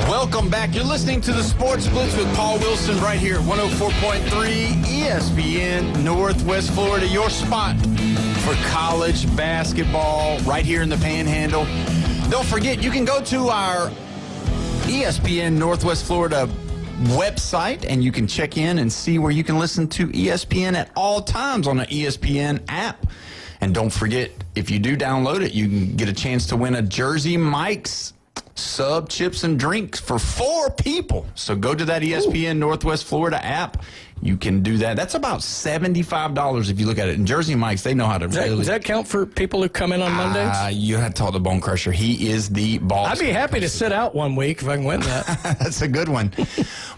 Welcome back. You're listening to the Sports Blitz with Paul Wilson right here at 104.3 ESPN Northwest Florida. Your spot for college basketball right here in the Panhandle. Don't forget, you can go to our ESPN Northwest Florida website and you can check in and see where you can listen to ESPN at all times on the ESPN app. And don't forget, if you do download it, you can get a chance to win a Jersey Mike's sub, chips, and drinks for 4 people. So go to that ESPN Northwest Florida app. You can do that. That's about $75 if you look at it. In Jersey Mike's, they know how to really... Does that count for people who come in on Mondays? You have to talk to Bone Crusher. He is the boss. I'd be happy to sit out one week if I can win that. That's a good one.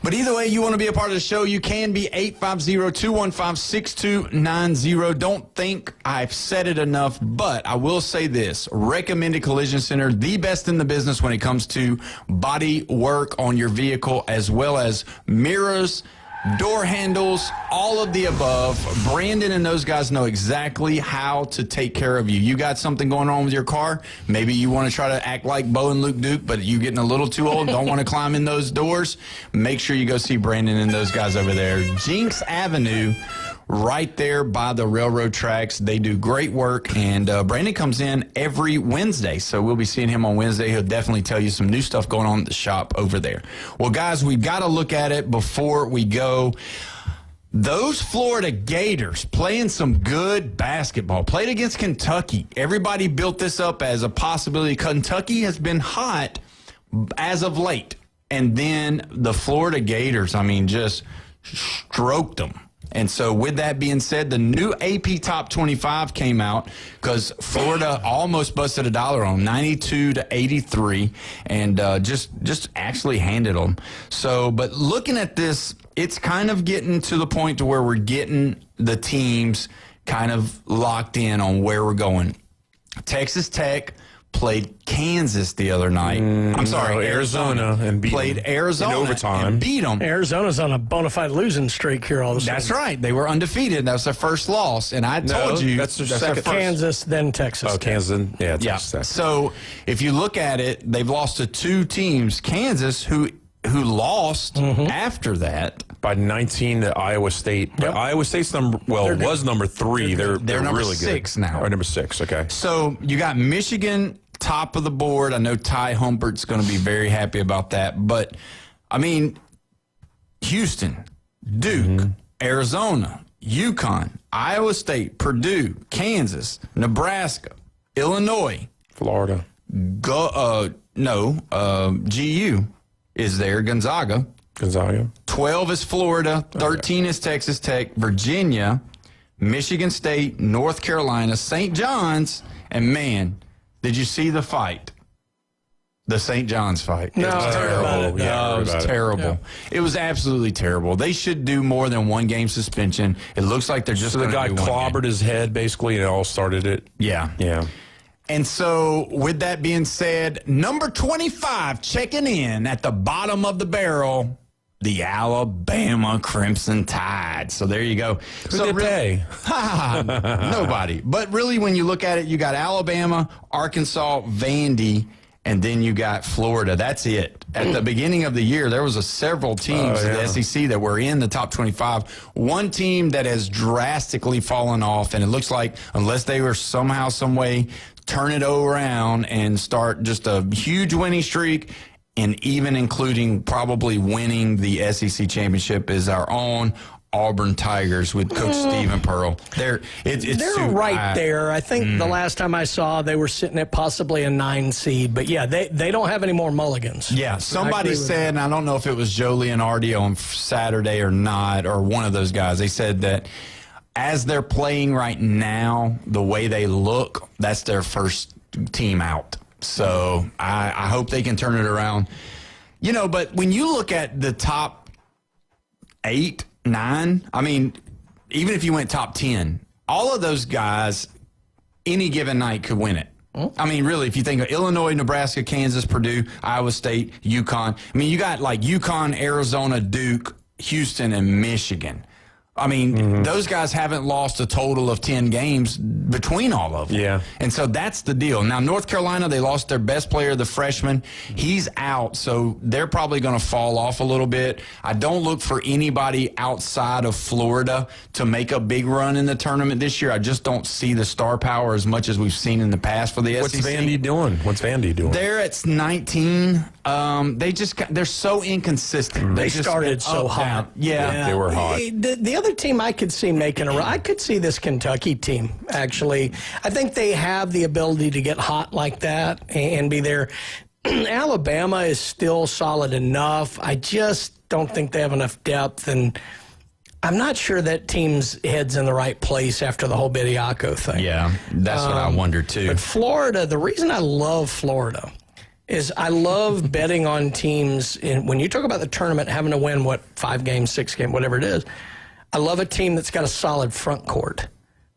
But either way, you want to be a part of the show, you can be 850-215-6290. Don't think I've said it enough, but I will say this. Recommended Collision Center, the best in the business when it comes to body work on your vehicle, as well as mirrors, door handles, all of the above. Brandon and those guys know exactly how to take care of you. You got something going on with your car. Maybe you want to try to act like Bo and Luke Duke, but you're getting a little too old, don't want to climb in those doors. Make sure you go see Brandon and those guys over there. Jinx Avenue, right there by the railroad tracks. They do great work, and Brandon comes in every Wednesday, so we'll be seeing him on Wednesday. He'll definitely tell you some new stuff going on at the shop over there. Well, guys, we've got to look at it before we go. Those Florida Gators playing some good basketball, played against Kentucky. Everybody built this up as a possibility. Kentucky has been hot as of late, and then the Florida Gators, I mean, just stroked them. And so with that being said, the new AP Top 25 came out because Florida almost busted $1 on them, 92-83, and just actually handed them. So, but looking at this, it's kind of getting to the point to where we're getting the teams kind of locked in on where we're going. Texas Tech played Kansas the other night. Arizona and beat played them Arizona in overtime and beat them. Arizona's on a bona fide losing streak here all of a sudden. That's right. They were undefeated. That was their first loss. And I told you that's their second. Kansas, then Texas. Oh, Kansas. Yeah, Texas Tech. So if you look at it, they've lost to 2 teams. Kansas, who lost after that by 19 to Iowa State. Yep. Iowa State's was number 3. They're number really 6 good now. Or number 6. Okay. So you got Michigan top of the board. I know Ty Humbert's going to be very happy about that. But, I mean, Houston, Duke, Arizona, UConn, Iowa State, Purdue, Kansas, Nebraska, Illinois, Florida. GU is there, Gonzaga. 12 is Florida, 13 is Texas Tech, Virginia, Michigan State, North Carolina, St. John's, and man, did you see the fight? The St. John's fight. No, it was terrible. Yeah, it was terrible. Yeah. It was absolutely terrible. They should do more than 1 game suspension. It looks like they're just So the guy clobbered his head, basically, and it all started it. Yeah. Yeah. And so, with that being said, number 25 checking in at the bottom of the barrel, the Alabama Crimson Tide. So there you go. Who did they pay? Nobody. But really, when you look at it, you got Alabama, Arkansas, Vandy, and then you got Florida. That's it. At the beginning of the year, there was several teams in the SEC that were in the top 25. One team that has drastically fallen off, and it looks like unless they were somehow, some way, turn it around and start just a huge winning streak, and even including probably winning the SEC championship, is our own Auburn Tigers with Coach Stephen Pearl. They're right there. I think the last time I saw, they were sitting at possibly a 9 seed. But yeah, they don't have any more mulligans. Yeah, somebody said, and I don't know if it was Joe Leonardi on Saturday or not, or one of those guys, they said that as they're playing right now, the way they look, that's their first team out. So I hope they can turn it around. You know, but when you look at the top 8, 9, I mean, even if you went top 10, all of those guys, any given night could win it. I mean, really, if you think of Illinois, Nebraska, Kansas, Purdue, Iowa State, UConn. I mean, you got like UConn, Arizona, Duke, Houston, and Michigan. I mean, those guys haven't lost a total of 10 games between all of them. Yeah. And so that's the deal. Now, North Carolina, they lost their best player, the freshman. He's out, so they're probably going to fall off a little bit. I don't look for anybody outside of Florida to make a big run in the tournament this year. I just don't see the star power as much as we've seen in the past for the SEC. What's Vandy doing? They're at 19. They're so inconsistent. They started so hot. Yeah, they were hot. The other team I could see making a run, I could see this Kentucky team, actually. I think they have the ability to get hot like that and be there. Alabama is still solid enough. I just don't think they have enough depth, and I'm not sure that team's head's in the right place after the whole Bediako thing. Yeah, that's what I wonder, too. But Florida, the reason I love Florida is I love betting on teams. When you talk about the tournament having to win, 5 games, 6 games, whatever it is, I love a team that's got a solid front court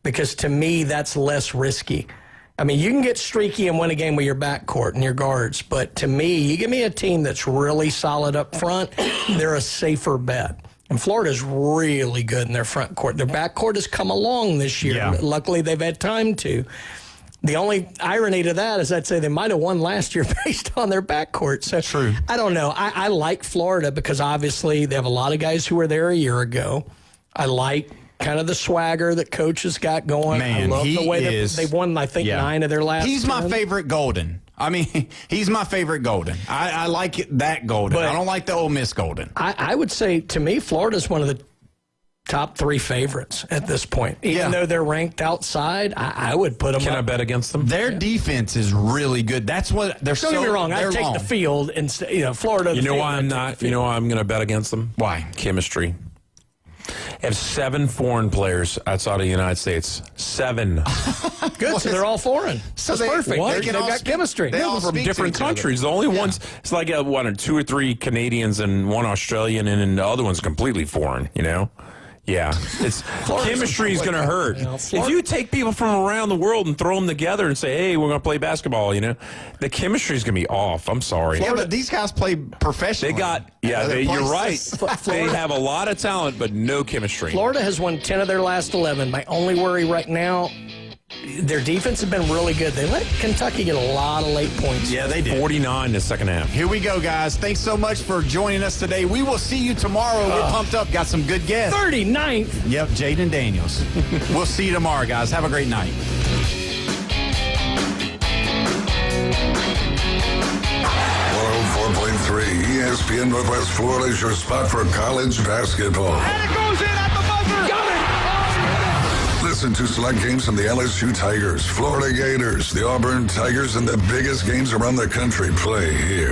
because to me, that's less risky. I mean, you can get streaky and win a game with your back court and your guards, but to me, you give me a team that's really solid up front, they're a safer bet. And Florida's really good in their front court. Their back court has come along this year. Yeah. Luckily, they've had time to. The only irony to that is I'd say they might have won last year based on their backcourt. So true. I don't know. I like Florida because obviously they have a lot of guys who were there a year ago. I like kind of the swagger that Coach has got going. Man, I love the way that they've won, I think, 9 of their last 10. He's my favorite Golden. I mean, he's my favorite Golden. I like that Golden. But I don't like the Ole Miss Golden. I would say, to me, Florida's one of the top 3 favorites at this point. Even though they're ranked outside, I would put them Can up. I bet against them? Their defense is really good. That's what they're Don't get me wrong. I take the field and Florida. You know why I'm not? You know why I'm going to bet against them? Why? Chemistry. They have 7 foreign players outside of the United States. 7. Good, so they're all foreign. So That's perfect. They've got chemistry. They're all from different countries. The only ones, it's like 2 or 3 Canadians and 1 Australian, and then the other one's completely foreign, you know? Yeah, it's chemistry is going to hurt. If you take people from around the world and throw them together and say, "Hey, we're going to play basketball," you know, the chemistry is going to be off. I'm sorry. Yeah, but these guys play professionally. They got you're right. They have a lot of talent, but no chemistry. Florida has won 10 of their last 11. My only worry right now, their defense has been really good. They let Kentucky get a lot of late points. Yeah, they did. 49 in the second half. Here we go, guys. Thanks so much for joining us today. We will see you tomorrow. We're pumped up. Got some good guests. 39th. Yep, Jaden Daniels. We'll see you tomorrow, guys. Have a great night. ESPN Northwest Florida is your spot for college basketball. And it goes in at the buzzer. Got it. Listen to select games from the LSU Tigers, Florida Gators, the Auburn Tigers, and the biggest games around the country play here.